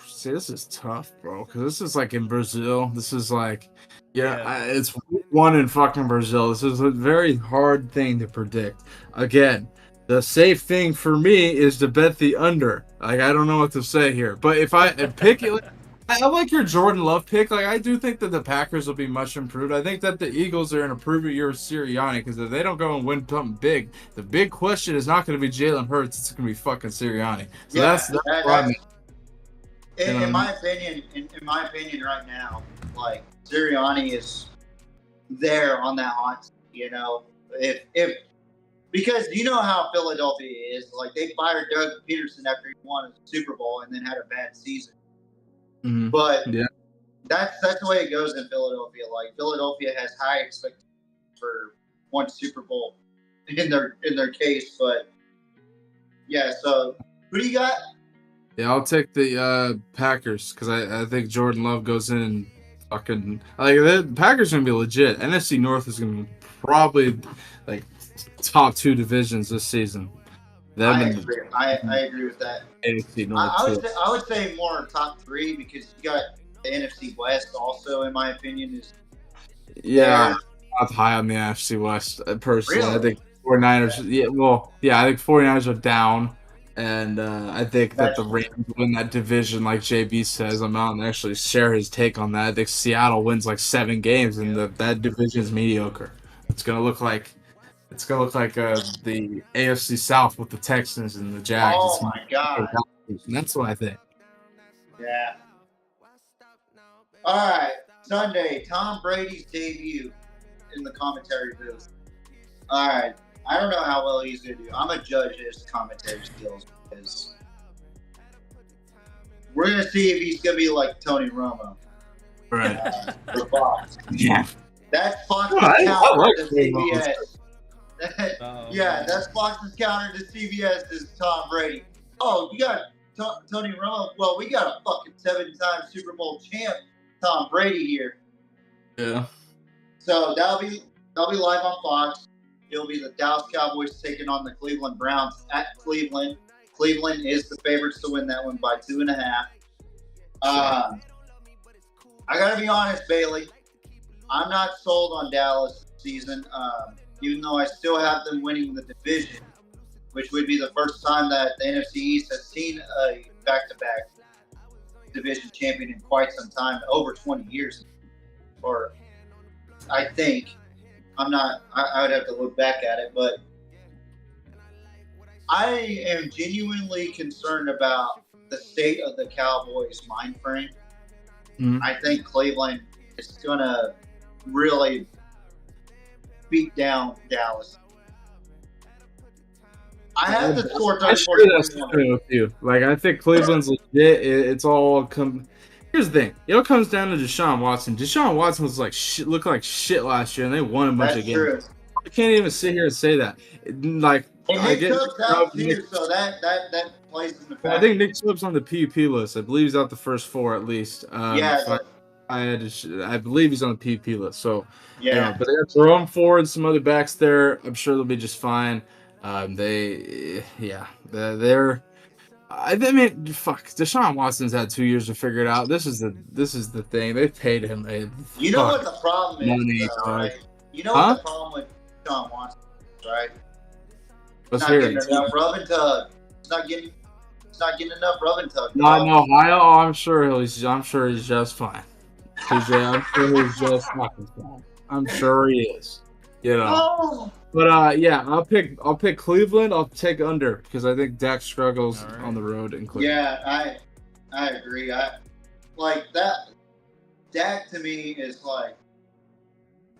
[SPEAKER 5] See, this is tough, bro, because this is like in Brazil. This is like, it's one in fucking Brazil. This is a very hard thing to predict. Again, The safe thing for me is to bet the under. Like, I don't know what to say here, but if I pick it, I like your Jordan Love pick. Like, I do think that the Packers will be much improved. I think that the Eagles are in a prove-it year with Sirianni, because if they don't go and win something big, the big question is not going to be Jalen Hurts. It's going to be fucking Sirianni. So that's
[SPEAKER 4] in my opinion. In my opinion, right now, like Sirianni is there on that hot seat, you know, if because you know how Philadelphia is. Like, they fired Doug Peterson after he won a Super Bowl and then had a bad season.
[SPEAKER 5] Mm-hmm.
[SPEAKER 4] But
[SPEAKER 5] yeah,
[SPEAKER 4] that's the way it goes in Philadelphia. Like, Philadelphia has high expectations for one Super Bowl in their case. But yeah, so who do you got?
[SPEAKER 5] Yeah, I'll take the Packers, because I think Jordan Love goes in and fucking like the Packers are gonna be legit. NFC North is gonna be probably like top 2 divisions this season.
[SPEAKER 4] I agree. I agree with that.
[SPEAKER 5] NFC North.
[SPEAKER 4] I would say more top 3, because you got the NFC West also, in my opinion, is
[SPEAKER 5] I'm high on the NFC West personally.
[SPEAKER 4] Really?
[SPEAKER 5] I think 49ers. I think 49ers are down. And I think that the Rams win that division, like JB says. I'm out and actually share his take on that. I think Seattle wins like 7 games, and that division is mediocre. It's gonna look like the AFC South with the Texans and the Jags.
[SPEAKER 4] Oh my god!
[SPEAKER 5] That's what I think.
[SPEAKER 4] Yeah. All right, Sunday, Tom Brady's debut in the commentary booth. All right. I don't know how well he's going to do. I'm going to judge his commentary skills, because we're going to see if he's going to be like Tony Romo.
[SPEAKER 5] Right.
[SPEAKER 4] For Fox.
[SPEAKER 5] Yeah.
[SPEAKER 4] That's Fox's counter to CBS.
[SPEAKER 5] Yeah,
[SPEAKER 4] that's Fox's counter to CBS is Tom Brady. Oh, you got Tony Romo? Well, we got a fucking 7-time Super Bowl champ, Tom Brady, here.
[SPEAKER 5] Yeah.
[SPEAKER 4] So that'll be live on Fox. It'll be the Dallas Cowboys taking on the Cleveland Browns at Cleveland. Cleveland is the favorites to win that one by 2.5. I got to be honest, Bailey. I'm not sold on Dallas this season, even though I still have them winning the division, which would be the first time that the NFC East has seen a back-to-back division champion in quite some time, over 20 years. Or I think. I would have to look back at it, but I am genuinely concerned about the state of the Cowboys' mind frame.
[SPEAKER 5] Mm-hmm.
[SPEAKER 4] I think Cleveland is going to really beat down Dallas. I have the score 34-21
[SPEAKER 5] with you. Like, I think Cleveland's legit. It's all Here's the thing. It all comes down to Deshaun Watson. Deshaun Watson was looked like shit last year, and they won a bunch of games.
[SPEAKER 4] True.
[SPEAKER 5] I can't even sit here and say that. Like,
[SPEAKER 4] and Nick Chubb's out too, so that plays in the factor.
[SPEAKER 5] I think Nick Chubb's on the PUP list. I believe he's out the first 4 at least.
[SPEAKER 4] Yeah.
[SPEAKER 5] I believe he's on the PUP list. So
[SPEAKER 4] yeah.
[SPEAKER 5] But they got Jerome Ford and some other backs there. I'm sure they'll be just fine. They're. I mean, fuck. Deshaun Watson's had 2 years to figure it out. This is the thing. They paid him.
[SPEAKER 4] You know what the problem is, right? You know what the problem with Deshaun Watson is, right?
[SPEAKER 5] Let's
[SPEAKER 4] not
[SPEAKER 5] hear
[SPEAKER 4] getting
[SPEAKER 5] it.
[SPEAKER 4] enough rub and tug. It's not getting enough rub and tug.
[SPEAKER 5] No, Ohio. Oh, I'm sure he's just fine. TJ, I'm sure he's just fucking fine. I'm sure he is. You know.
[SPEAKER 4] Oh.
[SPEAKER 5] But I'll pick Cleveland. I'll take under, because I think Dak struggles on the road in Cleveland.
[SPEAKER 4] Yeah, I agree. I like that. Dak to me is like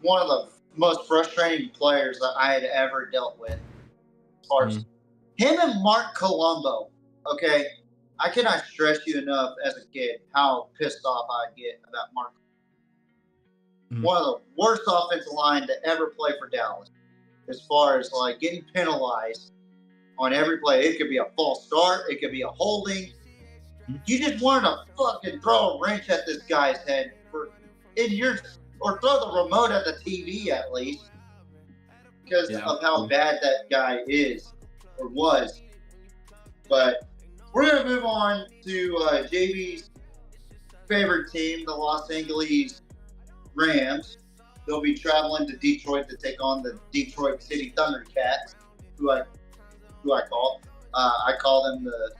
[SPEAKER 4] one of the most frustrating players that I had ever dealt with. As far as him and Mark Colombo. Okay, I cannot stress you enough as a kid how pissed off I get about Mark. One of the worst offensive line to ever play for Dallas. As far as like getting penalized on every play. It could be a false start. It could be a holding. You just wanted to fucking throw a wrench at this guy's head or throw the remote at the TV at least, because of how bad that guy is or was. But we're going to move on to JB's favorite team, the Los Angeles Rams. They'll be traveling to Detroit to take on the Detroit City Thundercats, who who I call. I call them the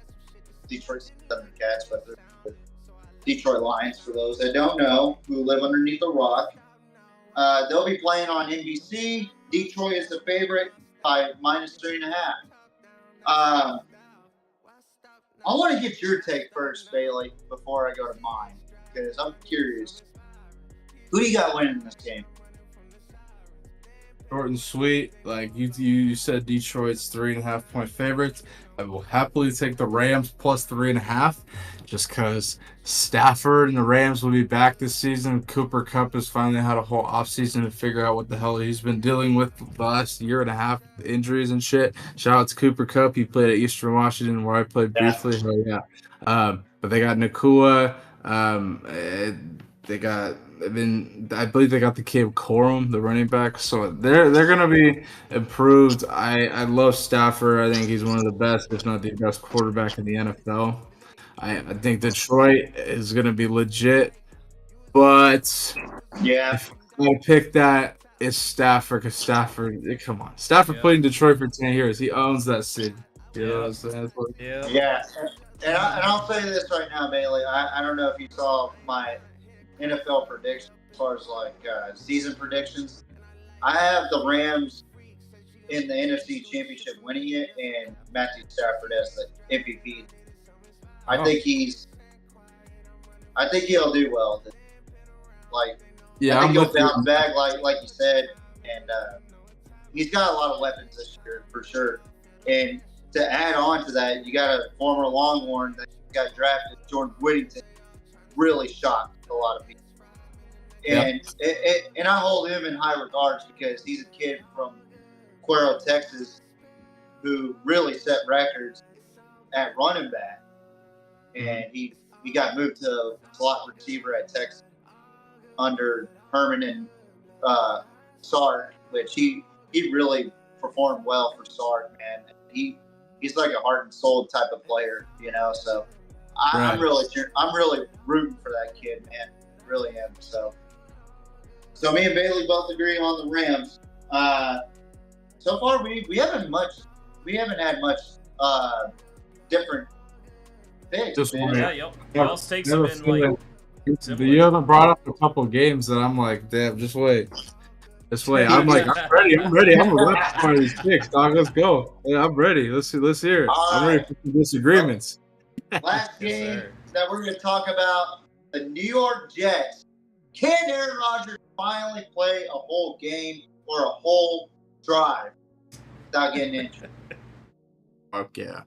[SPEAKER 4] Detroit Thundercats, but they're the Detroit Lions for those that don't know, who live underneath a rock. They'll be playing on NBC. Detroit is the favorite by -3.5. I want to get your take first, Bailey, before I go to mine, because I'm curious. Who do you got winning this game?
[SPEAKER 5] Short and sweet. Like you said, Detroit's 3.5 point favorites. I will happily take the Rams plus 3.5, just because Stafford and the Rams will be back this season. Cooper Kupp has finally had a whole offseason to figure out what the hell he's been dealing with the last year and a half, injuries and shit. Shout out to Cooper Kupp. He played at Eastern Washington, where I played briefly. Hell yeah. But they got Nakua. They got. I believe they got the kid Corum, the running back. So they're gonna be improved. I love Stafford. I think he's one of the best, if not the best, quarterback in the NFL. I think Detroit is gonna be legit, but if I pick that, it's Stafford. Because Stafford, come on, Stafford played in Detroit for 10 years. He owns that city. You know what I'm saying?
[SPEAKER 4] Yeah. And I'll say this right now, Bailey. I don't know if you saw my NFL predictions as far as like season predictions. I have the Rams in the NFC Championship winning it, and Matthew Stafford as the MVP. I think he'll do well. Like, I think he'll bounce back, like you said, and he's got a lot of weapons this year for sure. And to add on to that, you got a former Longhorn that got drafted, Jordan Whittington, really shocked a lot of people. And and I hold him in high regards because he's a kid from Cuero, Texas, who really set records at running back. And he got moved to slot receiver at Texas under Herman and Sark, which he really performed well for Sark, man. He's like a heart and soul type of player, you know. So I'm really rooting for that kid, man. Really am. So me and Bailey both agree on the Rams. So far we haven't had much different picks.
[SPEAKER 5] Just
[SPEAKER 6] yeah, y'all's takes have been like similar.
[SPEAKER 5] You haven't brought up a couple of games that I'm like, damn, just wait. I'm like, I'm ready. I'm a rep for these picks, dog. Let's go. Yeah, I'm ready. Let's hear it. I'm ready for some disagreements.
[SPEAKER 4] Last game that we're going to talk about, the New York Jets. Can Aaron Rodgers finally play a whole game or a whole drive without getting injured?
[SPEAKER 5] Fuck yeah.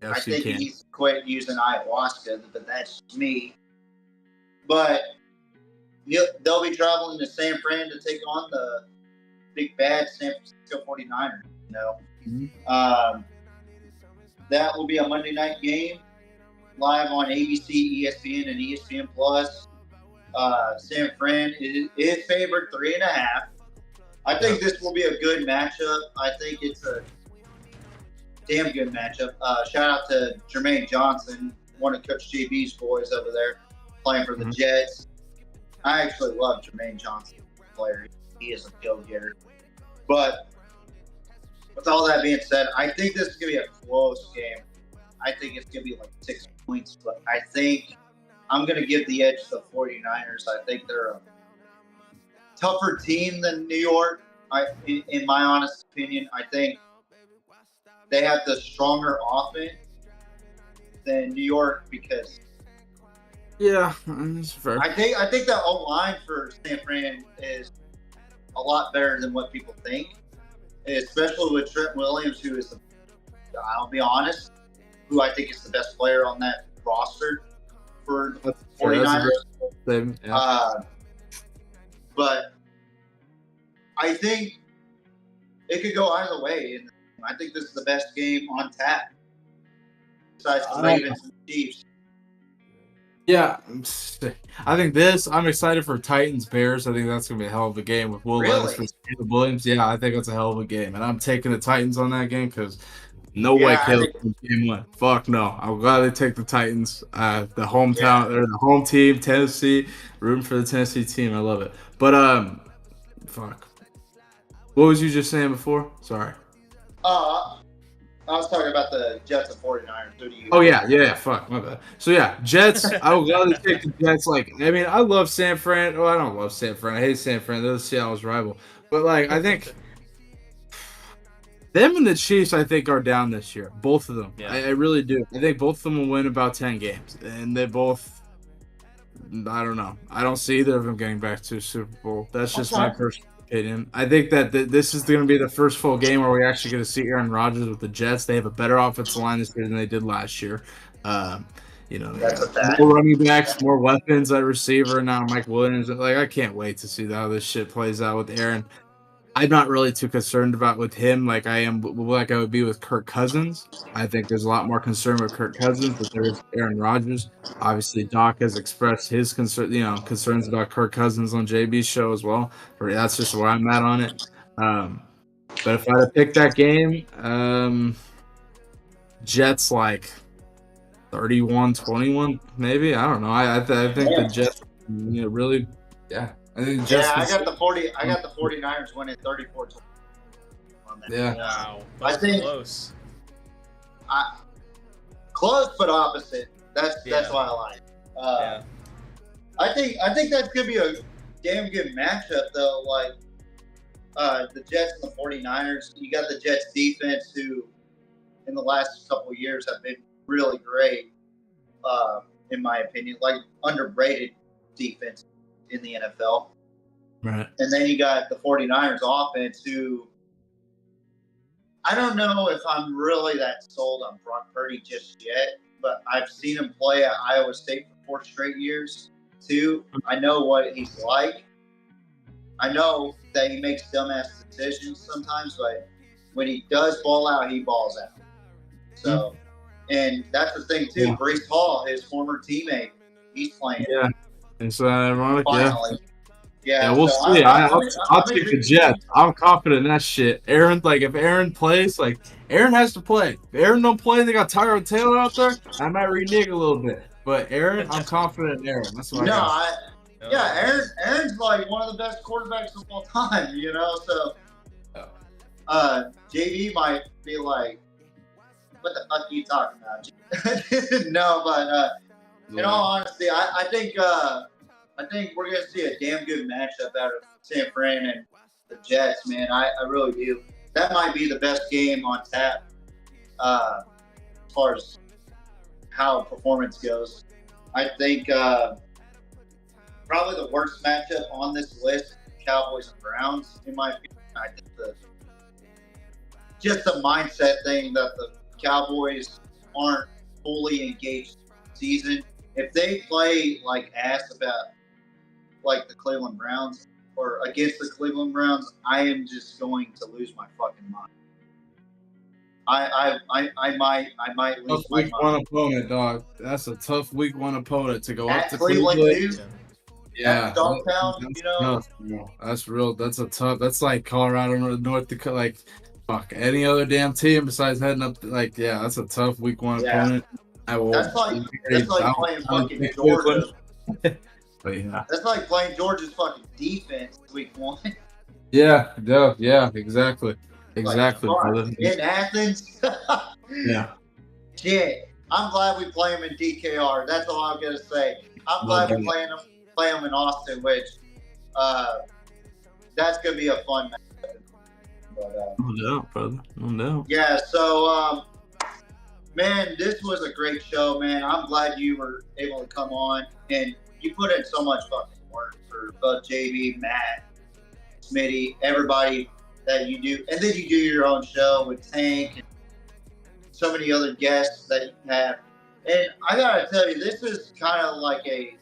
[SPEAKER 5] Yes,
[SPEAKER 4] I think he's quit using ayahuasca, but that's me. But they'll be traveling to San Fran to take on the big bad San Francisco 49ers, you know.
[SPEAKER 5] Mm-hmm.
[SPEAKER 4] That will be a Monday night game, live on ABC, ESPN, and ESPN Plus. San Fran is favored 3.5. I think this will be a good matchup. I think it's a damn good matchup. Shout out to Jermaine Johnson, one of Coach JB's boys over there, playing for the Jets. I actually love Jermaine Johnson, player. He is a go-getter. But with all that being said, I think this is going to be a close game. I think it's going to be like 6 points, but I think I'm going to give the edge to the 49ers. I think they're a tougher team than New York, in my honest opinion. I think they have the stronger offense than New York because
[SPEAKER 5] that's fair.
[SPEAKER 4] I think that O-line for San Fran is a lot better than what people think, especially with Trent Williams, who is, I'll be honest, who I think is the best player on that roster for the 49ers. But I think it could go either way. I think this is the best game on tap besides the Ravens and the Chiefs.
[SPEAKER 5] Yeah, I think I'm excited for Titans Bears. I think that's gonna be a hell of a game with Will Levis for Caleb Williams. Yeah, I think that's a hell of a game, and I'm taking the Titans on that game because no way Caleb game one. Fuck no. I'm glad they take the Titans. The hometown or the home team, Tennessee. Rooting for the Tennessee team. I love it. But fuck. What was you just saying before? Sorry.
[SPEAKER 4] I was talking about the Jets and 49ers. Who do you?
[SPEAKER 5] Oh yeah. Fuck, my bad. So yeah, Jets. I would love to take the Jets. Like, I mean, I love San Fran. Oh, I don't love San Fran. I hate San Fran. They're the Seattle's rival. But like, I think them and the Chiefs, I think, are down this year. Both of them.
[SPEAKER 6] Yeah.
[SPEAKER 5] I really do. I think both of them will win about 10 games, and they both. I don't know. I don't see either of them getting back to a Super Bowl. That's just my personal opinion. I think that this is going to be the first full game where we actually get to see Aaron Rodgers with the Jets. They have a better offensive line this year than they did last year. More running backs, more weapons at receiver. Now Mike Williams. Like, I can't wait to see how this shit plays out with Aaron. I'm not really too concerned about with him like I would be with Kirk Cousins. I think there's a lot more concern with Kirk Cousins than there is Aaron Rodgers. Obviously, Doc has expressed his concerns about Kirk Cousins on JB's show as well. That's just where I'm at on it. But if I had to pick that game, Jets like 31-21, maybe. I don't know. I think the Jets, really, yeah. I
[SPEAKER 4] got the 49ers winning 34-20.
[SPEAKER 5] Yeah.
[SPEAKER 6] Wow.
[SPEAKER 4] I think
[SPEAKER 6] close.
[SPEAKER 4] Close but opposite. That's why I like it. I think that's gonna be a damn good matchup though. Like the Jets and the 49ers. You got the Jets defense who in the last couple of years have been really great, in my opinion. Like underrated defense in the NFL.
[SPEAKER 5] Right.
[SPEAKER 4] And then you got the 49ers offense who I don't know if I'm really that sold on Brock Purdy just yet, but I've seen him play at Iowa State for 4 straight years too. I know what he's like. I know that he makes dumbass decisions sometimes, but when he does ball out, he balls out. So, and that's the thing too. Breece Hall, his former teammate, he's playing.
[SPEAKER 5] Yeah. It's ironic,
[SPEAKER 4] finally.
[SPEAKER 5] Yeah, we'll see. I'll take the Jets. I'm confident in that shit. Aaron, like, if Aaron plays, like, Aaron has to play. If Aaron don't play, they got Tyrod Taylor out there, I might renege a little bit. But Aaron, I'm confident in Aaron. That's what I got.
[SPEAKER 4] Aaron's like one of the best quarterbacks of all time, So, JV might be like, what the fuck are you talking about? No, but in all honesty, I think we're gonna see a damn good matchup out of San Fran and the Jets, man. I really do. That might be the best game on tap, as far as how performance goes. I think probably the worst matchup on this list, Cowboys and Browns, in my opinion. I think just the mindset thing that the Cowboys aren't fully engaged in the season. If they play like ass about like the Cleveland Browns or against the Cleveland Browns, I am just going to lose my fucking mind. I might lose my mind.
[SPEAKER 5] Week 1 opponent, dog. That's a tough week 1 opponent to go up to
[SPEAKER 4] Cleveland.
[SPEAKER 5] Yeah,
[SPEAKER 4] Dogtown,
[SPEAKER 5] that's real. That's a tough. That's like Colorado, North Dakota. Like, fuck any other damn team besides heading up. That's a tough week 1 opponent.
[SPEAKER 4] That's like playing fucking Georgia.
[SPEAKER 5] But yeah,
[SPEAKER 4] that's like playing Georgia's fucking defense week 1.
[SPEAKER 5] Yeah, exactly. Exactly.
[SPEAKER 4] Like, in Athens.
[SPEAKER 5] Yeah.
[SPEAKER 4] Shit. I'm glad we play them in DKR. That's all I'm gonna say. I'm glad we play them in Austin, which that's gonna be a fun match. But,
[SPEAKER 5] no doubt, brother. No doubt.
[SPEAKER 4] Yeah. So, man, this was a great show, man. I'm glad you were able to come on, and you put in so much fucking work for both JB, Matt, Smitty, everybody that you do, and then you do your own show with Tank and so many other guests that you have. And I gotta tell you, this is kind of like a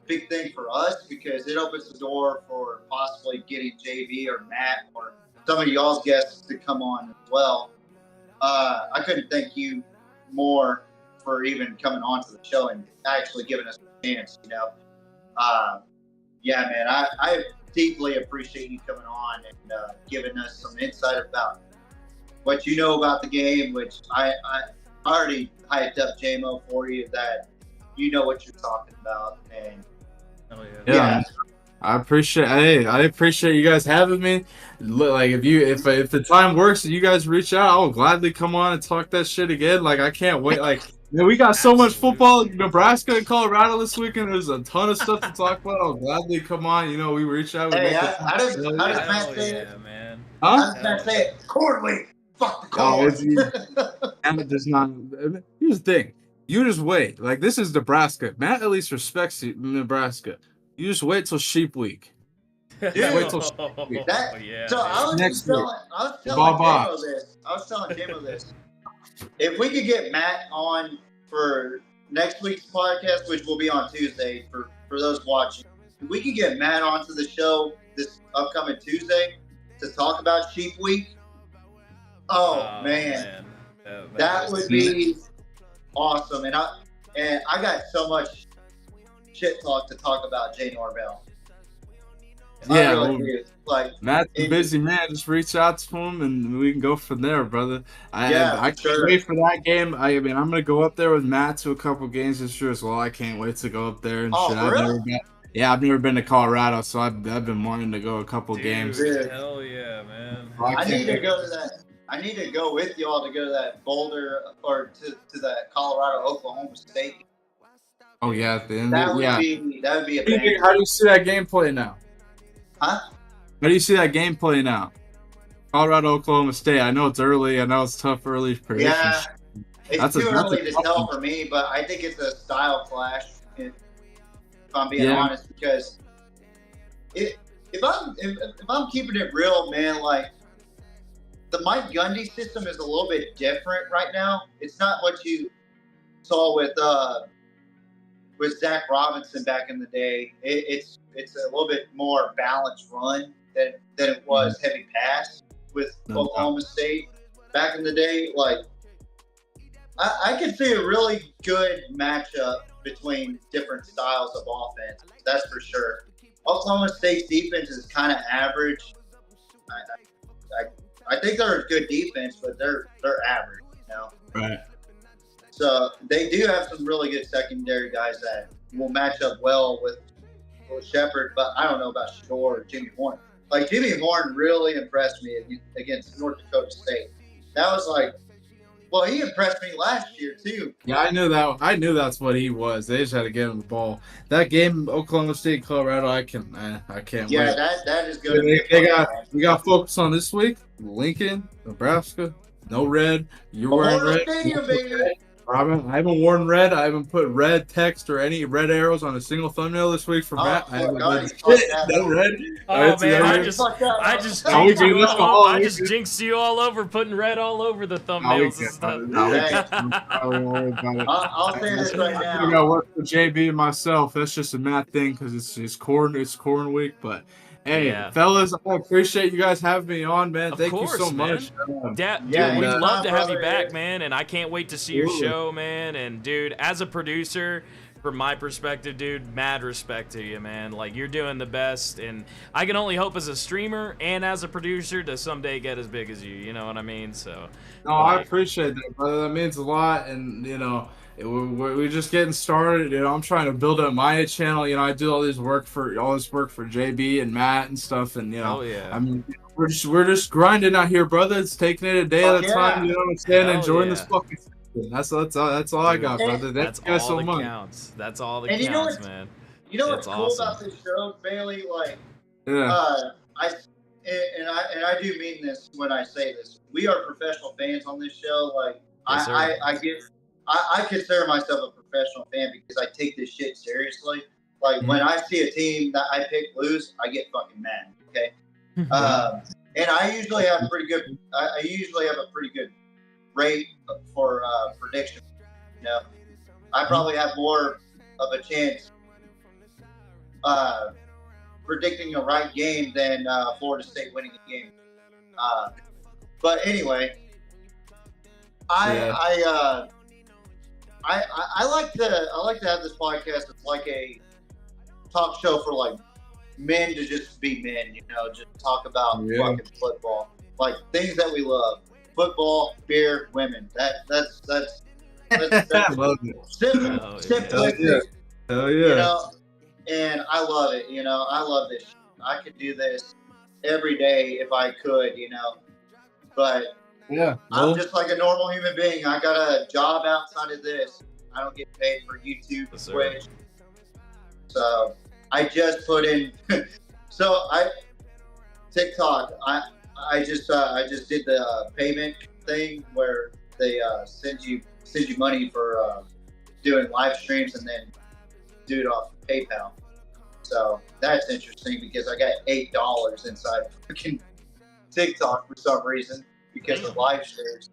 [SPEAKER 4] big thing for us because it opens the door for possibly getting JB or Matt or some of y'all's guests to come on as well. I couldn't thank you more for even coming on to the show and actually giving us a chance, Yeah, man, I deeply appreciate you coming on and giving us some insight about what you know about the game, which I already hyped up JMO for you that you know what you're talking about. And
[SPEAKER 5] I appreciate you guys having me. Like if the time works and you guys reach out, I'll gladly come on and talk that shit again. Like I can't wait. Like man, we got so much football in Nebraska and Colorado this weekend. There's a ton of stuff to talk about. I'll gladly come on. You know, we reach out.
[SPEAKER 4] Hey, how does Matt say it?
[SPEAKER 6] Man.
[SPEAKER 5] Huh?
[SPEAKER 4] How does Matt say it? Corn week. Fuck the corn.
[SPEAKER 5] Matt does not. Here's the thing. You just wait. Like this is Nebraska. Matt at least respects Nebraska. You just wait till sheep week.
[SPEAKER 4] Dude,
[SPEAKER 5] wait till sheep week.
[SPEAKER 4] So I was telling Demo this. If we could get Matt on for next week's podcast, which will be on Tuesday for those watching, if we could get Matt onto the show this upcoming Tuesday to talk about sheep week. Oh man. That would be awesome. And I got so much shit talk to talk about Jay Norvell.
[SPEAKER 5] Yeah,
[SPEAKER 4] like
[SPEAKER 5] Matt's a busy man. Just reach out to him and we can go from there, brother. I can't wait for that game. I mean, I'm gonna go up there with Matt to a couple games this year as well. I can't wait to go up there and shit. I've never been to Colorado, so I've been wanting to go a couple games.
[SPEAKER 6] Hell yeah, man!
[SPEAKER 4] I need to go to that. I need to go with y'all to go to that Boulder or to that Colorado Oklahoma State.
[SPEAKER 5] Oh yeah, at the end.
[SPEAKER 4] That would be a bang.
[SPEAKER 5] How do you see that game play now?
[SPEAKER 4] Huh?
[SPEAKER 5] How do you see that game playing out? Colorado, Oklahoma State. I know it's early. I know it's tough early predictions.
[SPEAKER 4] Yeah, it's too early to tell for me, but I think it's a style clash. If I'm being honest, because if I'm keeping it real, man, like the Mike Gundy system is a little bit different right now. It's not what you saw with Zach Robinson back in the day. It's a little bit more balanced run than it was heavy pass with Oklahoma State back in the day. Like I could see a really good matchup between different styles of offense. That's for sure. Oklahoma State's defense is kind of average. I think they're a good defense, but they're average, you know.
[SPEAKER 5] Right.
[SPEAKER 4] So they do have some really good secondary guys that will match up well with Shepard, but I don't know about Shore or Jimmy Horn. Like Jimmy Horn really impressed me against North Dakota State. That was like, well, he impressed me last year too.
[SPEAKER 5] Yeah, I knew that. I knew that's what he was. They just had to get him the ball. That game, Oklahoma State, Colorado, I can't wait.
[SPEAKER 4] Yeah, that is going to be.
[SPEAKER 5] We got focus on this week. Lincoln, Nebraska, no red. You're wearing red.
[SPEAKER 4] Stadium, baby.
[SPEAKER 5] I haven't worn red. I haven't put red text or any red arrows on a single thumbnail this week for Matt. I haven't no red.
[SPEAKER 6] Oh man, I just jinxed you all over, putting red all over the thumbnails and stuff.
[SPEAKER 4] I'll say this right now.
[SPEAKER 5] I gotta work for JB and myself. That's just a Matt thing because it's corn week, but. Hey, fellas, I appreciate you guys having me on, man. Thank you so much.
[SPEAKER 6] Dude, we'd love to have you back, man, and I can't wait to see your show, man. And, dude, as a producer, from my perspective, dude, mad respect to you, man. Like, you're doing the best, and I can only hope as a streamer and as a producer to someday get as big as you know what I mean? So.
[SPEAKER 5] No, I appreciate that, brother. That means a lot, and, you know, we're just getting started. You know, I'm trying to build up my channel. You know, I do all this work for JB and Matt and stuff, and you know, I mean, we're just grinding out here, brother. It's taking it a day at a time. You know what I'm saying? Enjoying this fucking season. That's all I got, brother. Thank you guys so much.
[SPEAKER 6] That's all that counts, man.
[SPEAKER 4] You know what's cool about this show, Bailey? Like, I do mean this when I say this. We are professional fans on this show. Like, I consider myself a professional fan because I take this shit seriously. Like when I see a team that I pick lose, I get fucking mad. Okay, and I usually have pretty good. I usually have a pretty good rate for prediction. You know, I probably have more of a chance predicting a right game than Florida State winning a game. But anyway, I like to have this podcast. It's like a talk show for like men to just be men, you know, just talk about fucking football, like things that we love: football, beer, women. That's
[SPEAKER 5] I love it.
[SPEAKER 4] simplistic.
[SPEAKER 5] Hell yeah.
[SPEAKER 4] You know, and I love it. I love this. I could do this every day if I could. But
[SPEAKER 5] Yeah,
[SPEAKER 4] I'm just like a normal human being. I got a job outside of this. I don't get paid for YouTube,
[SPEAKER 6] Yes, sir.
[SPEAKER 4] Twitch. So I just put in. TikTok. I just did the payment thing where they send you money for doing live streams and then do it off PayPal. So that's interesting because I got $8 inside freaking TikTok for some reason because of live streams.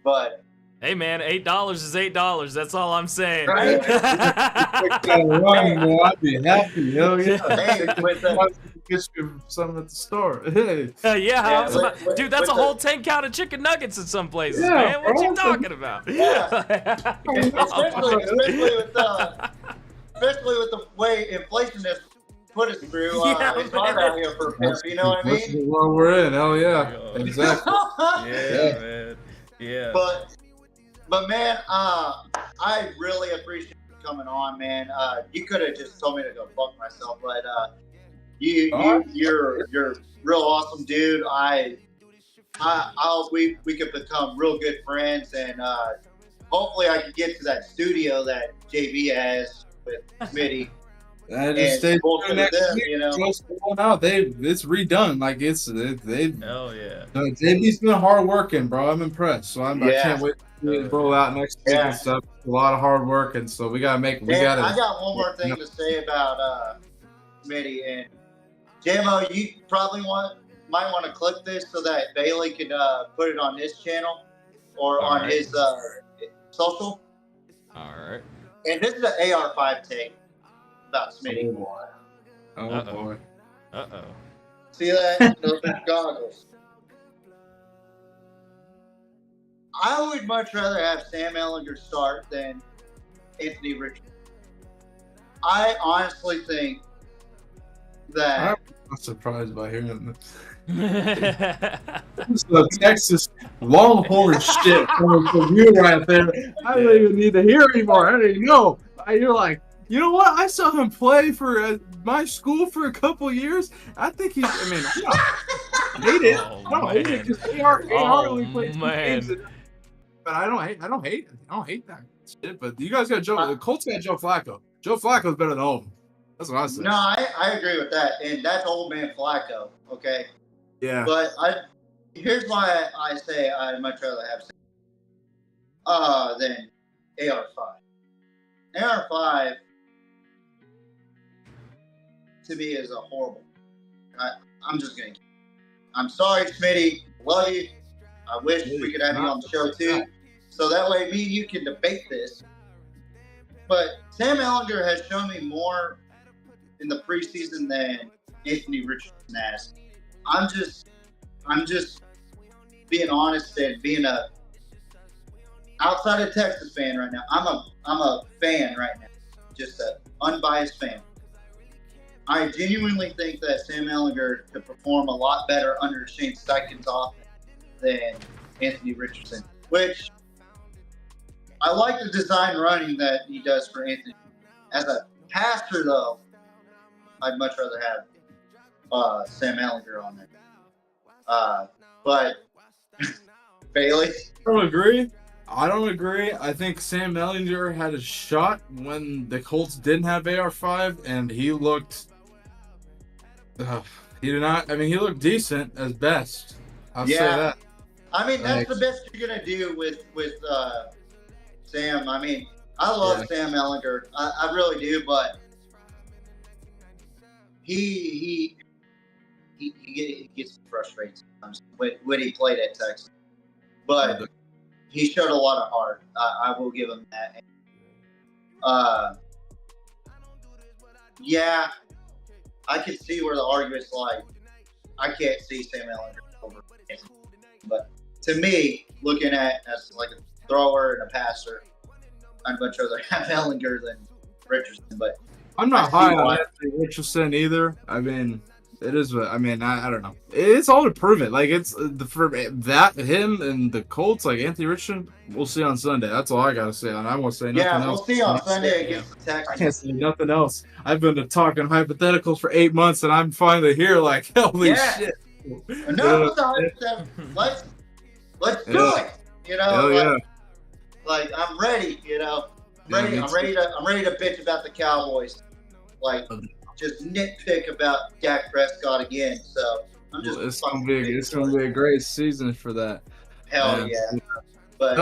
[SPEAKER 4] But
[SPEAKER 6] hey man, $8 is $8. That's all I'm saying.
[SPEAKER 4] Right?
[SPEAKER 5] I'd be happy. Hell yeah.
[SPEAKER 4] Hey, with the,
[SPEAKER 5] Get you some at the store.
[SPEAKER 6] Yeah, dude, that's a whole
[SPEAKER 4] the-
[SPEAKER 6] 10 count of chicken nuggets in some places,
[SPEAKER 5] Yeah,
[SPEAKER 6] man. What
[SPEAKER 5] bro.
[SPEAKER 6] you talking about?
[SPEAKER 4] Yeah. especially with the way inflation has put us through.
[SPEAKER 6] Yeah,
[SPEAKER 4] it's hard out here for a pimp. You know what I
[SPEAKER 5] That's
[SPEAKER 4] mean?
[SPEAKER 5] the world we're in. Hell yeah.
[SPEAKER 6] Oh.
[SPEAKER 5] Exactly.
[SPEAKER 6] Yeah, man. Yeah.
[SPEAKER 4] But man, I really appreciate you coming on, man. You could have just told me to go fuck myself, but you're real awesome, dude. We could become real good friends, and hopefully I can get to that studio that JB has with Smitty.
[SPEAKER 5] I just stay
[SPEAKER 4] bullshit
[SPEAKER 5] tuned next
[SPEAKER 4] them,
[SPEAKER 5] week.
[SPEAKER 4] you know?
[SPEAKER 5] Just going out. It's redone. Like they.
[SPEAKER 6] Hell yeah.
[SPEAKER 5] JB's been hard working, bro. I'm impressed. So I
[SPEAKER 4] Yeah.
[SPEAKER 5] can't wait to roll out next week
[SPEAKER 4] Yeah.
[SPEAKER 5] and stuff. A lot of hard work, and so we gotta make.
[SPEAKER 4] And I got one more thing to say about Smitty and JMO. You probably might want to clip this so that Bailey can put it on his channel or
[SPEAKER 6] All
[SPEAKER 4] on
[SPEAKER 6] right.
[SPEAKER 4] his social.
[SPEAKER 6] All right.
[SPEAKER 4] And this is an AR5 take about Smitty.
[SPEAKER 5] Oh
[SPEAKER 6] Uh-oh.
[SPEAKER 5] boy.
[SPEAKER 6] Uh-oh.
[SPEAKER 4] See that? Those big goggles. I would much rather have Sam Ellinger start than Anthony Richardson. I honestly think that
[SPEAKER 5] I'm not surprised by hearing this. The Texas Longhorn shit coming from you right there. I don't even need to hear anymore. I don't even know. You're like, you know what? I saw him play for my school for a couple years. I think he's. I mean, I don't hate it.
[SPEAKER 6] Oh,
[SPEAKER 5] I don't hate it because AR only plays 2
[SPEAKER 6] man.
[SPEAKER 5] games. But I don't hate that shit. But you guys got Joe. The Colts got Joe Flacco. Joe Flacco's better than Oldham. That's what I said.
[SPEAKER 4] no, I agree with that, and that's old man Flacco. Okay,
[SPEAKER 5] Yeah.
[SPEAKER 4] but here's why I say I'd much rather have Sam than AR5. AR5 to me is a horrible. I'm just gonna. I'm sorry, Smitty. Love you. I wish we could have you on the show too, so that way me and you can debate this. But Sam Ellinger has shown me more in the preseason than Anthony Richardson has. I'm just being honest and being a outside of Texas fan right now. I'm a fan right now, just an unbiased fan. I genuinely think that Sam Ellinger could perform a lot better under Shane Steichen's offense than Anthony Richardson, which I like the design running that he does for Anthony. As a passer, though, I'd much rather have Sam Ellinger on there. But Bailey,
[SPEAKER 5] I don't agree. I think Sam Ellinger had a shot when the Colts didn't have AR5, and he looked. He did not. I mean, he looked decent as best. I'll say that.
[SPEAKER 4] I mean, that's the best you're gonna do with Sam. I mean, I love Sam Ellinger. I really do, but he gets frustrated sometimes when he played at Texas. But he showed a lot of heart. I will give him that. Yeah, I can see where the argument's like, I can't see Sam Ellinger over Anthony. But to me, looking at as like a thrower and a passer, I'd much rather have Ellinger than Richardson. But
[SPEAKER 5] I'm not high on Anthony Richardson either. I mean, It is. I mean, I don't know. It's all to prove it. Like it's for that him and the Colts. Like Anthony Richardson, we'll see on Sunday. That's all I gotta say. And I won't say nothing else.
[SPEAKER 4] Yeah, we'll see on Sunday against the Texans.
[SPEAKER 5] I can't say nothing else. I've been talking hypotheticals for 8 months, and I'm finally here. Like holy shit.
[SPEAKER 4] No, it's not. Let's do it. You know.
[SPEAKER 5] Hell yeah.
[SPEAKER 4] Like I'm ready. You know. I'm ready to bitch about the Cowboys. Like just nitpick about Dak Prescott again. So I'm just.
[SPEAKER 5] It's gonna be a great season for that.
[SPEAKER 4] Hell yeah. But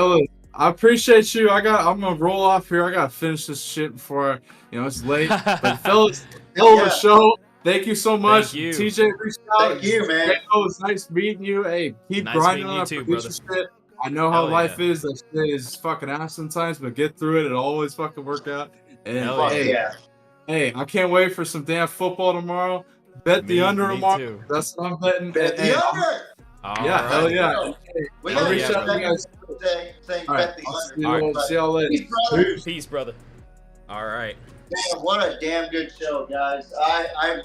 [SPEAKER 5] I appreciate you. I'm gonna roll off here. I gotta finish this shit before it's late. But fellas, the show. Thank you so much.
[SPEAKER 6] Thank you.
[SPEAKER 5] TJ reached out.
[SPEAKER 4] Thank you, man.
[SPEAKER 5] It was nice meeting you. Hey, keep
[SPEAKER 6] Nice
[SPEAKER 5] grinding
[SPEAKER 6] meeting
[SPEAKER 5] on
[SPEAKER 6] you
[SPEAKER 5] that
[SPEAKER 6] too,
[SPEAKER 5] producer
[SPEAKER 6] brother.
[SPEAKER 5] shit. I know how
[SPEAKER 6] Hell
[SPEAKER 5] life
[SPEAKER 6] yeah.
[SPEAKER 5] is. That shit is fucking ass sometimes, but get through it. It'll always fucking work out. And
[SPEAKER 6] Hell yeah.
[SPEAKER 5] hey, I can't wait for some damn football tomorrow. Bet the under
[SPEAKER 6] Me
[SPEAKER 5] tomorrow.
[SPEAKER 6] too.
[SPEAKER 5] That's what I'm betting.
[SPEAKER 4] Bet the under.
[SPEAKER 6] All
[SPEAKER 5] Yeah,
[SPEAKER 6] right.
[SPEAKER 5] hell yeah.
[SPEAKER 4] We
[SPEAKER 5] I'll
[SPEAKER 4] got
[SPEAKER 5] reach
[SPEAKER 6] yeah,
[SPEAKER 5] out to you guys.
[SPEAKER 4] saying
[SPEAKER 5] All
[SPEAKER 4] bet
[SPEAKER 5] right,
[SPEAKER 4] the
[SPEAKER 5] I'll
[SPEAKER 4] under.
[SPEAKER 5] see y'all later.
[SPEAKER 4] Peace, brother.
[SPEAKER 6] Peace, brother. All right.
[SPEAKER 4] Man, what a damn good show, guys. I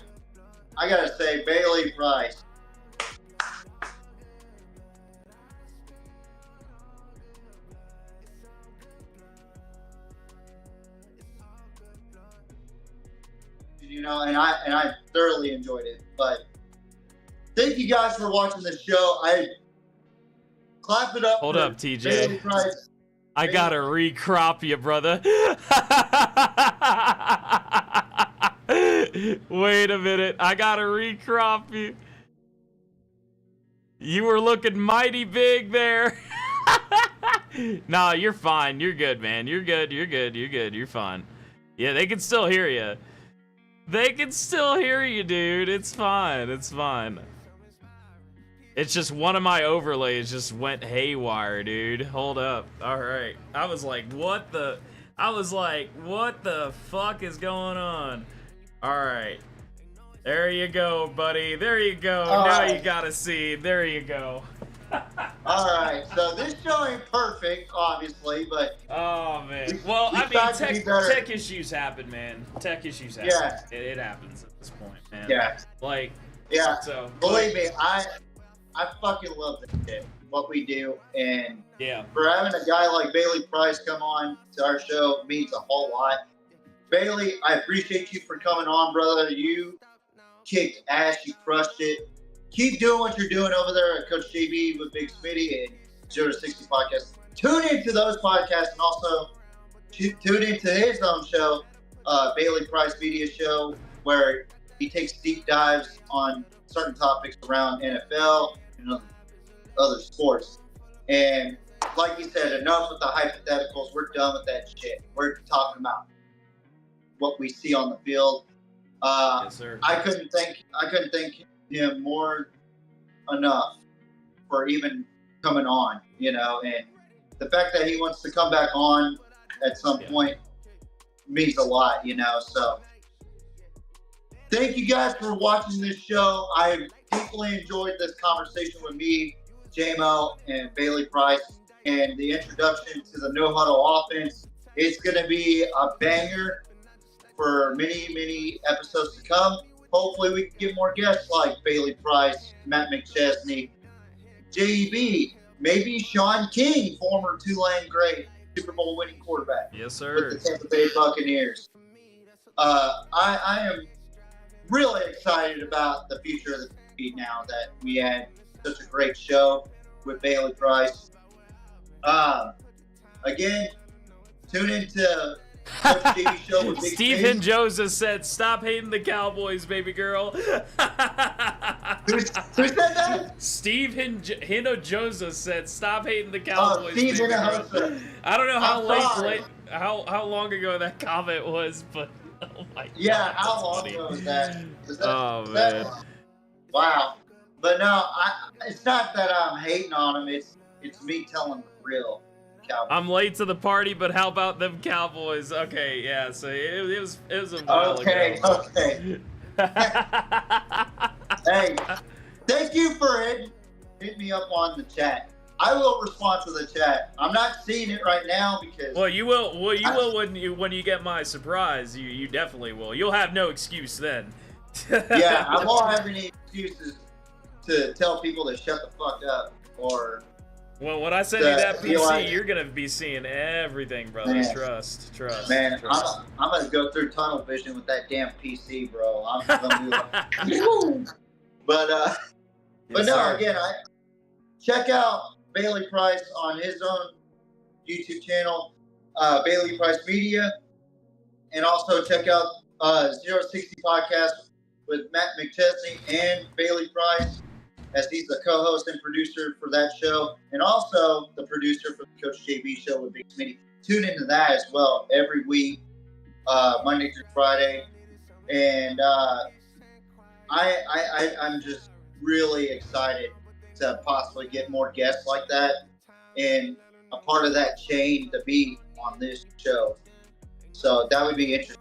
[SPEAKER 4] gotta say, Bailey Price. You know, and I thoroughly enjoyed it. But thank you guys for watching the show. I clap it up.
[SPEAKER 6] Hold
[SPEAKER 4] for
[SPEAKER 6] up, TJ.
[SPEAKER 4] Bailey Price.
[SPEAKER 6] I gotta recrop you, brother. Wait a minute. I gotta recrop you. You were looking mighty big there. Nah, you're fine. You're good, man. You're good. You're good. You're good. You're fine. Yeah, they can still hear you. They can still hear you, dude. It's fine. It's fine. It's just one of my overlays just went haywire, dude. Hold up. All right. I was like, what the fuck is going on? All right. There you go, buddy. There you go. Now you got to see. There you go.
[SPEAKER 4] All right. So this show ain't perfect, obviously, but
[SPEAKER 6] Oh, man. Well, I mean, tech issues happen, man. Tech issues happen.
[SPEAKER 4] Yeah.
[SPEAKER 6] It happens at this point, man.
[SPEAKER 4] yeah,
[SPEAKER 6] Like,
[SPEAKER 4] yeah.
[SPEAKER 6] so.
[SPEAKER 4] Believe me, I fucking love this shit, what we do, and
[SPEAKER 6] Yeah.
[SPEAKER 4] for having a guy like Bailey Price come on to our show means a whole lot. Bailey, I appreciate you for coming on, brother. You kicked ass, you crushed it. Keep doing what you're doing over there at Coach JB with Big Smitty and 0 to 60 podcast. Tune into those podcasts and also tune into his own show, Bailey Price Media Show, where he takes deep dives on certain topics around NFL and other sports. And like you said, enough with the hypotheticals. We're done with that shit. We're talking about what we see on the field.
[SPEAKER 6] Yes, sir.
[SPEAKER 4] I couldn't thank him more enough for even coming on, and the fact that he wants to come back on at some point means a lot, so thank you guys for watching this show. I deeply enjoyed this conversation with me, JMO, and Bailey Price, and the introduction to the No Huddle Offense. It's going to be a banger for many, many episodes to come. Hopefully we can get more guests like Bailey Price, Matt McChesney, JB, maybe Sean King, former Tulane great, Super Bowl winning quarterback.
[SPEAKER 6] Yes, sir.
[SPEAKER 4] With the Tampa Bay Buccaneers. I am really excited about the future of the feed now that we had such a great show with Bailey Price. Again, tune into Coach JB show with Big
[SPEAKER 6] Stephen
[SPEAKER 4] Space.
[SPEAKER 6] Joseph said, "Stop hating the Cowboys, baby girl."
[SPEAKER 4] Who said that?
[SPEAKER 6] Steve Hino Joseph said, "Stop hating the Cowboys,
[SPEAKER 4] Steve
[SPEAKER 6] baby girl."
[SPEAKER 4] Hino.
[SPEAKER 6] I don't know how
[SPEAKER 4] I'm sorry.
[SPEAKER 6] how long ago that comment was, but oh my
[SPEAKER 4] Yeah,
[SPEAKER 6] god,
[SPEAKER 4] how
[SPEAKER 6] that's
[SPEAKER 4] long
[SPEAKER 6] funny.
[SPEAKER 4] ago was that?
[SPEAKER 6] Oh, man.
[SPEAKER 4] Wow. But no, it's not that I'm hating on him. It's me telling the real Cowboys.
[SPEAKER 6] I'm late to the party, but how about them Cowboys? Okay, yeah. So it was a while
[SPEAKER 4] Okay.
[SPEAKER 6] ago.
[SPEAKER 4] Hey, thank you for hitting me up on the chat. I will respond to the chat. I'm not seeing it right now because.
[SPEAKER 6] Well, you will. Well, you will when you get my surprise. You definitely will. You'll have no excuse then.
[SPEAKER 4] Yeah, I won't have any excuses to tell people to shut the fuck up or.
[SPEAKER 6] Well, when I send you that PC,
[SPEAKER 4] like,
[SPEAKER 6] you're gonna be seeing everything, brother.
[SPEAKER 4] Man.
[SPEAKER 6] Trust.
[SPEAKER 4] Man,
[SPEAKER 6] trust.
[SPEAKER 4] I'm gonna go through tunnel vision with that damn PC, bro. I'm gonna be like, but
[SPEAKER 6] Yes,
[SPEAKER 4] no,
[SPEAKER 6] sir.
[SPEAKER 4] again, I check out Bailey Price on his own YouTube channel, Bailey Price Media, and also check out 060 Podcast with Matt McChesney and Bailey Price, as he's the co-host and producer for that show, and also the producer for the Coach JB show with Big Smitty. Tune into that as well every week, Monday through Friday, and I'm just really excited to possibly get more guests like that and a part of that chain to be on this show. So that would be interesting.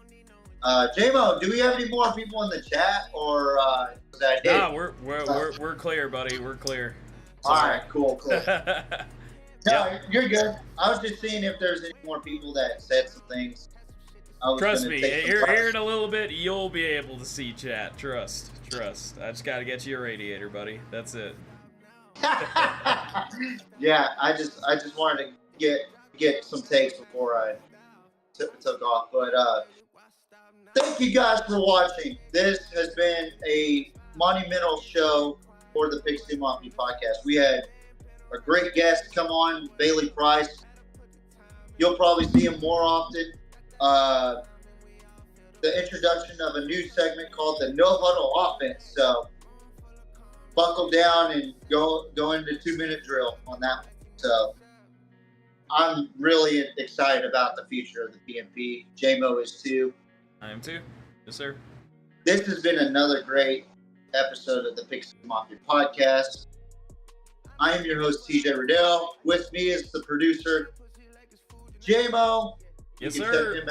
[SPEAKER 4] J-Mo, do we have any more people in the chat, or is that it?
[SPEAKER 6] Nah, we're clear, buddy. We're clear.
[SPEAKER 4] All right, cool. No,
[SPEAKER 6] Yep.
[SPEAKER 4] you're good. I was just seeing if there's any more people that said some things.
[SPEAKER 6] Trust me, here in a little bit, you'll be able to see chat. Trust. I just gotta get you a radiator, buddy. That's it.
[SPEAKER 4] Yeah, I just wanted to get some takes before I took off. But thank you guys for watching. This has been a monumental show for the Pigskin Mafia podcast. We had a great guest come on, Bailey Price. You'll probably see him more often. The introduction of a new segment called the No Huddle Offense. So buckle down and go into 2-minute drill on that one. So I'm really excited about the future of the PMP. J-Mo is too.
[SPEAKER 6] I am too. Yes, sir.
[SPEAKER 4] This has been another great episode of the Pigskin Mafia podcast. I am your host, TJ Riddell. With me is the producer, J-Mo.
[SPEAKER 6] Yes,
[SPEAKER 4] you
[SPEAKER 6] sir.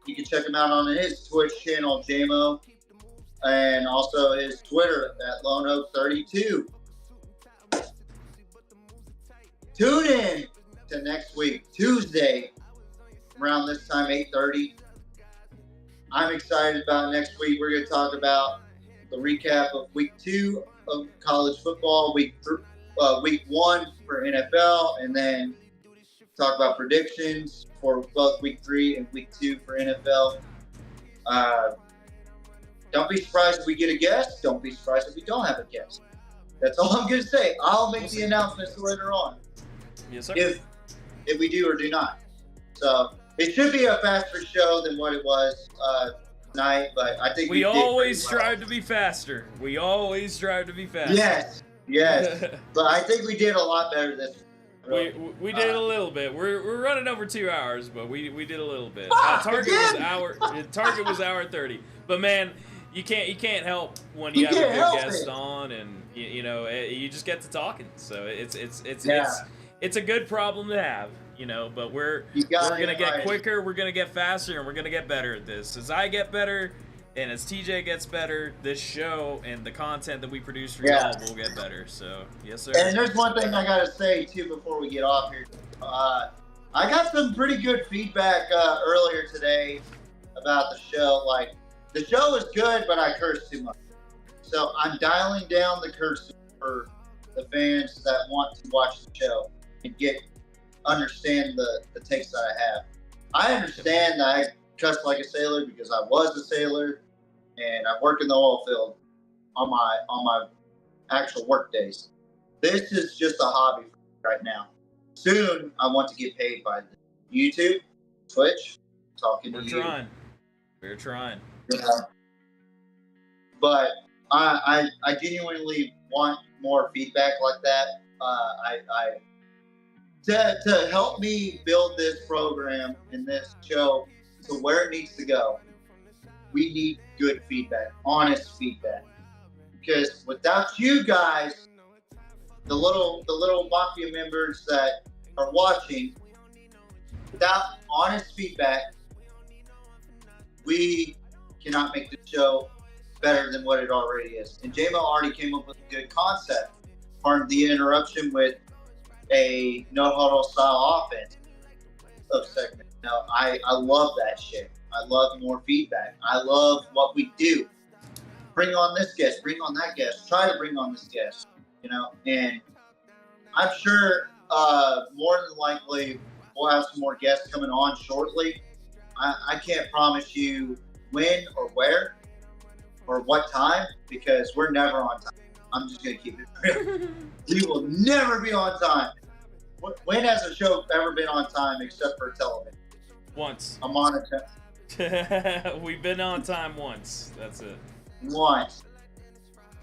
[SPEAKER 4] You can check him out on his Twitch channel, J-Mo, and also his Twitter at LoneOak32. Tune in to next week, Tuesday, around this time, 8:30. I'm excited about next week. We're going to talk about the recap of week 2 of college football, week 1 for NFL, and then talk about predictions for both week 3 and week 2 for NFL. Don't be surprised if we get a guest. Don't be surprised if we don't have a guest. That's all I'm going to say. I'll make the announcements later on.
[SPEAKER 6] Yes, sir.
[SPEAKER 4] If we do or do not. So it should be a faster show than what it was tonight, but I think
[SPEAKER 6] we always strive to be faster.
[SPEAKER 4] Yes. But I think we did a lot better this week.
[SPEAKER 6] We did a little bit. We're running over 2 hours, but we did a little bit. Target was hour 30. But man, you can't help when you have a good guest on, and you know you just get to talking. So it's a good problem to have, you know. But we're gonna get quicker, we're gonna get faster, and we're gonna get better at this. As I get better, and as TJ gets better, this show and the content that we produce for y'all will get better. So, yes, sir.
[SPEAKER 4] And there's one thing I got to say, too, before we get off here. I got some pretty good feedback earlier today about the show. Like, the show was good, but I cursed too much. So I'm dialing down the cursing for the fans that want to watch the show and understand the takes that I have. I understand that I cuss like a sailor because I was a sailor, and I work in the oil field on my actual work days. This is just a hobby for me right now. Soon, I want to get paid by YouTube, Twitch, talking to you.
[SPEAKER 6] We're trying.
[SPEAKER 4] Yeah. But I genuinely want more feedback like that. To help me build this program and this show to where it needs to go, we need good feedback, honest feedback. Because without you guys, the little Mafia members that are watching, without honest feedback, we cannot make the show better than what it already is. And J-Mo already came up with a good concept. Pardon the interruption with a no huddle style offense of segment. Now, I love that shit. I love more feedback. I love what we do. bring on this guest, bring on that guest, try to bring on this guest, you know. And I'm sure more than likely we'll have some more guests coming on shortly. I can't promise you when or where or what time because we're never on time. I'm just going to keep it real. We will never be on time. When has a show ever been on time except for television?
[SPEAKER 6] Once.
[SPEAKER 4] I'm on it.
[SPEAKER 6] We've been on time once. That's it.
[SPEAKER 4] Once.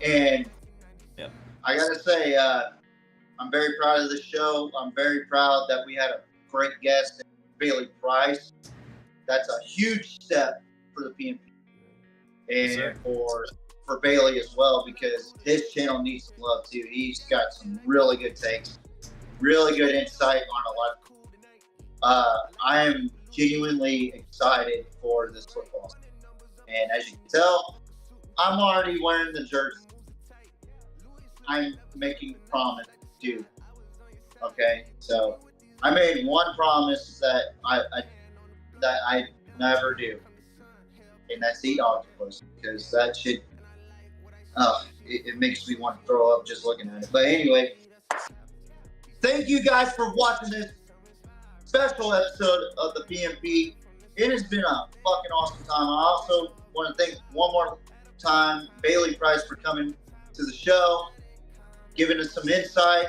[SPEAKER 4] And
[SPEAKER 6] yep.
[SPEAKER 4] I got to say, I'm very proud of the show. I'm very proud that we had a great guest, Bailey Price. That's a huge step for the PMP and
[SPEAKER 6] yes,
[SPEAKER 4] for Bailey as well because his channel needs some love too. He's got some really good takes, really good insight on a lot. I am genuinely excited for this football season. And as you can tell, I'm already wearing the jersey. I'm making a promise to. Okay, so I made one promise that I never do, and that's eat octopus because that shit, it makes me want to throw up just looking at it. But anyway, thank you guys for watching this special episode of the PMP. It has been a fucking awesome time. I also want to thank one more time Bailey Price for coming to the show, giving us some insight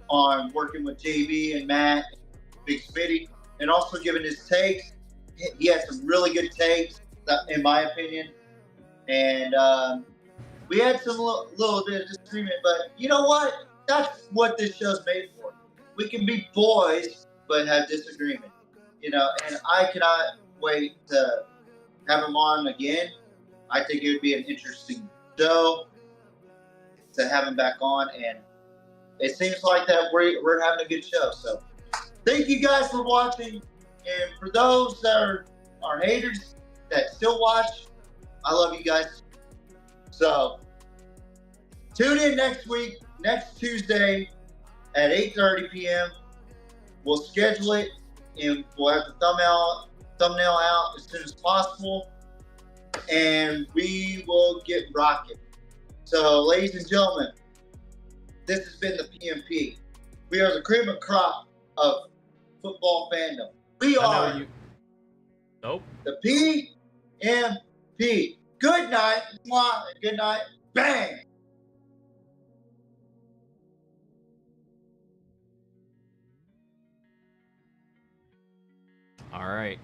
[SPEAKER 4] on working with JB and Matt, and Big Smitty, and also giving his takes. He had some really good takes, in my opinion. And we had some little bit of disagreement, but you know what? That's what this show's made for. We can be boys, but have disagreement. You know, and I cannot wait to have him on again. I think it would be an interesting show to have him back on, and it seems like that we're having a good show. So thank you guys for watching. And for those that are haters that still watch, I love you guys. So tune in next week, next Tuesday at 8:30 p.m. We'll schedule it and we'll have the thumbnail out as soon as possible. And we will get rocking. So ladies and gentlemen, this has been the PMP. We are the cream of crop of football fandom. We are the PMP. Good night. Good night. Bang.
[SPEAKER 6] All right.